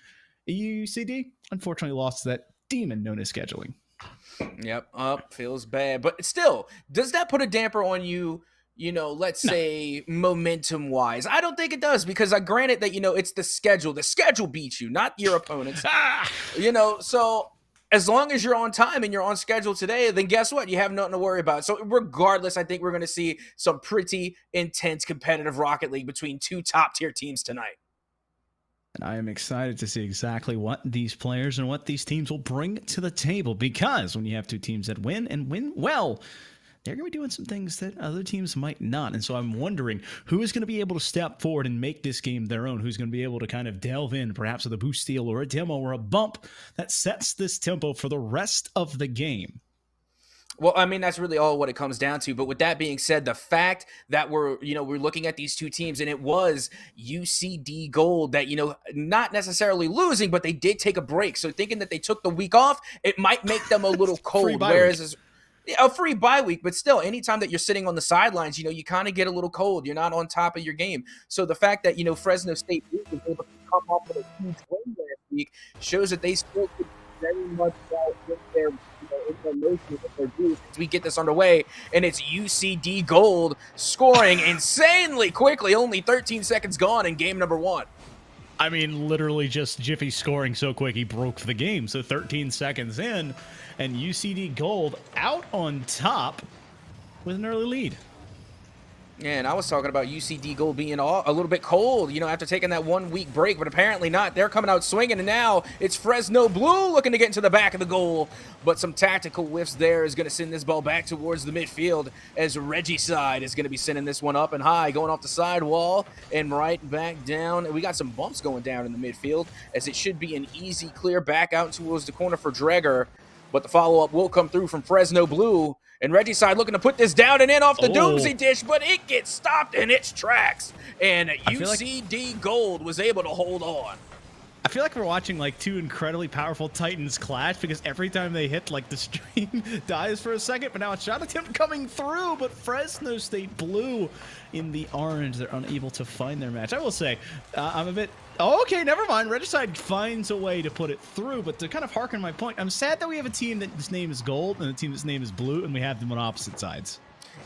EUCD, unfortunately, lost to that demon known as scheduling. Yep, feels bad. But still, does that put a damper on you, let's say momentum-wise? I don't think it does, because granted that, it's the schedule. The schedule beats you, not your opponents. So as long as you're on time and you're on schedule today, then guess what? You have nothing to worry about. So regardless, I think we're going to see some pretty intense competitive Rocket League between two top-tier teams tonight. And I am excited to see exactly what these players and what these teams will bring to the table, because when you have two teams that win and win well, they're going to be doing some things that other teams might not. And so I'm wondering who is going to be able to step forward and make this game their own, who's going to be able to kind of delve in, perhaps with a boost steal or a demo or a bump that sets this tempo for the rest of the game. Well, I mean, that's really all what it comes down to. But with that being said, the fact that we're looking at these two teams, and it was UCD Gold that, not necessarily losing, but they did take a break. So thinking that they took the week off, it might make them a little cold. Whereas a free bye week, but still, anytime that you're sitting on the sidelines, you kind of get a little cold. You're not on top of your game. So the fact that, Fresno State was able to come up with a huge win last week shows that they still could very much with their, in their motion with their juice. We get this underway, and it's UCD Gold scoring insanely quickly, only 13 seconds gone in game number 1. I mean, literally just Jiffy scoring so quick he broke the game. So 13 seconds in, and UCD Gold out on top with an early lead. Yeah, and I was talking about UCD Gold being a little bit cold, after taking that 1 week break, but apparently not. They're coming out swinging, and now it's Fresno Blue looking to get into the back of the goal, but some tactical whiffs there is going to send this ball back towards the midfield as Regicide is going to be sending this one up and high, going off the sidewall and right back down. We got some bumps going down in the midfield, as it should be an easy clear back out towards the corner for Dreger, but the follow-up will come through from Fresno Blue. And Regicide looking to put this down and in off the Doomsday dish, but it gets stopped in its tracks. And UCD Gold was able to hold on. I feel like we're watching like two incredibly powerful Titans clash, because every time they hit, like, the stream dies for a second, but now a shot attempt coming through, but Fresno State Blue in the orange, they're unable to find their match. I will say, I'm a bit... Oh, okay, never mind. Regicide finds a way to put it through, but to kind of harken my point, I'm sad that we have a team that's name is gold and a team that's name is blue, and we have them on opposite sides.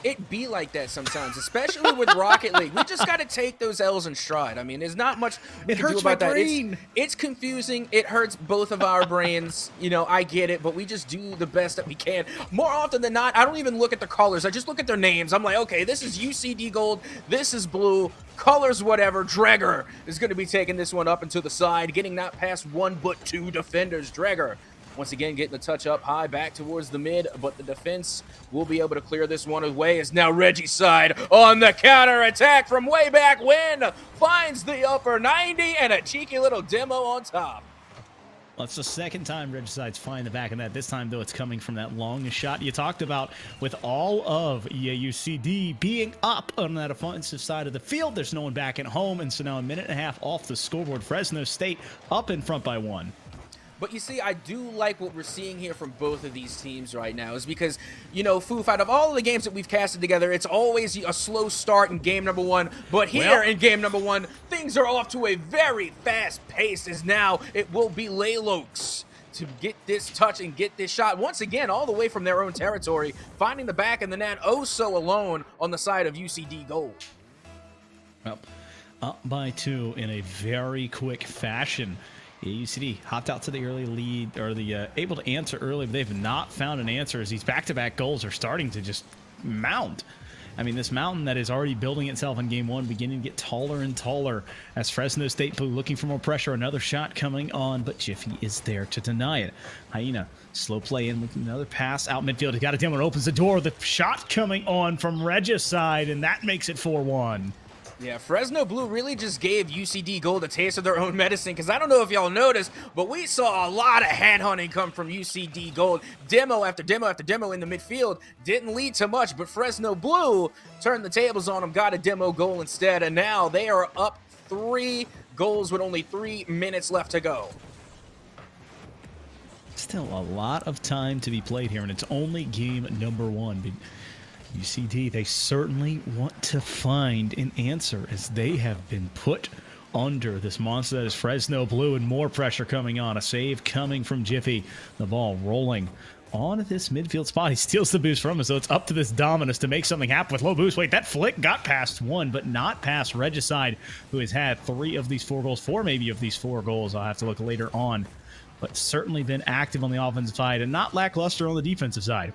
It be like that sometimes, especially with Rocket League. We just got to take those L's in stride. I mean, there's not much we can do about that. It's confusing. It hurts both of our brains. I get it, but we just do the best that we can. More often than not, I don't even look at the colors. I just look at their names. I'm like, okay, this is UCD Gold. This is blue. Colors, whatever. Dreger is going to be taking this one up and to the side, getting not past one but two defenders. Dreger once again getting the touch up high back towards the mid, but the defense will be able to clear this one away, as now Regicide on the counter attack from way back when finds the upper 90 and a cheeky little demo on top. Well, it's the second time Regicide's finding the back of that. This time, though, it's coming from that long shot you talked about. With all of EAUCD being up on that offensive side of the field, there's no one back at home, and so now a minute and a half off the scoreboard. Fresno State up in front by 1. But you see, I do like what we're seeing here from both of these teams right now, is because, Foof, out of all of the games that we've casted together, it's always a slow start in game number 1. But here in game number 1, things are off to a very fast pace, as now it will be Laylox to get this touch and get this shot once again all the way from their own territory, finding the back of the net oh so alone on the side of UCD Gold. Well, up by 2 in a very quick fashion. UCD hopped out to the early lead, or the able to answer early, but they've not found an answer, as these back-to-back goals are starting to just mound. I mean, this mountain that is already building itself in game one, beginning to get taller and taller as Fresno State Blue looking for more pressure. Another shot coming on, but Jiffy is there to deny it. Hyena, slow play in with another pass out midfield. He got a demo and opens the door. The shot coming on from Regicide, and that makes it 4-1. Yeah, Fresno Blue really just gave UCD Gold a taste of their own medicine, because I don't know if y'all noticed, but we saw a lot of headhunting come from UCD Gold. Demo after demo after demo in the midfield didn't lead to much, but Fresno Blue turned the tables on them, got a demo goal instead, and now they are up 3 goals with only 3 minutes left to go. Still a lot of time to be played here, and it's only game number 1. But UCD, they certainly want to find an answer as they have been put under this monster that is Fresno Blue, and more pressure coming on. A save coming from Jiffy. The ball rolling on this midfield spot. He steals the boost from him, so it's up to this Dominus to make something happen with low boost. Wait, that flick got past one, but not past Regicide, who has had 3 of these 4 goals, 4 maybe of these 4 goals. I'll have to look later on, but certainly been active on the offensive side and not lackluster on the defensive side.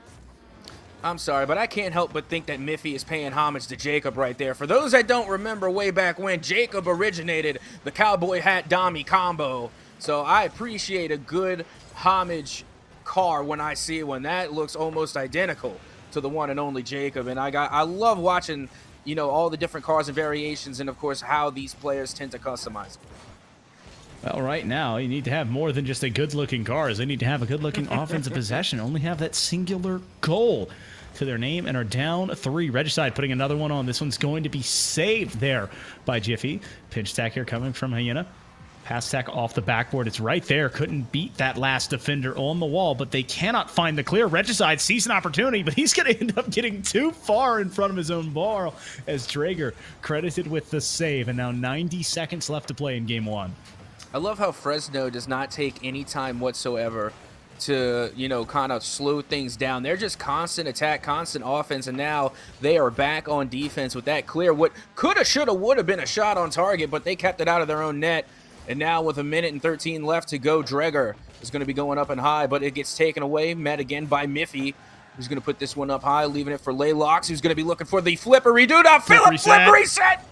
I'm sorry, but I can't help but think that Miffy is paying homage to Jacob right there. For those that don't remember way back when, Jacob originated the cowboy hat Dommy combo. So I appreciate a good homage car when I see one. That looks almost identical to the one and only Jacob. And I love watching, you know, all the different cars and variations, and of course how these players tend to customize. Well, right now, you need to have more than just a good-looking car. They need to have a good-looking offensive possession. Only have that singular goal to their name and are down 3. Regicide putting another one on. This one's going to be saved there by Jiffy. Pinch attack here coming from Hyena. Pass attack off the backboard. It's right there. Couldn't beat that last defender on the wall, but they cannot find the clear. Regicide sees an opportunity, but he's going to end up getting too far in front of his own bar as Drager credited with the save. And now 90 seconds left to play in game 1. I love how Fresno does not take any time whatsoever to, you know, kind of slow things down. They're just constant attack, constant offense, and now they are back on defense with that clear. What coulda, shoulda, woulda been a shot on target, but they kept it out of their own net. And now with 1:13 left to go, Dreger is going to be going up and high, but it gets taken away, met again by Miffy, who's going to put this one up high, leaving it for Laylox, who's going to be looking for the flippery dude. Philip, flip reset!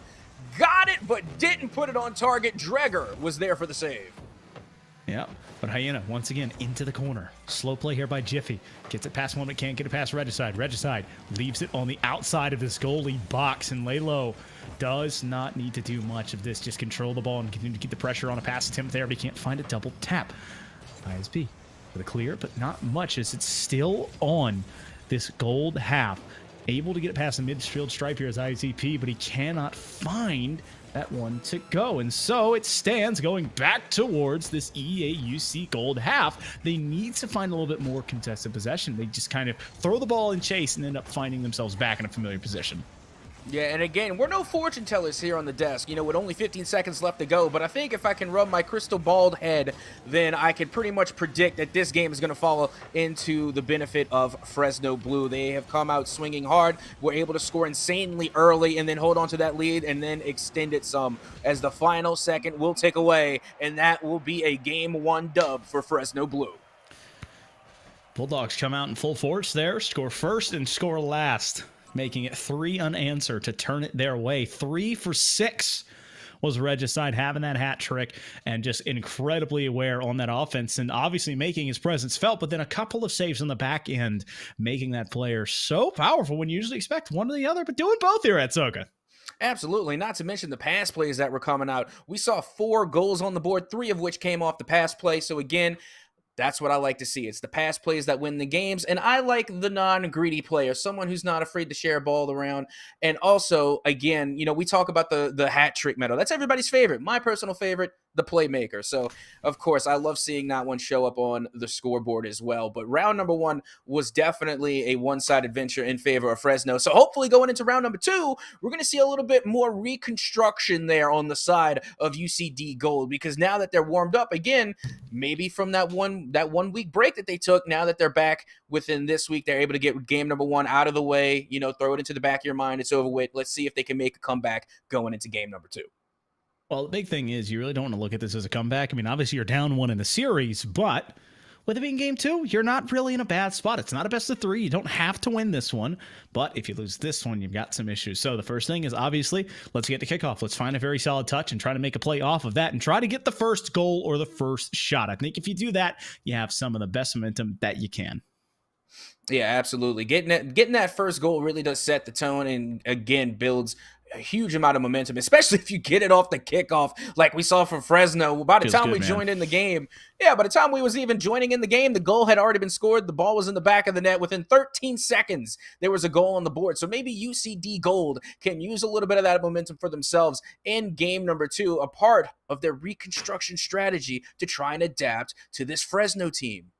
Got it, but didn't put it on target. Dreger was there for the save. Yeah, but Hyena, once again, into the corner. Slow play here by Jiffy. Gets it past one, but can't get it past Regicide. Regicide leaves it on the outside of this goalie box, and lay low. Does not need to do much of this. Just control the ball and continue to keep the pressure on a pass attempt there, but he can't find a double tap. ISB with a clear, but not much as it's still on this gold half. Able to get it past the midfield stripe here as ICP, but he cannot find that one to go. And so it stands going back towards this EAUC gold half. They need to find a little bit more contested possession. They just kind of throw the ball and chase and end up finding themselves back in a familiar position. Yeah, and again, we're no fortune tellers here on the desk, you know, with only 15 seconds left to go, but I think if I can rub my crystal bald head, then I can pretty much predict that this game is going to fall into the benefit of Fresno Blue. They have come out swinging hard, were able to score insanely early, and then hold on to that lead, and then extend it some, as the final second will tick away, and that will be a Game 1 dub for Fresno Blue. Bulldogs come out in full force there, score first and score last, making it 3 unanswered to turn it their way. 3 for 6 was Regicide, having that hat trick and just incredibly aware on that offense and obviously making his presence felt, but then a couple of saves on the back end, making that player so powerful when you usually expect one or the other, but doing both here at Soka. Absolutely, not to mention the pass plays that were coming out. We saw 4 goals on the board, 3 of which came off the pass play. So again, that's what I like to see. It's the pass plays that win the games, and I like the non-greedy player, someone who's not afraid to share a ball around. And also, again, you know, we talk about the hat trick medal. That's everybody's favorite. My personal favorite, the playmaker. So, of course, I love seeing that one show up on the scoreboard as well. But round number 1 was definitely a one-sided venture in favor of Fresno. So hopefully going into round number 2, we're going to see a little bit more reconstruction there on the side of UCD Gold, because now that they're warmed up again, maybe from that one week break that they took, now that they're back within this week, they're able to get game number 1 out of the way, you know, throw it into the back of your mind. It's over with. Let's see if they can make a comeback going into game number 2. Well, the big thing is you really don't want to look at this as a comeback. I mean, obviously you're down 1 in the series, but with it being game 2, you're not really in a bad spot. It's not a best of 3. You don't have to win this one, but if you lose this one, you've got some issues. So the first thing is obviously, let's get to kickoff. Let's find a very solid touch and try to make a play off of that and try to get the first goal or the first shot. I think if you do that, you have some of the best momentum that you can. Yeah, absolutely. Getting that first goal really does set the tone and, again, builds a huge amount of momentum, especially if you get it off the kickoff like we saw from Fresno. By the time we joined in the game, by the time we was even joining in the game, the goal had already been scored. The ball was in the back of the net. Within 13 seconds, there was a goal on the board. So maybe UCD Gold can use a little bit of that momentum for themselves in game number 2, a part of their reconstruction strategy to try and adapt to this Fresno team.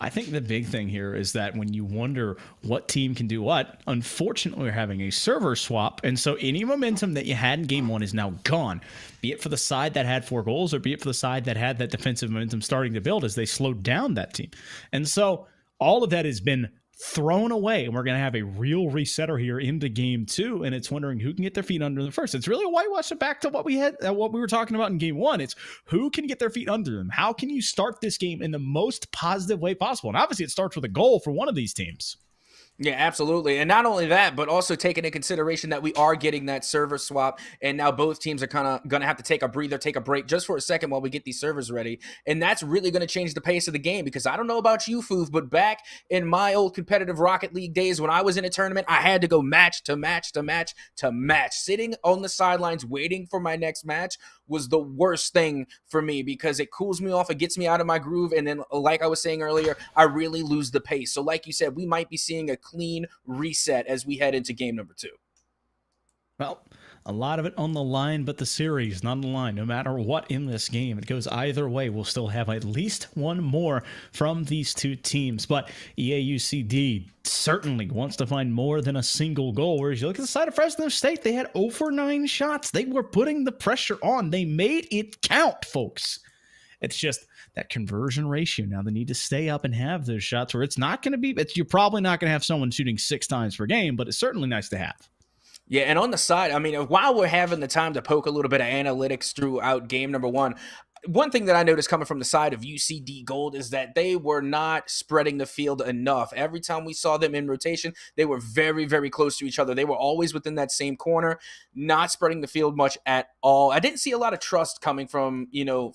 I think the big thing here is that when you wonder what team can do what, unfortunately, we're having a server swap. And so any momentum that you had in game 1 is now gone, be it for the side that had 4 goals or be it for the side that had that defensive momentum starting to build as they slowed down that team. And so all of that has been thrown away, and we're going to have a real resetter here into game 2, and it's wondering who can get their feet under them first. It's really a whitewash back to what we were talking about in game 1. It's who can get their feet under them. How can you start this game in the most positive way possible? And obviously it starts with a goal for one of these teams. Yeah, absolutely. And not only that, but also taking into consideration that we are getting that server swap, and now both teams are kind of going to have to take a breather, take a break just for a second while we get these servers ready. And that's really going to change the pace of the game, because I don't know about you, Foof, but back in my old competitive Rocket League days when I was in a tournament, I had to go match to match to match to match. Sitting on the sidelines waiting for my next match was the worst thing for me, because it cools me off, it gets me out of my groove, and then, like I was saying earlier, I really lose the pace. So like you said, we might be seeing a clean reset as we head into game number 2. Well, a lot of it on the line, but the series not on the line. No matter what in this game, it goes either way. We'll still have at least one more from these two teams. But EAUCD certainly wants to find more than a single goal. Whereas you look at the side of Fresno State, they had 0 for 9 shots. They were putting the pressure on. They made it count, folks. It's just that conversion ratio. Now they need to stay up and have those shots where it's not going to be, you're probably not going to have someone shooting 6 times per game, but it's certainly nice to have. Yeah, and on the side, I mean, while we're having the time to poke a little bit of analytics throughout game number 1, one thing that I noticed coming from the side of UCD Gold is that they were not spreading the field enough. Every time we saw them in rotation, they were very, very close to each other. They were always within that same corner, not spreading the field much at all. I didn't see a lot of trust coming from,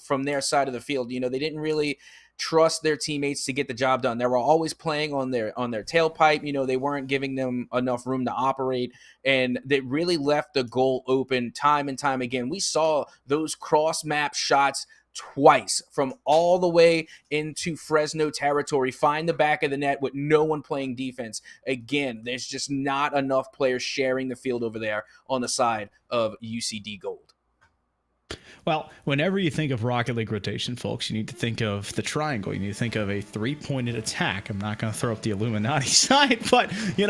from their side of the field. They didn't really trust their teammates to get the job done. They were always playing on their tailpipe. They weren't giving them enough room to operate, and they really left the goal open time and time again. We saw those cross map shots twice from all the way into Fresno territory, find the back of the net with no one playing defense. Again, there's just not enough players sharing the field over there on the side of UCD Gold. Well, whenever you think of Rocket League rotation, folks, you need to think of the triangle. You need to think of a 3-pointed attack. I'm not going to throw up the Illuminati side, but, you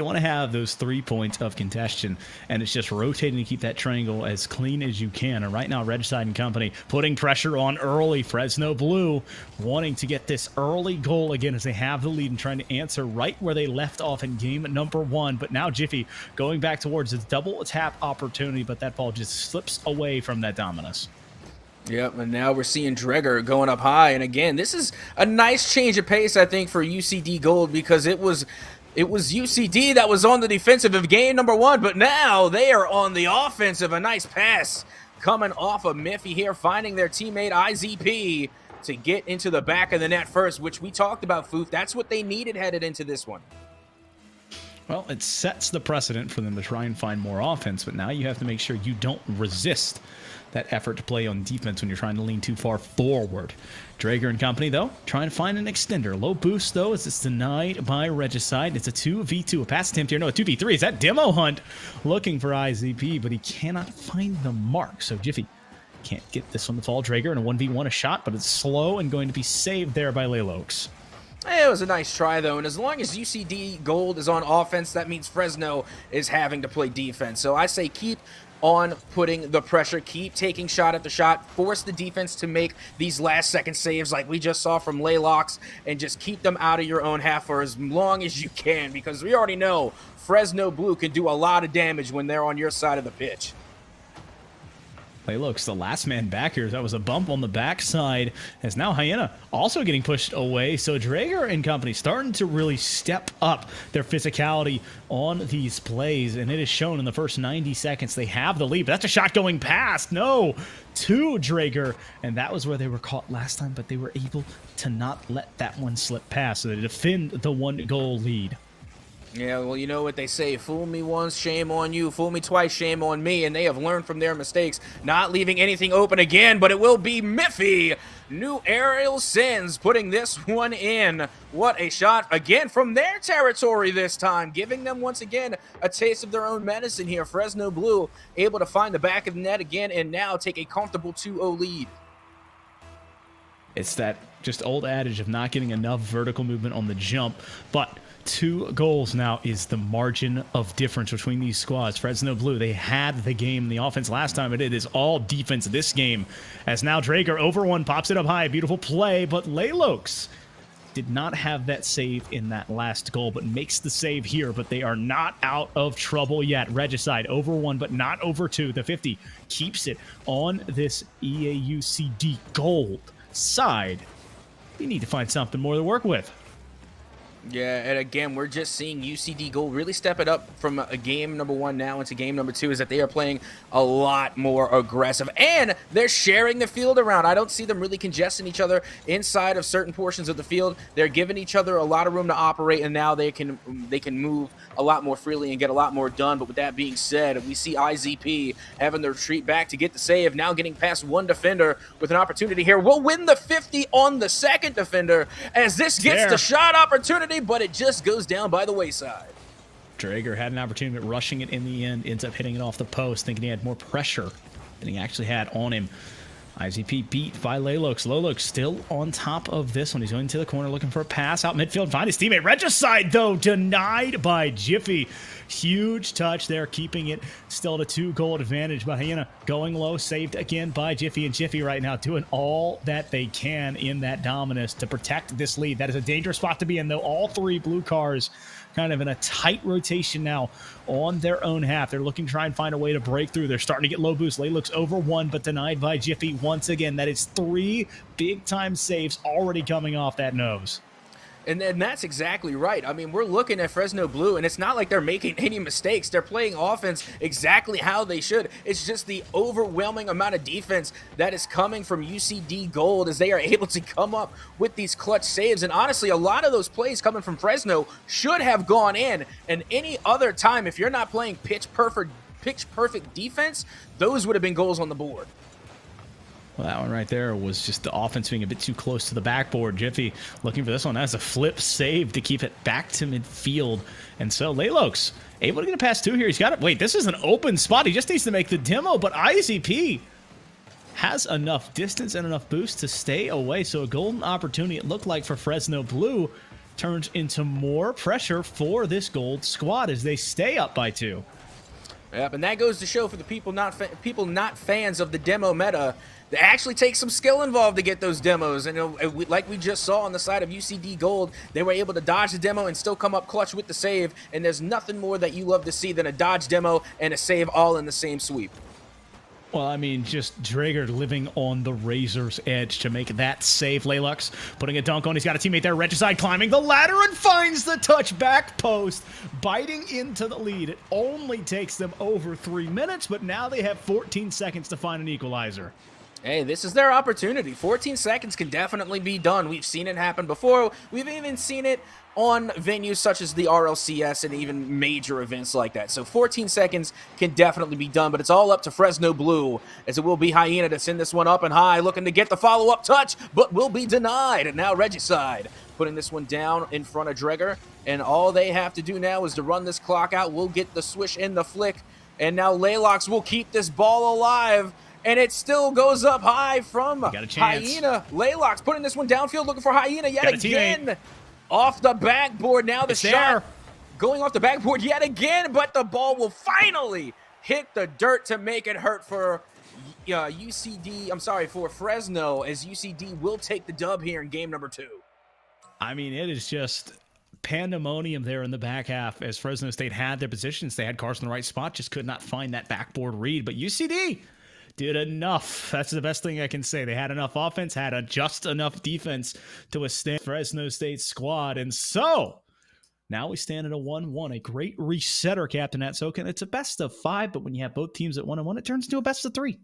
want to have those 3 points of congestion, and it's just rotating to keep that triangle as clean as you can. And right now, Redside and company putting pressure on early. Fresno Blue wanting to get this early goal again as they have the lead and trying to answer right where they left off in game number 1. But now Jiffy going back towards his double tap opportunity, but that ball just slips away from that Dominus. Yep, and now we're seeing Dreger going up high. And again, this is a nice change of pace, I think, for UCD Gold, because it was UCD that was on the defensive of game number 1, but now they are on the offensive. A nice pass coming off of Miffy here, finding their teammate IZP to get into the back of the net first, which we talked about, Foof. That's what they needed headed into this one. Well, it sets the precedent for them to try and find more offense, but now you have to make sure you don't resist that effort to play on defense when you're trying to lean too far forward. Drager and company, though, trying to find an extender. Low boost, though, as it's denied by Regicide. It's a 2v2, a pass attempt here. No, a 2v3. Is that Demo Hunt looking for IZP, but he cannot find the mark. So Jiffy can't get this one to fall. Drager in a 1v1, a shot, but it's slow and going to be saved there by Laylokes. It was a nice try, though, and as long as UCD Gold is on offense, that means Fresno is having to play defense. So I say keep on putting the pressure, keep taking shot after shot, force the defense to make these last-second saves like we just saw from Laylocks, and just keep them out of your own half for as long as you can, because we already know Fresno Blue can do a lot of damage when they're on your side of the pitch. Laylox, the last man back here. That was a bump on the backside, as now Hyena also getting pushed away. So Draeger and company starting to really step up their physicality on these plays, and it is shown in the first 90 seconds. They have the lead, but that's a shot going past. No, to Draeger, and that was where they were caught last time, but they were able to not let that one slip past, so they defend the 1-goal lead. Yeah, well, you know what they say, fool me once, shame on you, fool me twice, shame on me, and they have learned from their mistakes, not leaving anything open again, but it will be Miffy. New aerial sins putting this one in. What a shot, again, from their territory this time, giving them once again a taste of their own medicine here. Fresno Blue able to find the back of the net again and now take a comfortable 2-0 lead. It's that just old adage of not getting enough vertical movement on the jump, but 2 goals now is the margin of difference between these squads. Fresno Blue, they had the game, the offense last time, but it is all defense this game. As now Draeger over one, pops it up high, beautiful play, but Laylox did not have that save in that last goal, but makes the save here, but they are not out of trouble yet. Regicide over one, but not over two. The 50 keeps it on this EAUCD gold side. You need to find something more to work with. Yeah, and again, we're just seeing UCD Gold really step it up from a game number 1 now into game number 2, is that they are playing a lot more aggressive, and they're sharing the field around. I don't see them really congesting each other inside of certain portions of the field. They're giving each other a lot of room to operate, and now they can move a lot more freely and get a lot more done. But with that being said, we see IZP having to retreat back to get the save, now getting past one defender with an opportunity here. We'll win the 50 on the second defender as this gets the shot opportunity, but it just goes down by the wayside. Draeger had an opportunity, but rushing it in the end, ends up hitting it off the post, thinking he had more pressure than he actually had on him. IZP beat by Laylox. Laylox still on top of this one. He's going to the corner looking for a pass out midfield. Find his teammate. Regicide, though, denied by Jiffy. Huge touch there, keeping it still at a 2-goal advantage. But Hyena going low, saved again by Jiffy. And Jiffy right now doing all that they can in that dominus to protect this lead. That is a dangerous spot to be in, though. All 3 blue cars kind of in a tight rotation now on their own half. They're looking to try and find a way to break through. They're starting to get low boost. Laylox over one, but denied by Jiffy once again. That is 3 big-time saves already coming off that nose. And that's exactly right. I mean, we're looking at Fresno Blue, and it's not like they're making any mistakes. They're playing offense exactly how they should. It's just the overwhelming amount of defense that is coming from UCD Gold as they are able to come up with these clutch saves. And honestly, a lot of those plays coming from Fresno should have gone in. And any other time, if you're not playing pitch perfect defense, those would have been goals on the board. Well, that one right there was just the offense being a bit too close to the backboard. Jiffy looking for this one. That's a flip save to keep it back to midfield. And so Laylox able to get a pass 2 here. He's got it. Wait, this is an open spot. He just needs to make the demo, but IZP has enough distance and enough boost to stay away. So a golden opportunity, it looked like, for Fresno Blue, turns into more pressure for this gold squad as they stay up by 2. Yep, and that goes to show for the people not fans of the demo meta, it actually takes some skill involved to get those demos. And like we just saw on the side of UCD Gold, they were able to dodge the demo and still come up clutch with the save. And there's nothing more that you love to see than a dodge demo and a save all in the same sweep. Well, I mean, just Draeger living on the razor's edge to make that save. Laylox putting a dunk on. He's got a teammate there. Regicide climbing the ladder and finds the touchback post, biting into the lead. It only takes them over 3 minutes, but now they have 14 seconds to find an equalizer. Hey, this is their opportunity. 14 seconds can definitely be done. We've seen it happen before. We've even seen it on venues such as the RLCS and even major events like that. So 14 seconds can definitely be done, but it's all up to Fresno Blue, as it will be Hyena to send this one up and high, looking to get the follow-up touch, but will be denied. And now Regicide putting this one down in front of Draeger, and all they have to do now is to run this clock out. We'll get the swish and the flick, and now Laylox will keep this ball alive. And it still goes up high from Hyena. Laylox putting this one downfield, looking for Hyena yet again. Off the backboard. Now the shot going off the backboard yet again, but the ball will finally hit the dirt to make it hurt for for Fresno, as UCD will take the dub here in game number 2. I mean, it is just pandemonium there in the back half as Fresno State had their positions. They had cars in the right spot, just could not find that backboard read. But UCD did enough. That's the best thing I can say. They had enough offense, had just enough defense to withstand Fresno State's squad. And so now we stand at a 1-1. A great resetter, Captain Atsoka. It's a best of 5, but when you have both teams at 1-1, it turns into a best of 3.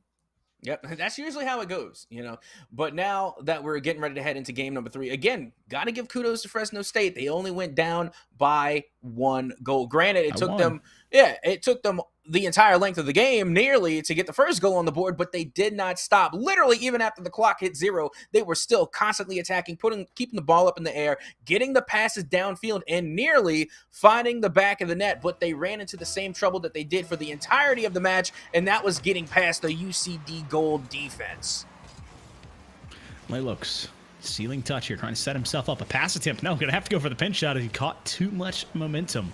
Yep, that's usually how it goes, you know. But now that we're getting ready to head into game number 3, again, got to give kudos to Fresno State. They only went down by 1 goal. Granted, it took them the entire length of the game nearly to get the first goal on the board, but they did not stop. Literally, even after the clock hit 0, they were still constantly attacking, keeping the ball up in the air, getting the passes downfield, and nearly finding the back of the net. But they ran into the same trouble that they did for the entirety of the match, and that was getting past the UCD Gold defense. Laylox, ceiling touch here, trying to set himself up. A pass attempt. No, going to have to go for the pinch shot as he caught too much momentum.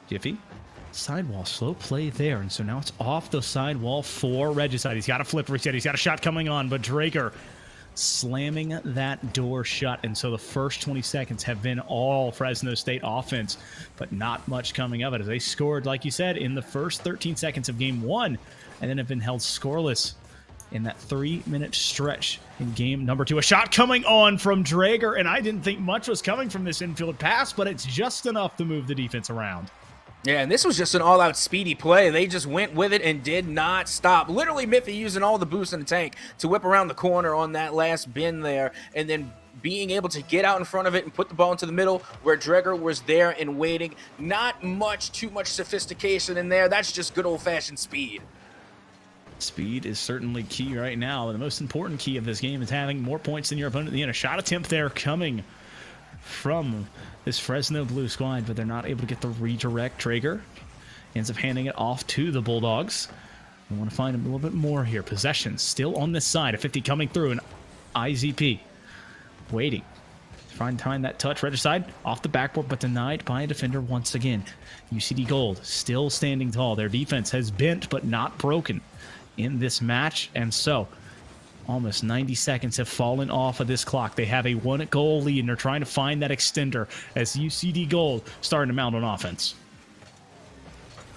Jiffy. Sidewall, slow play there, and so now it's off the sidewall for Regicide. He's got a flip reset. He's got a shot coming on, but Draker slamming that door shut, and so the first 20 seconds have been all Fresno State offense, but not much coming of it as they scored, like you said, in the first 13 seconds of game 1, and then have been held scoreless in that 3-minute stretch in game number 2. A shot coming on from Drager, and I didn't think much was coming from this infield pass, but it's just enough to move the defense around. Yeah, and this was just an all-out speedy play. They just went with it and did not stop. Literally, Miffy using all the boost in the tank to whip around the corner on that last bin there, and then being able to get out in front of it and put the ball into the middle where Dreger was there and waiting. Not too much sophistication in there. That's just good old-fashioned speed. Speed is certainly key right now. The most important key of this game is having more points than your opponent at the end. A shot attempt there coming from this Fresno Blue squad, but they're not able to get the redirect. Traeger ends up handing it off to the Bulldogs. We want to find a little bit more here. Possession still on this side. A 50 coming through, and IZP waiting. Trying to find that touch. Regicide off the backboard, but denied by a defender once again. UCD Gold still standing tall. Their defense has bent, but not broken in this match, and so almost 90 seconds have fallen off of this clock. They have a 1-goal lead, and they're trying to find that extender as UCD Gold starting to mount on offense.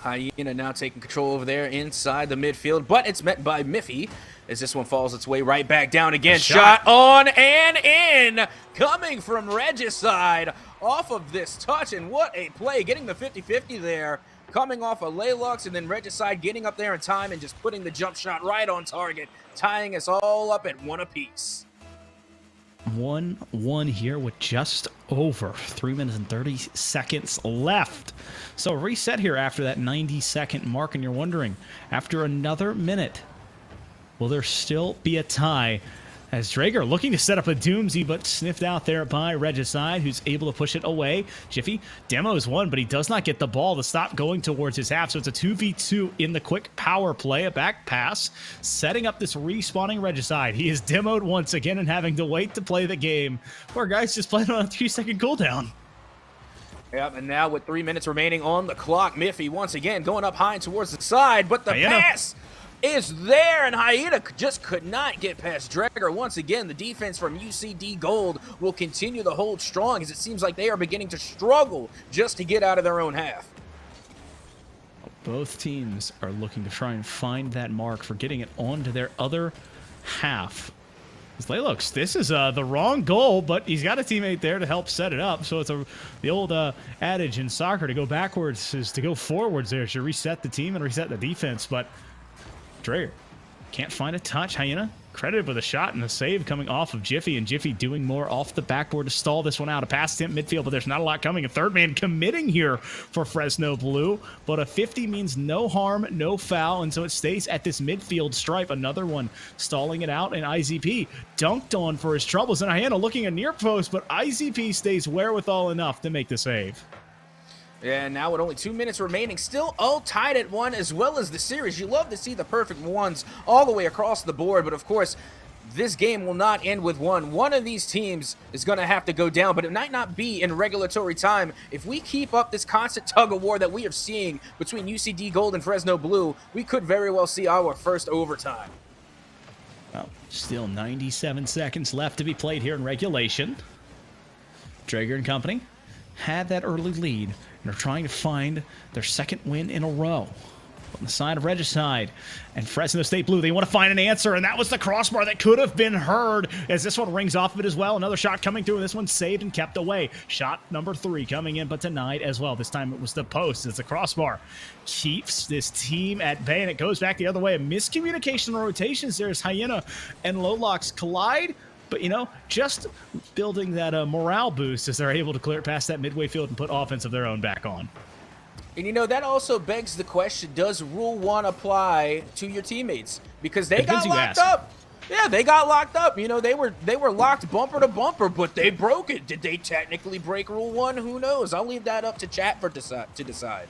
Hyena now taking control over there inside the midfield, but it's met by Miffy as this one falls its way right back down again. Shot on and in, coming from Regicide off of this touch, and what a play, getting the 50-50 there. Coming off of Laylox, and then Regicide getting up there in time and just putting the jump shot right on target, tying us all up at 1 apiece. 1-1 here with just over 3 minutes and 30 seconds left. So reset here after that 90-second mark, and you're wondering, after another minute, will there still be a tie? As Drager looking to set up a doozy, but sniffed out there by Regicide, who's able to push it away. Jiffy demos one, but he does not get the ball to stop going towards his half, so it's a 2v2 in the quick power play, a back pass, setting up this respawning Regicide. He is demoed once again and having to wait to play the game. Poor guy's just playing on a 3-second cooldown. Yep, and now with 3 minutes remaining on the clock, Miffy once again going up high towards the side, but the pass is there, and Hyena just could not get past Dreger. Once again, the defense from UCD Gold will continue to hold strong as it seems like they are beginning to struggle just to get out of their own half. Both teams are looking to try and find that mark for getting it onto their other half. Laylox, this is the wrong goal, but he's got a teammate there to help set it up. So it's the old adage in soccer, to go backwards is to go forwards there, to reset the team and reset the defense. But Dreyer can't find a touch. Hyena credited with a shot and a save coming off of Jiffy, and Jiffy doing more off the backboard to stall this one out. A pass attempt midfield, but there's not a lot coming. A third man committing here for Fresno Blue, but a 50 means no harm, no foul, and so it stays at this midfield stripe. Another one stalling it out, and IZP dunked on for his troubles, and Hyena looking a near post, but IZP stays wherewithal enough to make the save. Yeah, now with only 2 minutes remaining, still all tied at 1 as well as the series. You love to see the perfect ones all the way across the board, but of course, this game will not end with one. One of these teams is going to have to go down, but it might not be in regulatory time. If we keep up this constant tug-of-war that we are seeing between UCD Gold and Fresno Blue, we could very well see our first overtime. Well, still 97 seconds left to be played here in regulation. Drager and company had that early lead and are trying to find their second win in a row. on the side of Regicide and Fresno State Blue. They want to find an answer, and that was the crossbar that could have been heard as this one rings off of it as well. Another shot coming through, and this one saved and kept away. Shot number 3 coming in, but denied as well. This time it was the post as the crossbar keeps this team at bay, and it goes back the other way. A miscommunication on rotations there as Hyena and Lowlocks collide. But, just building that morale boost as they're able to clear it past that midway field and put offense of their own back on. And, that also begs the question, does Rule 1 apply to your teammates? Because they got locked up. Yeah, they got locked up. They were locked bumper to bumper, but they broke it. Did they technically break Rule 1? Who knows? I'll leave that up to chat to decide.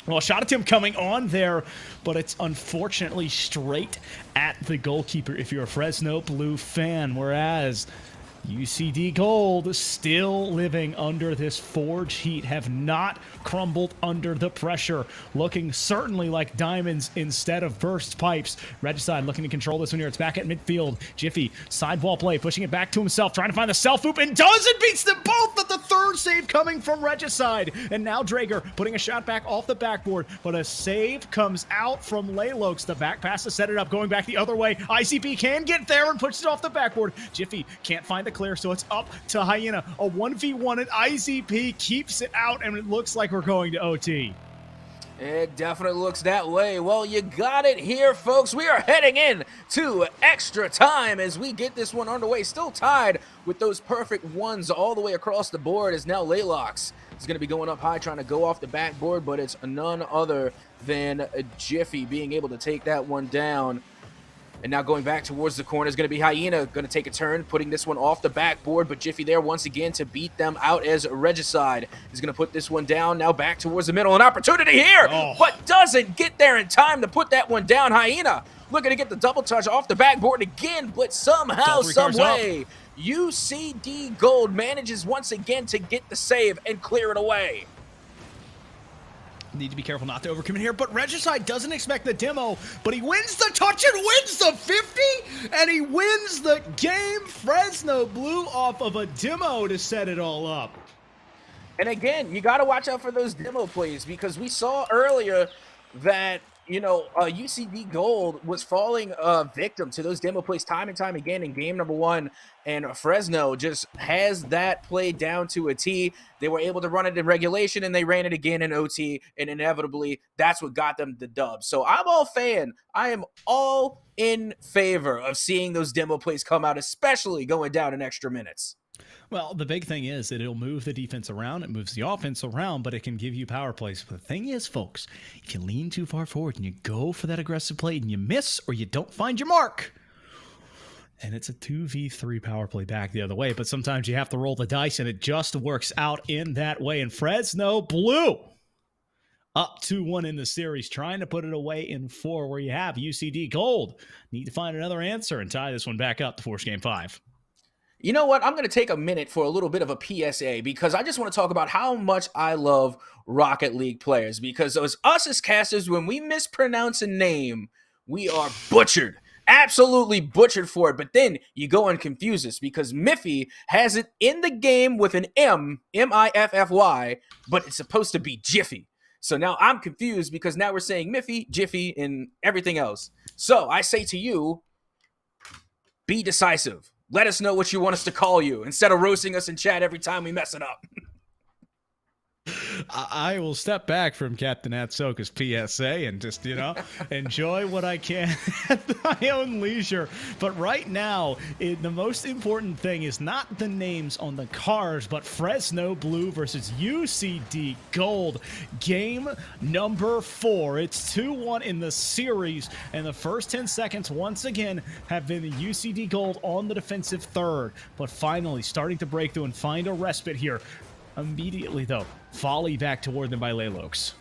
Well, shot attempt coming on there, but it's unfortunately straight at the goalkeeper if you're a Fresno Blue fan, whereas UCD Gold still living under this forge heat, have not crumbled under the pressure, looking certainly like diamonds instead of burst pipes. Regicide looking to control this one here. It's back at midfield. Jiffy, sideball play, pushing it back to himself, trying to find the self-hoop, and does it! Beats them both, but the third save coming from Regicide. And now Drager putting a shot back off the backboard, but a save comes out from Laylokes. The back pass to set it up, going back the other way. ICP can get there and pushes it off the backboard. Jiffy can't find the clear, so it's up to Hyena. A 1v1, and ICP keeps it out, and it looks like we're going to OT. It definitely looks that way. Well, you got it here, folks. We are heading in to extra time as we get this one underway. Still tied with those perfect ones all the way across the board, as now Laylocks is going to be going up high, trying to go off the backboard, but it's none other than Jiffy being able to take that one down. And now going back towards the corner is going to be Hyena, going to take a turn, putting this one off the backboard, but Jiffy there once again to beat them out as Regicide is going to put this one down. Now back towards the middle, an opportunity here, but doesn't get there in time to put that one down. Hyena looking to get the double touch off the backboard again, but somehow, some way, UCD Gold manages once again to get the save and clear it away. Need to be careful not to overcommit here, but Regicide doesn't expect the demo, but he wins the touch and wins the 50, and he wins the game. Fresno Blue off of a demo to set it all up. And again, you got to watch out for those demo plays, because we saw earlier that, UCD Gold was falling victim to those demo plays time and time again in game number 1, and Fresno just has that play down to a T. They were able to run it in regulation, and they ran it again in OT, and inevitably, that's what got them the dub. So I am all in favor of seeing those demo plays come out, especially going down in extra minutes. Well, the big thing is that it'll move the defense around, it moves the offense around, but it can give you power plays. But the thing is, folks, if you lean too far forward and you go for that aggressive play and you miss or you don't find your mark, and it's a 2v3 power play back the other way, but sometimes you have to roll the dice, and it just works out in that way. And Fresno Blue up 2-1 in the series, trying to put it away in 4, where you have UCD Gold need to find another answer and tie this one back up to force game 5. You know what? I'm going to take a minute for a little bit of a PSA, because I just want to talk about how much I love Rocket League players, because us as casters, when we mispronounce a name, we are butchered. Absolutely butchered for it. But then you go and confuse us, because Miffy has it in the game with an M, M-I-F-F-Y, but it's supposed to be Jiffy. So now I'm confused, because now we're saying Miffy, Jiffy, and everything else. So I say to you, be decisive. Let us know what you want us to call you, instead of roasting us in chat every time we mess it up. I will step back from Captain Atsoka's PSA and just, enjoy what I can at my own leisure. But right now, the most important thing is not the names on the cards, but Fresno Blue versus UCD Gold. Game number 4. It's 2-1 in the series, and the first 10 seconds, once again, have been the UCD Gold on the defensive third. But finally, starting to break through and find a respite here. Immediately, though, volley back toward them by Laylokes.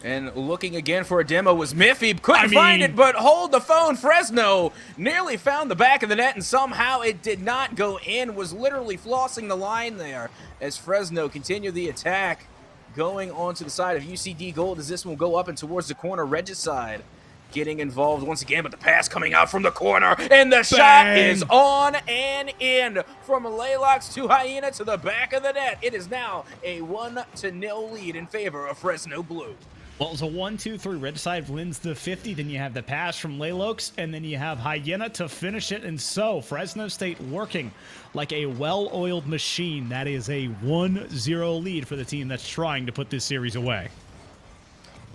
And looking again for a demo was Miffy. Couldn't find it, but hold the phone. Fresno nearly found the back of the net, and somehow it did not go in. Was literally flossing the line there as Fresno continued the attack. Going onto the side of UCD Gold as this one will go up and towards the corner. Regicide getting involved once again, but the pass coming out from the corner, and the shot is on and in from Laylocks to Hyena to the back of the net. It is now a 1-0 lead in favor of Fresno Blue. Well, it's a 1-2-3. Red side wins the 50. Then you have the pass from Laylox, and then you have Hyena to finish it. And so Fresno State working like a well-oiled machine. That is a 1-0 lead for the team that's trying to put this series away.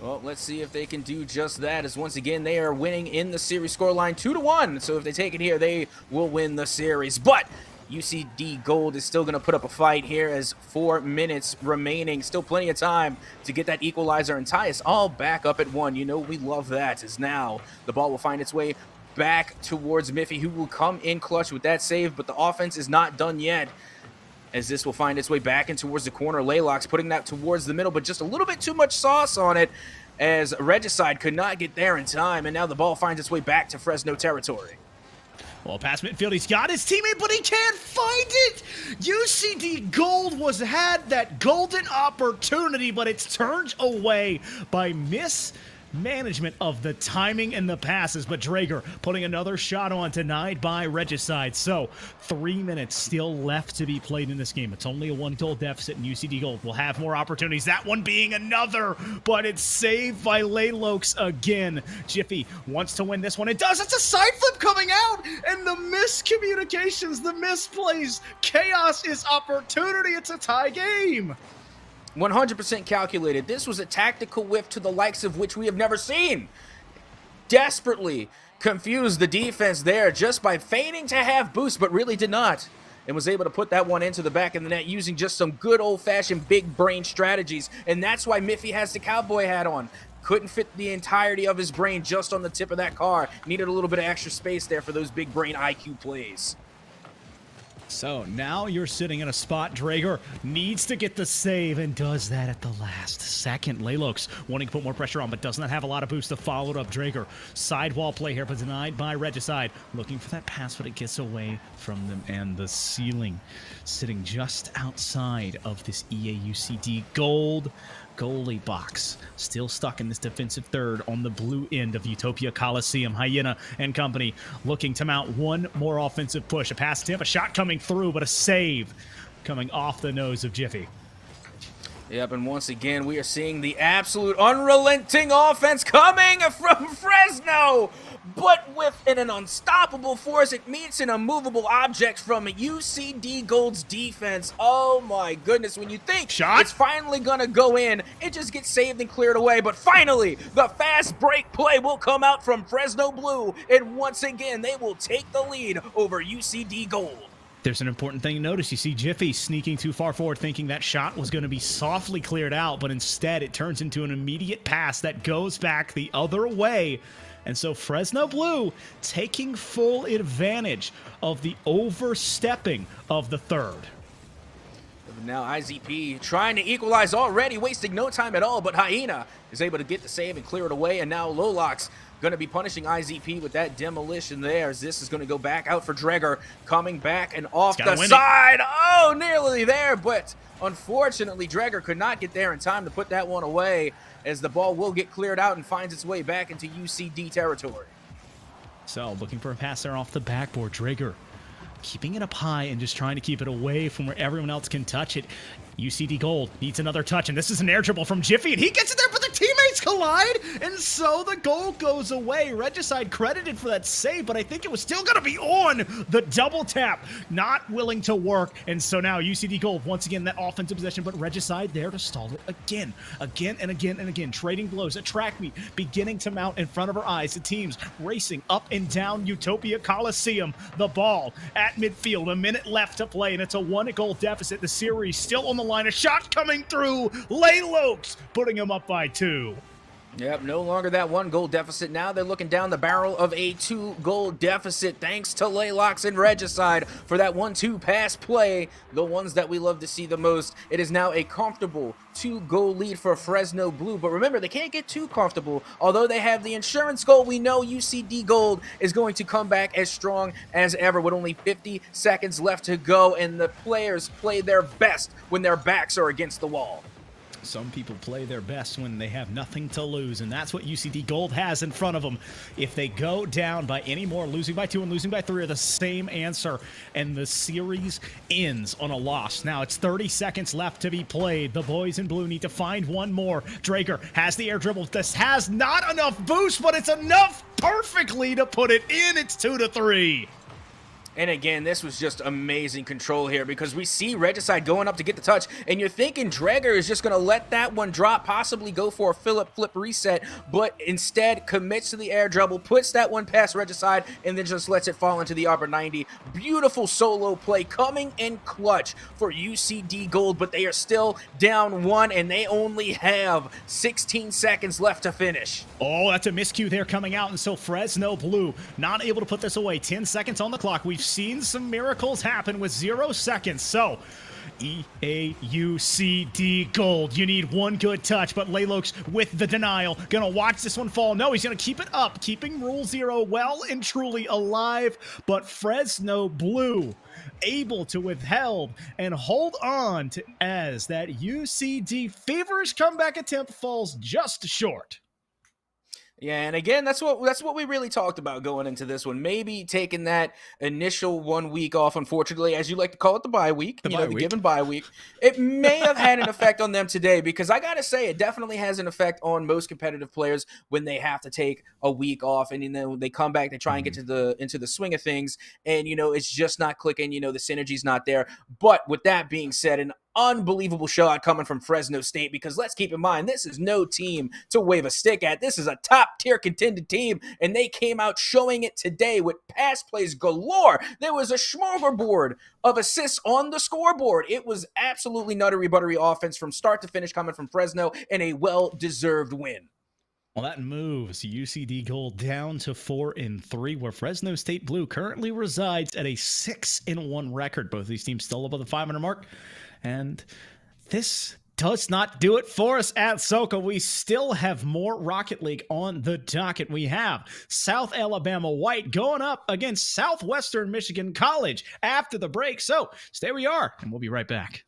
Well, let's see if they can do just that, as once again they are winning in the series scoreline 2-1. So if they take it here, they will win the series. But UCD Gold is still going to put up a fight here as 4 minutes remaining. Still plenty of time to get that equalizer and tie us all back up at 1. You know, we love that, as now the ball will find its way back towards Miffy, who will come in clutch with that save, but the offense is not done yet, as this will find its way back in towards the corner. Laylox putting that towards the middle, but just a little bit too much sauce on it, as Regicide could not get there in time, and now the ball finds its way back to Fresno territory. Well, past midfield, he's got his teammate, but he can't find it. UCD Gold had that golden opportunity, but it's turned away by mismanagement of the timing and the passes. But Drager putting another shot on, denied by Regicide. So 3 minutes still left to be played in this game. It's only a 1-goal deficit, and UCD Gold will have more opportunities. That one being another, but it's saved by Laylox again. Jiffy wants to win this one. It does. It's a side flip coming out, and the miscommunications, the misplays. Chaos is opportunity. It's a tie game. 100% calculated. This was a tactical whiff to the likes of which we have never seen. Desperately confused the defense there just by feigning to have boost, but really did not, and was able to put that one into the back of the net using just some good old-fashioned big brain strategies. And that's why Miffy has the cowboy hat on. Couldn't fit the entirety of his brain just on the tip of that car. Needed a little bit of extra space there for those big brain IQ plays. So now you're sitting in a spot. Drager needs to get the save and does that at the last second. Laylox wanting to put more pressure on, but does not have a lot of boost to follow it up. Drager, sidewall play here, but denied by Regicide. Looking for that pass, but it gets away from them, and the ceiling sitting just outside of this EAUCD Gold goalie box. Still stuck in this defensive third on the blue end of Utopia Coliseum. Hyena and company looking to mount one more offensive push. A pass attempt, a shot coming through, but a save coming off the nose of Jiffy. Yep, and once again, we are seeing the absolute unrelenting offense coming from Fresno. But with an unstoppable force, it meets an immovable object from UCD Gold's defense. Oh my goodness, when you think it's finally gonna go in, it just gets saved and cleared away. But finally, the fast break play will come out from Fresno Blue, and once again, they will take the lead over UCD Gold. There's an important thing to notice. You see Jiffy sneaking too far forward, thinking that shot was going to be softly cleared out, but instead it turns into an immediate pass that goes back the other way. And so Fresno Blue taking full advantage of the overstepping of the third. Now IZP trying to equalize already, wasting no time at all, but Hyena is able to get the save and clear it away, and now Lolox going to be punishing IZP with that demolition there, as this is going to go back out for Drager, coming back and off the side. Oh, nearly there, but unfortunately Drager could not get there in time to put that one away, as the ball will get cleared out and finds its way back into UCD territory. So looking for a pass there off the backboard. Drager keeping it up high and just trying to keep it away from where everyone else can touch it. UCD Gold needs another touch, and this is an air dribble from Jiffy, and he gets it there, but the teammates collide, and so the goal goes away. Regicide credited for that save, but I think it was still going to be on. The double tap not willing to work, and so now UCD Gold, once again, that offensive possession, but Regicide there to stall it again and again. Trading blows, a track meet beginning to mount in front of our eyes. The teams racing up and down Utopia Coliseum. The ball at midfield, a minute left to play, and it's a 1-goal deficit. The series still on the line. A shot coming through. Laylox putting him up by 2. Yep, no longer that 1-goal deficit. Now they're looking down the barrel of a 2-goal deficit, thanks to Laylox and Regicide for that 1-2 pass play, the ones that we love to see the most. It is now a comfortable 2-goal lead for Fresno Blue, but remember, they can't get too comfortable. Although they have the insurance goal, we know UCD Gold is going to come back as strong as ever with only 50 seconds left to go, and the players play their best when their backs are against the wall. Some people play their best when they have nothing to lose, and that's what UCD Gold has in front of them. If they go down by any more, losing by 2 and losing by 3 are the same answer, and the series ends on a loss. Now it's 30 seconds left to be played. The boys in blue need to find one more. Drager has the air dribble. This has not enough boost, but it's enough perfectly to put it in. It's 2-3. And again, this was just amazing control here because we see Regicide going up to get the touch, and you're thinking Drager is just going to let that one drop, possibly go for a flip reset, but instead commits to the air dribble, puts that one past Regicide, and then just lets it fall into the upper 90. Beautiful solo play coming in clutch for UCD Gold, but they are still down 1, and they only have 16 seconds left to finish. Oh, that's a miscue there coming out, and so Fresno Blue not able to put this away. 10 seconds on the clock. We've seen some miracles happen with 0 seconds. So, EAUCD Gold. You need one good touch, but Laylox with the denial. Gonna watch this one fall. No, he's gonna keep it up, keeping Rule 0 well and truly alive. But Fresno Blue able to withhold and hold on to as that UCD feverish comeback attempt falls just short. Yeah, and again, that's what we really talked about going into this one. Maybe taking that initial 1 week off, unfortunately, as you like to call it, the bye week, the given bye week. It may have had an effect on them today, because I gotta say, it definitely has an effect on most competitive players when they have to take a week off, and then when they come back, they try and get to into the swing of things, and it's just not clicking. The synergy's not there. But with that being said, an unbelievable shot coming from Fresno State, because let's keep in mind, this is no team to wave a stick at. This is a top tier contended team, and they came out showing it today with pass plays galore. There was a smorgasbord of assists on the scoreboard. It was absolutely nuttery buttery offense from start to finish coming from Fresno, and a well-deserved win. Well, that moves UCD Gold down to 4-3, where Fresno State Blue currently resides at a 6-1 record. Both of these teams still above the 500 mark. And this does not do it for us at SoCo. We still have more Rocket League on the docket. We have South Alabama White going up against Southwestern Michigan College after the break. So stay where you are, and we'll be right back.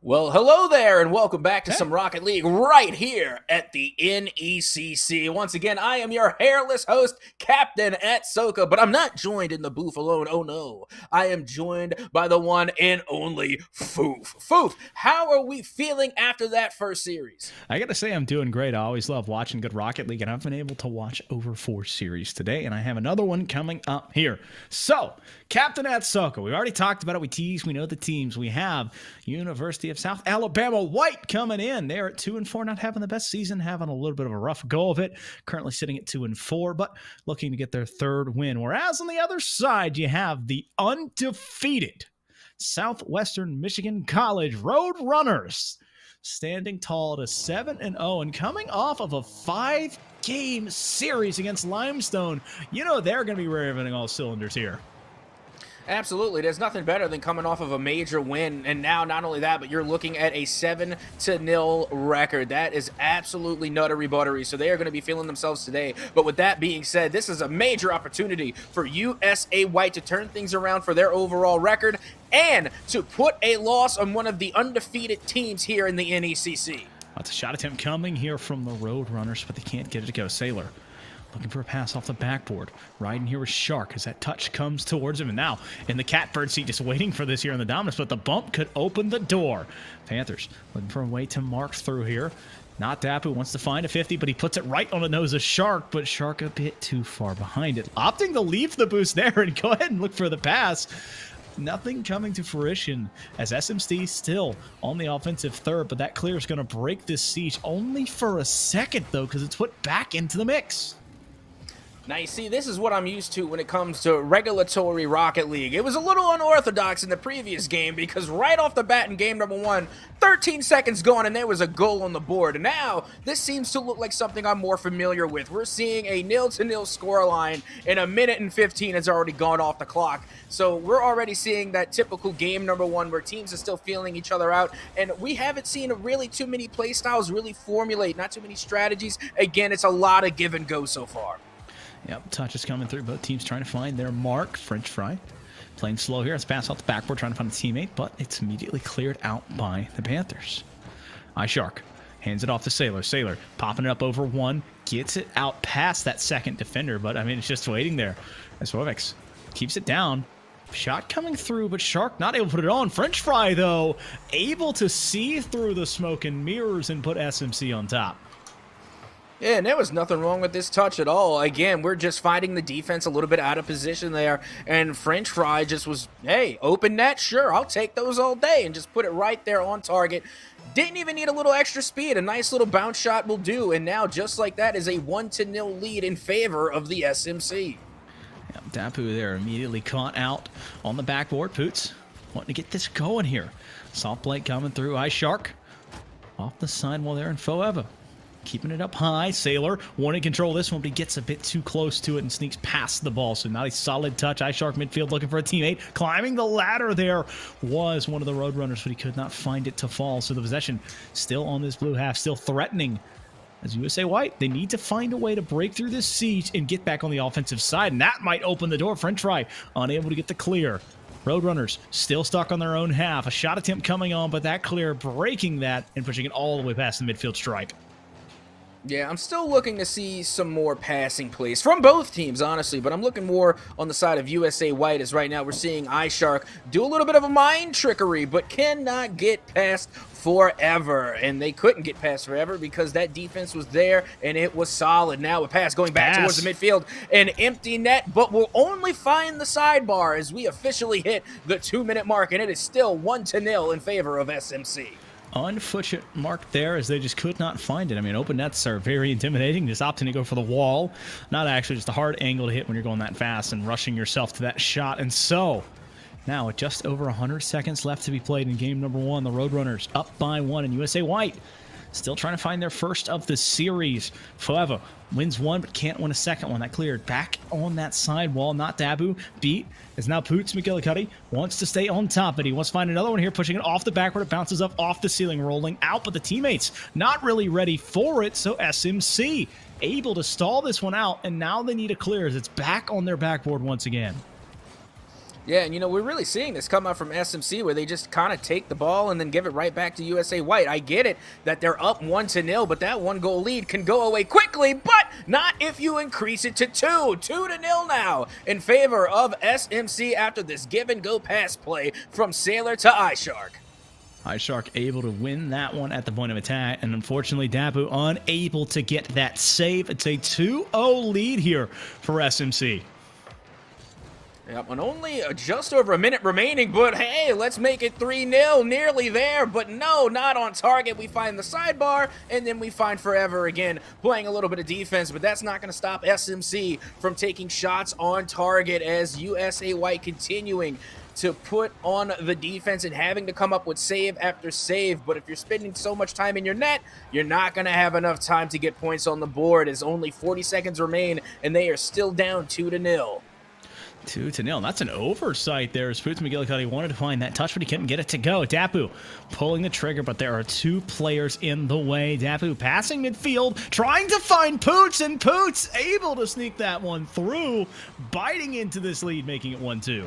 Well, hello there, and welcome back to some Rocket League right here at the NECC. Once again, I am your hairless host, Captain at Soka, but I'm not joined in the booth alone. Oh no, I am joined by the one and only Foof. Foof, how are we feeling after that first series? I gotta say I'm doing great. I always love watching good Rocket League, and I've been able to watch over 4 series today, and I have another one coming up here. So, Captain at Soka, we already talked about it. We teased, we know the teams. We have University of South Alabama White coming in. They're at 2-4, not having the best season, having a little bit of a rough go of it. Currently sitting at 2-4, but looking to get their 3rd win. Whereas on the other side, you have the undefeated Southwestern Michigan College Roadrunners, standing tall at a 7-0 and coming off of a 5-game series against Limestone. You know they're going to be revving all cylinders here. Absolutely. There's nothing better than coming off of a major win. And now, not only that, but you're looking at a 7-0 record. That is absolutely nuttery buttery. So they are going to be feeling themselves today. But with that being said, this is a major opportunity for USA White to turn things around for their overall record and to put a loss on one of the undefeated teams here in the NECC. That's a shot attempt coming here from the Roadrunners, but they can't get it to go. Sailor looking for a pass off the backboard. Riding here with Shark as that touch comes towards him. And now in the catbird seat, just waiting for this here in the dominance, but the bump could open the door. Panthers looking for a way to mark through here. Not Dapu wants to find a 50, but he puts it right on the nose of Shark, but Shark a bit too far behind it. Opting to leave the boost there and go ahead and look for the pass. Nothing coming to fruition as SMC still on the offensive third, but that clear is going to break this siege only for a second, though, because it's put back into the mix. Now, you see, this is what I'm used to when it comes to regulatory Rocket League. It was a little unorthodox in the previous game because right off the bat in game number 1, 13 seconds gone and there was a goal on the board. And now, this seems to look like something I'm more familiar with. We're seeing a 0-0 scoreline in 1:15 has already gone off the clock. So we're already seeing that typical game number 1 where teams are still feeling each other out. And we haven't seen really too many play styles really formulate, not too many strategies. Again, it's a lot of give and go so far. Yep, touch is coming through. Both teams trying to find their mark. French fry playing slow here. It's pass off the backboard, trying to find a teammate, but it's immediately cleared out by the Panthers. iShark hands it off to Sailor. Sailor popping it up over 1, gets it out past that second defender, but I mean, it's just waiting there. As Wovex keeps it down. Shot coming through, but Shark not able to put it on. French fry, though, able to see through the smoke and mirrors and put SMC on top. Yeah, and there was nothing wrong with this touch at all. Again, we're just finding the defense a little bit out of position there, and French Fry just was, hey, open net, sure, I'll take those all day, and just put it right there on target. Didn't even need a little extra speed. A nice little bounce shot will do, and now just like that is a 1-0 lead in favor of the SMC. Yep, Dapu there immediately caught out on the backboard. Poots wanting to get this going here. Soft blade coming through. iShark off the sidewall there, and Forever keeping it up high. Sailor wanting to control this one, but he gets a bit too close to it and sneaks past the ball. So not a solid touch. iShark midfield looking for a teammate. Climbing the ladder there was one of the Roadrunners, but he could not find it to fall. So the possession still on this blue half, still threatening. As USA White, they need to find a way to break through this siege and get back on the offensive side, and that might open the door. French Fry unable to get the clear. Roadrunners still stuck on their own half. A shot attempt coming on, but that clear breaking that and pushing it all the way past the midfield stripe. Yeah, I'm still looking to see some more passing plays from both teams, honestly, but I'm looking more on the side of USA White, as right now we're seeing iShark do a little bit of a mind trickery, but cannot get past Forever. And they couldn't get past Forever because that defense was there and it was solid. Now a pass going back towards the midfield, an empty net, but we'll only find the sidebar as we officially hit the 2-minute mark, and it is still 1-0 in favor of SMC. Unfortunate mark there as they just could not find it. I mean, open nets are very intimidating. Just opting to go for the wall. Not actually just a hard angle to hit when you're going that fast and rushing yourself to that shot. And so, now with just over 100 seconds left to be played in game number 1, the Roadrunners up by 1, and USA White still trying to find their first of the series. Forever wins 1, but can't win a second one. That cleared back on that side wall. Not Dabu. Beat is now Poots. McGillicuddy wants to stay on top, but he wants to find another one here, pushing it off the backward. It bounces up off the ceiling, rolling out, but the teammates not really ready for it, so SMC able to stall this one out, and now they need a clear as it's back on their backboard once again. Yeah, and we're really seeing this come out from SMC where they just kind of take the ball and then give it right back to USA White. I get it that they're up 1-0, but that 1-goal lead can go away quickly, but not if you increase it to 2. 2-0 now in favor of SMC after this give-and-go pass play from Sailor to iShark. iShark able to win that one at the point of attack, and unfortunately Dapu unable to get that save. It's a 2-0 lead here for SMC. Yep, and only just over a minute remaining, but hey, let's make it 3-0, nearly there, but no, not on target. We find the sidebar, and then we find Forever again, playing a little bit of defense, but that's not going to stop SMC from taking shots on target as USA White continuing to put on the defense and having to come up with save after save. But if you're spending so much time in your net, you're not going to have enough time to get points on the board as only 40 seconds remain, and they are still down 2-0. 2-0. That's an oversight there as Poots McGillicuddy wanted to find that touch, but he couldn't get it to go. Dapu pulling the trigger, but there are 2 players in the way. Dapu passing midfield, trying to find Poots, and Poots able to sneak that one through, biting into this lead, making it 1-2.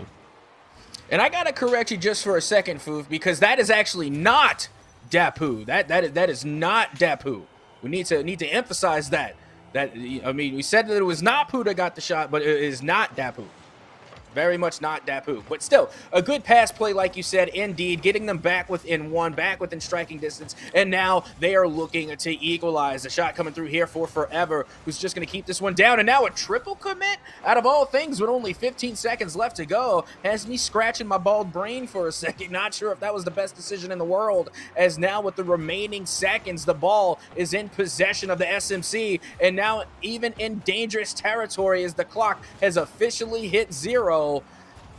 And I got to correct you just for a second, Foof, because that is actually not Dapu. That is not Dapu. We need to emphasize that. We said that it was not Poo that got the shot, but it is not Dapu. Very much not Dapu. But still, a good pass play, like you said, indeed, getting them back within 1, back within striking distance, and now they are looking to equalize. The shot coming through here for Forever, who's just going to keep this one down, and now a triple commit, out of all things, with only 15 seconds left to go, has me scratching my bald brain for a second. Not sure if that was the best decision in the world, as now with the remaining seconds, the ball is in possession of the SMC, and now even in dangerous territory as the clock has officially hit 0.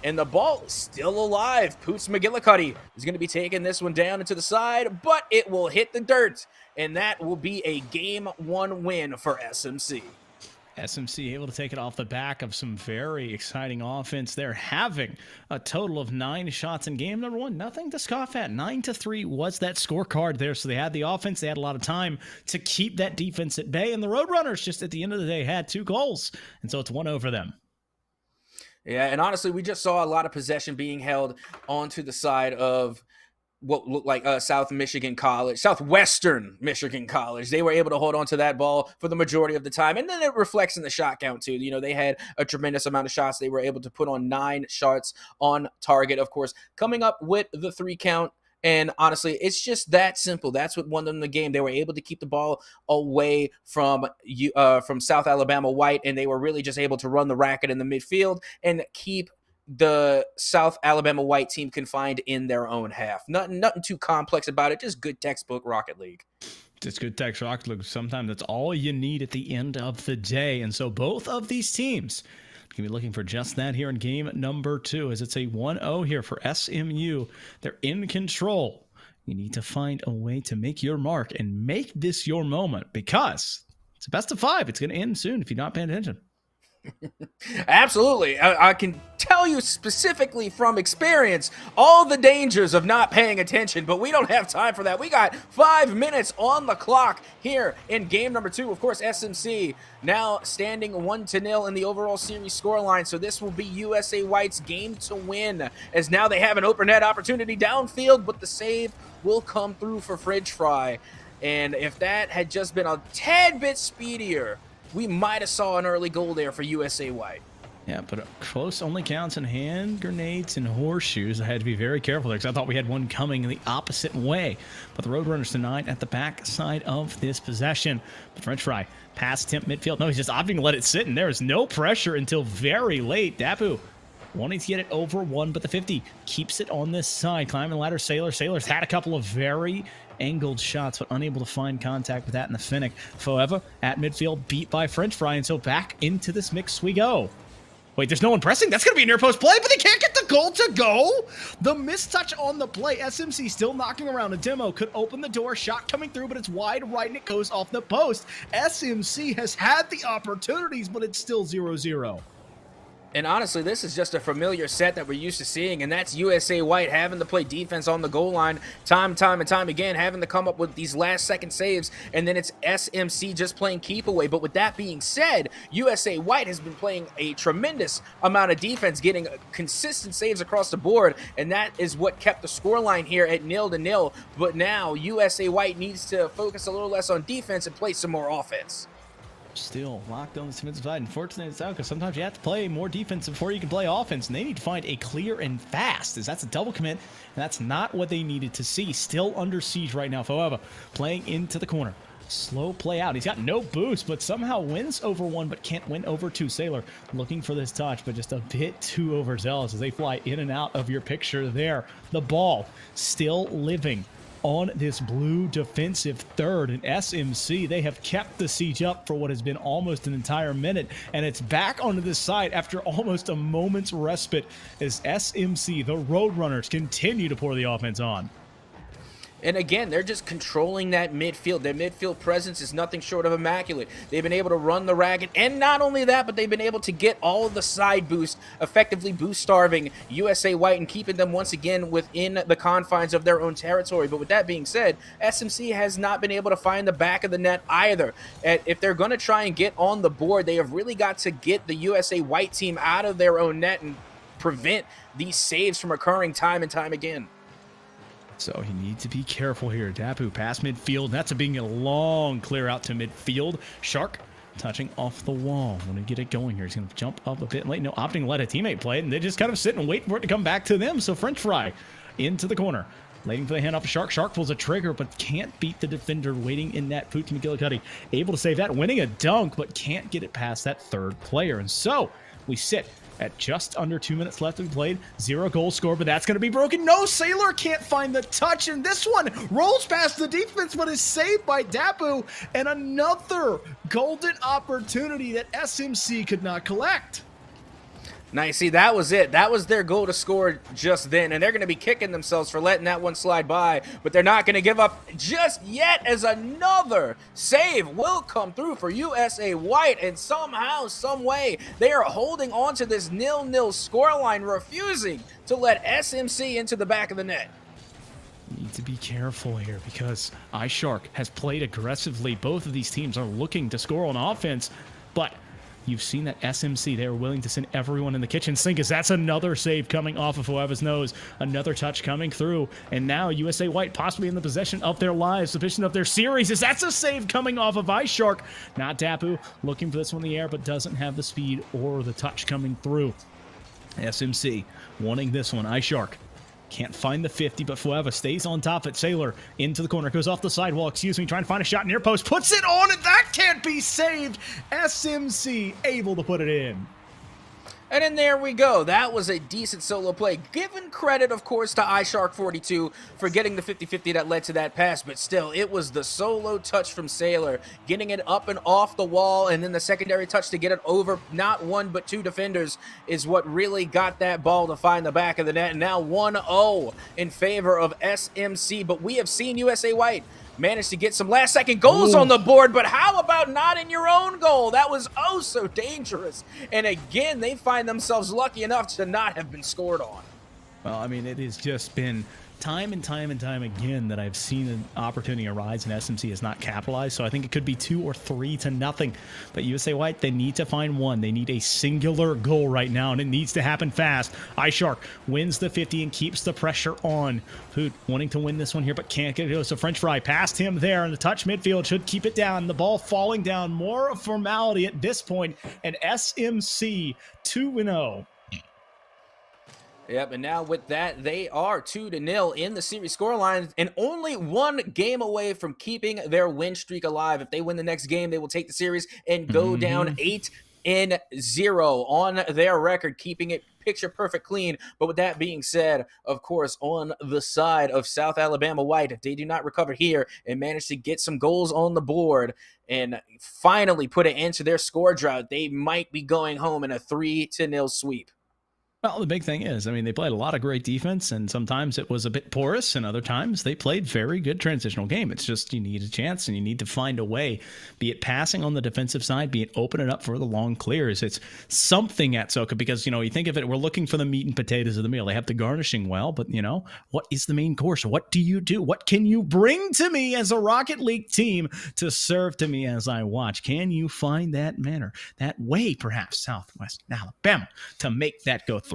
And the ball is still alive. Poots McGillicuddy is going to be taking this one down into the side, but it will hit the dirt, and that will be a Game 1 win for SMC. SMC able to take it off the back of some very exciting offense. They're having a total of 9 shots in game number 1. Nothing to scoff at. 9-3 was that scorecard there. So they had the offense. They had a lot of time to keep that defense at bay. And the Roadrunners just at the end of the day had 2 goals. And so it's 1 over them. Yeah, and honestly, we just saw a lot of possession being held onto the side of what looked like Southwestern Michigan College. They were able to hold on to that ball for the majority of the time, and then it reflects in the shot count too. They had a tremendous amount of shots. They were able to put on 9 shots on target, of course, coming up with the 3 count. And honestly, it's just that simple. That's what won them the game. They were able to keep the ball away from South Alabama White, and they were really just able to run the racket in the midfield and keep the South Alabama White team confined in their own half. Nothing too complex about it. Just good textbook Rocket League. It's good text Rocket League. Sometimes that's all you need at the end of the day. And so both of these teams can be looking for just that here in game number 2, as it's a 1-0 here for SMU. They're in control. You need to find a way to make your mark and make this your moment, because it's a best of 5. It's going to end soon if you're not paying attention. Absolutely. I can tell you specifically from experience all the dangers of not paying attention, but we don't have time for that. We got 5 minutes on the clock here in game number 2. Of course, SMC now standing 1-0 in the overall series scoreline, so this will be USA White's game to win, as now they have an open net opportunity downfield, but the save will come through for Fridge Fry. And if that had just been a tad bit speedier, we might have saw an early goal there for USA White. Yeah, but close only counts in hand grenades and horseshoes. I had to be very careful there because I thought we had one coming the opposite way. But the Roadrunners tonight at the back side of this possession. But French Fry pass attempt midfield. No, he's just opting to let it sit, and there is no pressure until very late. Dapu wanting to get it over 1, but the 50 keeps it on this side. Climbing the ladder, Sailor's had a couple of very angled shots, but unable to find contact with that in the Finnick. Forever at midfield, beat by French Fry, and so back into this mix we go. Wait, there's no one pressing? That's going to be a near post play, but they can't get the goal to go. The mistouch on the play. SMC still knocking around. A demo could open the door. Shot coming through, but it's wide right, and it goes off the post. SMC has had the opportunities, but it's still 0-0. And honestly, this is just a familiar set that we're used to seeing, and that's USA White having to play defense on the goal line time and time again, having to come up with these last-second saves, and then it's SMC just playing keep away. But with that being said, USA White has been playing a tremendous amount of defense, getting consistent saves across the board, and that is what kept the scoreline here at 0-0. But now USA White needs to focus a little less on defense and play some more offense. Still locked on the defensive side. Unfortunately, it's out because sometimes you have to play more defense before you can play offense, and they need to find a clear and fast, as that's a double commit, and that's not what they needed to see. Still under siege right now. However, playing into the corner. Slow play out. He's got no boost, but somehow wins over one, but can't win over two. Sailor looking for this touch, but just a bit too overzealous as they fly in and out of your picture there. The ball still living on this blue defensive third, and SMC, they have kept the siege up for what has been almost an entire minute, and it's back onto this side after almost a moment's respite as SMC, the Roadrunners, continue to pour the offense on. And again, they're just controlling that midfield. Their midfield presence is nothing short of immaculate. They've been able to run the ragged, and not only that, but they've been able to get all of the side boost, effectively boost-starving USA White and keeping them once again within the confines of their own territory. But with that being said, SMC has not been able to find the back of the net either. If they're going to try and get on the board, they have really got to get the USA White team out of their own net and prevent these saves from occurring time and time again. So you need to be careful here. Dapu past midfield. That's being a long clear out to midfield. Shark touching off the wall. Want to get it going here. He's going to jump up a bit late. No, opting to let a teammate play it, and they just kind of sit and wait for it to come back to them. So French Fry into the corner. Waiting for the handoff of Shark. Shark pulls a trigger, but can't beat the defender waiting in that Poot to McGillicuddy. Able to save that, winning a dunk, but can't get it past that third player. And so we sit at just under 2 minutes left to be played. 0 goal score, but that's going to be broken. No, Sailor can't find the touch, and this one rolls past the defense, but is saved by Dapu, and another golden opportunity that SMC could not collect. Now, you see, that was it. That was their goal to score just then, and they're going to be kicking themselves for letting that one slide by, but they're not going to give up just yet, as another save will come through for USA White, and somehow, some way, they are holding on to this 0-0 scoreline, refusing to let SMC into the back of the net. You need to be careful here because iShark has played aggressively. Both of these teams are looking to score on offense, but you've seen that SMC, they are willing to send everyone in the kitchen sink, as that's another save coming off of whoever's nose. Another touch coming through, and now USA White possibly in the possession of their lives, the possession of their series, as that's a save coming off of iShark. Not Dapu, looking for this one in the air, but doesn't have the speed or the touch coming through. SMC wanting this one. iShark can't find the 50, but Fueva stays on top at Sailor. Into the corner, goes off the sidewall, trying to find a shot near post, puts it on, and that can't be saved. SMC able to put it in. And then there we go. That was a decent solo play. Given credit, of course, to iShark42 for getting the 50-50 that led to that pass, but still, it was the solo touch from Sailor, getting it up and off the wall, and then the secondary touch to get it over not one but two defenders is what really got that ball to find the back of the net. And now 1-0 in favor of SMC, but we have seen USA White managed to get some last-second goals on the board, but how about not in your own goal? That was oh so dangerous. And again, they find themselves lucky enough to not have been scored on. Well, I mean, it has just been time and time again that I've seen an opportunity arise and SMC has not capitalized. So I think it could be 2 or 3-0. But USA White, they need to find one. They need a singular goal right now, and it needs to happen fast. iShark wins the 50 and keeps the pressure on. Poot wanting to win this one here, but can't get it. So French Fry past him there, and the touch midfield should keep it down. The ball falling down, more of formality at this point, and SMC 2-0. Yep, and now with that, they are 2-0 in the series scoreline and only one game away from keeping their win streak alive. If they win the next game, they will take the series and go down 8-0 on their record, keeping it picture perfect clean. But with that being said, of course, on the side of South Alabama White, if they do not recover here and manage to get some goals on the board and finally put an end to their score drought, they might be going home in a 3-0 sweep. Well, the big thing is, I mean, they played a lot of great defense, and sometimes it was a bit porous, and other times they played very good transitional game. It's just you need a chance, and you need to find a way, be it passing on the defensive side, be it open it up for the long clears. It's something at Soka because, you think of it, we're looking for the meat and potatoes of the meal. They have the garnishing well, but, what is the main course? What do you do? What can you bring to me as a Rocket League team to serve to me as I watch? Can you find that manner, that way, perhaps, Southwest Alabama, to make that go through?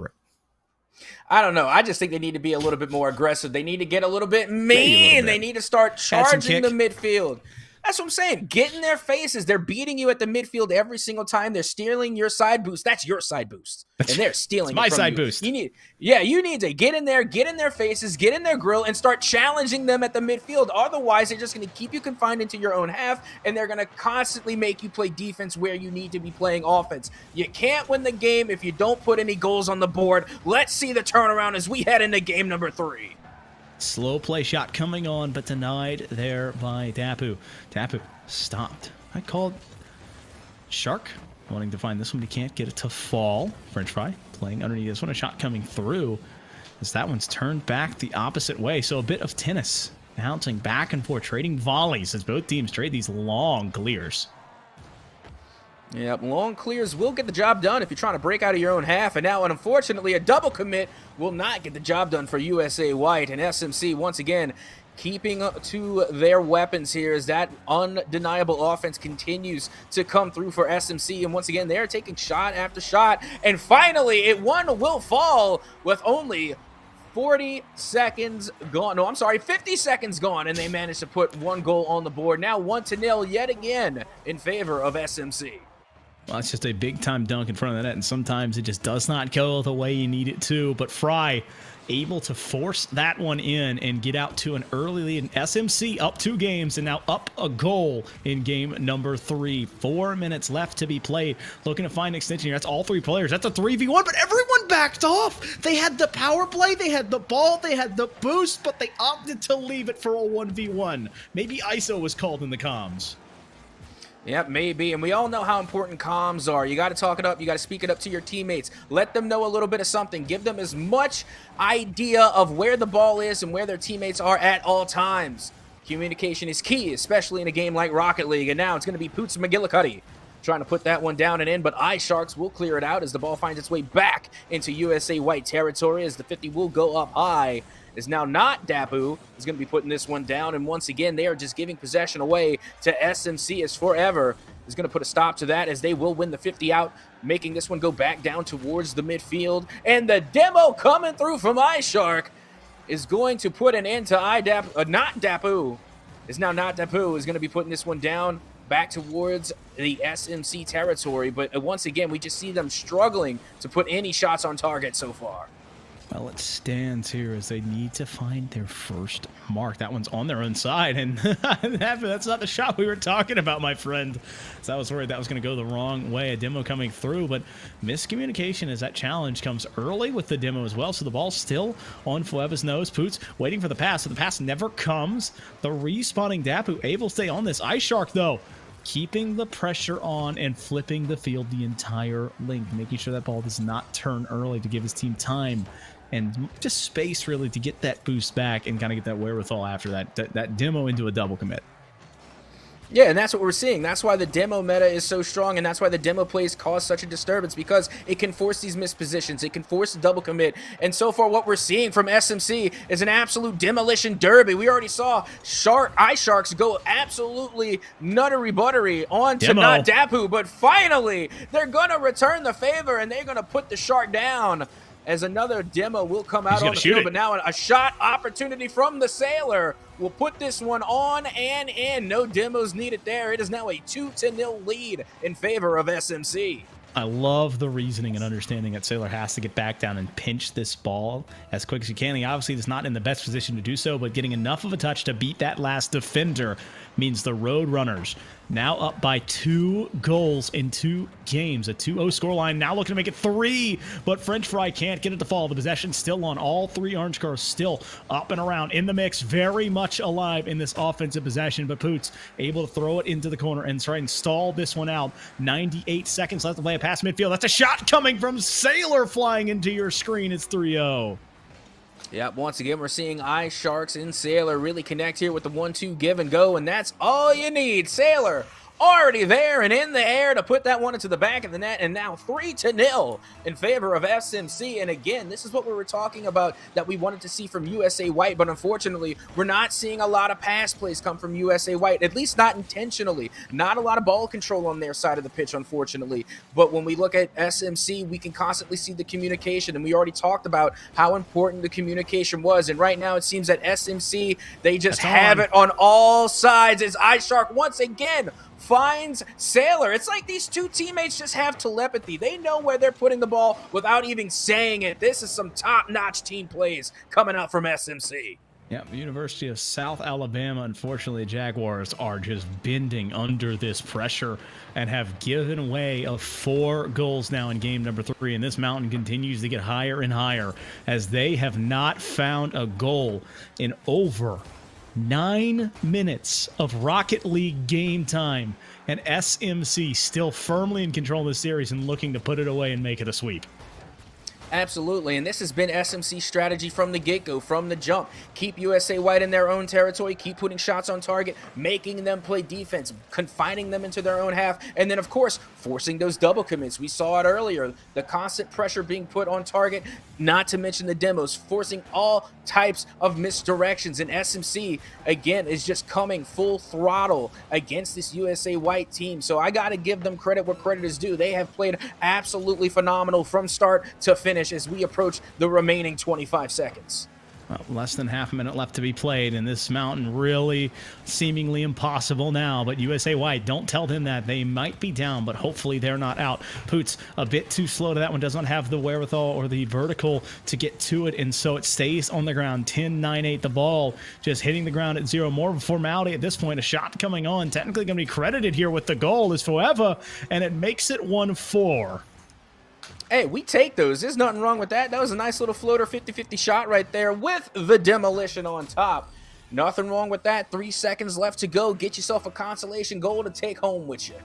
I don't know. I just think they need to be a little bit more aggressive. They need to get a little bit mean. They need to start charging the midfield. That's what I'm saying. Get in their faces. They're beating you at the midfield every single time. They're stealing your side boost. That's your side boost. And they're stealing my it from side you. boost. You need to get in there, get in their faces, get in their grill, and start challenging them at the midfield. Otherwise, they're just going to keep you confined into your own half, and they're going to constantly make you play defense where you need to be playing offense. You can't win the game if you don't put any goals on the board. Let's see the turnaround as we head into game number 3. Slow play shot coming on, but denied there by Dapu. Dapu stopped. I called Shark, wanting to find this one, but he can't get it to fall. French fry playing underneath this one. A shot coming through as that one's turned back the opposite way. So a bit of tennis, bouncing back and forth, trading volleys as both teams trade these long clears. Yep, long clears will get the job done if you're trying to break out of your own half. And now, unfortunately, a double commit will not get the job done for USA White. And SMC, once again, keeping up to their weapons here as that undeniable offense continues to come through for SMC. And once again, they're taking shot after shot. And finally, one will fall with only 40 seconds gone. No, I'm sorry, 50 seconds gone. And they managed to put one goal on the board. Now 1-0 yet again in favor of SMC. Well, it's just a big-time dunk in front of the net, and sometimes it just does not go the way you need it to. But Fry able to force that one in and get out to an early lead. And SMC up 2 games and now up a goal in game number 3. 4 minutes left to be played. Looking to find extension here. That's all 3 players. That's a 3v1, but everyone backed off. They had the power play, they had the ball, they had the boost, but they opted to leave it for a 1v1. Maybe ISO was called in the comms. Yep, maybe. And we all know how important comms are. You got to talk it up. You got to speak it up to your teammates. Let them know a little bit of something. Give them as much idea of where the ball is and where their teammates are at all times. Communication is key, especially in a game like Rocket League. And now it's going to be Poots McGillicuddy trying to put that one down and in, but iSharks will clear it out as the ball finds its way back into USA White territory as the 50 will go up high. Is now not Dapu is going to be putting this one down, and once again they are just giving possession away to SMC as Forever is going to put a stop to that as they will win the 50 out, making this one go back down towards the midfield. And the demo coming through from iShark is going to put an end to not Dapu. Is now not Dapu is going to be putting this one down back towards the SMC territory, but once again we just see them struggling to put any shots on target so far. Well, it stands here as they need to find their first mark. That one's on their own side, and that's not the shot we were talking about, my friend. So I was worried that was going to go the wrong way. A demo coming through, but miscommunication as that challenge comes early with the demo as well. So the ball's still on Fueba's nose. Poots waiting for the pass, so the pass never comes. The respawning Dapu able to stay on this. iShark, though, keeping the pressure on and flipping the field the entire length, making sure that ball does not turn early to give his team time and just space really to get that boost back and kind of get that wherewithal after that demo into a double commit. Yeah, and that's what we're seeing. That's why the demo meta is so strong, and that's why the demo plays cause such a disturbance, because it can force these missed positions. It can force a double commit. And so far, what we're seeing from SMC is an absolute demolition derby. We already saw iSharks go absolutely nuttery-buttery on to not Dapu, but finally, they're going to return the favor, and they're going to put the Shark down as another demo will come out on the field. But now a shot opportunity from the Sailor will put this one on and in. No demos needed there. It is now a 2-0 lead in favor of SMC. I love the reasoning and understanding that Sailor has to get back down and pinch this ball as quick as he can. He obviously is not in the best position to do so, but getting enough of a touch to beat that last defender means the Road Runners Now up by 2 goals in 2 games. A 2-0 scoreline. Now looking to make it 3, but French Fry can't get it to fall. The possession still on. All 3 orange cars still up and around in the mix. Very much alive in this offensive possession, but Poots able to throw it into the corner and try and stall this one out. 98 seconds left to play a pass midfield. That's a shot coming from Sailor flying into your screen. It's 3-0. Yep, once again, we're seeing Eye Sharks and Sailor really connect here with the 1-2 give and go, and that's all you need. Sailor already there and in the air to put that one into the back of the net, and now 3-0 in favor of SMC. And again, this is what we were talking about that we wanted to see from USA White, but unfortunately, we're not seeing a lot of pass plays come from USA White, at least not intentionally. Not a lot of ball control on their side of the pitch, unfortunately. But when we look at SMC, we can constantly see the communication, and we already talked about how important the communication was. And right now, it seems that SMC, they just have it on all sides as Eye Shark once again finds Sailor. It's like these two teammates just have telepathy. They know where they're putting the ball without even saying it. This is some top-notch team plays coming out from SMC. Yeah, the University of South Alabama, unfortunately, the Jaguars are just bending under this pressure and have given away 4 goals now in game number 3. And this mountain continues to get higher and higher as they have not found a goal in over 9 minutes of Rocket League game time, and SMC still firmly in control of the series and looking to put it away and make it a sweep. Absolutely, and this has been SMC's strategy from the get-go, from the jump. Keep USA White in their own territory, keep putting shots on target, making them play defense, confining them into their own half, and then, of course, forcing those double commits. We saw it earlier, the constant pressure being put on target, not to mention the demos, forcing all types of misdirections, and SMC, again, is just coming full throttle against this USA White team, so I got to give them credit where credit is due. They have played absolutely phenomenal from start to finish as we approach the remaining 25 seconds. Well, less than half a minute left to be played, and this mountain really seemingly impossible now. But USA White, don't tell them that. They might be down, but hopefully they're not out. Poots a bit too slow to that one, does not have the wherewithal or the vertical to get to it, and so it stays on the ground. 10-9-8, the ball just hitting the ground at 0. More of a formality at this point. A shot coming on, technically going to be credited here with the goal is Forever, and it makes it 1-4. Hey, we take those. There's nothing wrong with that. That was a nice little floater 50-50 shot right there with the demolition on top. Nothing wrong with that. 3 seconds left to go. Get yourself a consolation goal to take home with you.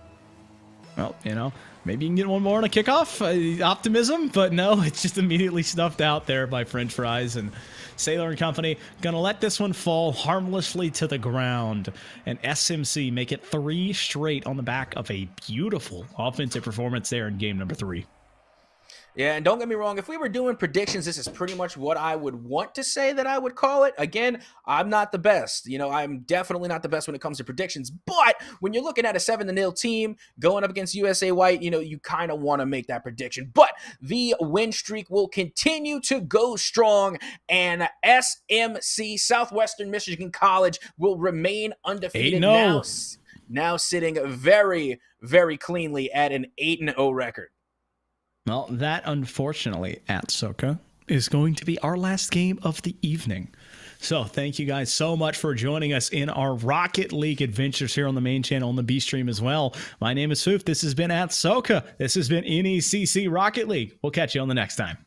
Well, you know, maybe you can get one more on a kickoff. Optimism, but no, it's just immediately stuffed out there by French Fries. And Sailor and company going to let this one fall harmlessly to the ground. And SMC make it 3 straight on the back of a beautiful offensive performance there in game number 3. Yeah, and don't get me wrong, if we were doing predictions, this is pretty much what I would want to say that I would call it. Again, I'm not the best. You know, I'm definitely not the best when it comes to predictions. But when you're looking at a 7-0 team going up against USA White, you know, you kind of want to make that prediction. But the win streak will continue to go strong, and SMC, Southwestern Michigan College, will remain undefeated now sitting very, very cleanly at an 8-0 record. Well, that, unfortunately, at Soka, is going to be our last game of the evening. So thank you guys so much for joining us in our Rocket League adventures here on the main channel, on the B stream as well. My name is Foof. This has been at Soka. This has been NECC Rocket League. We'll catch you on the next time.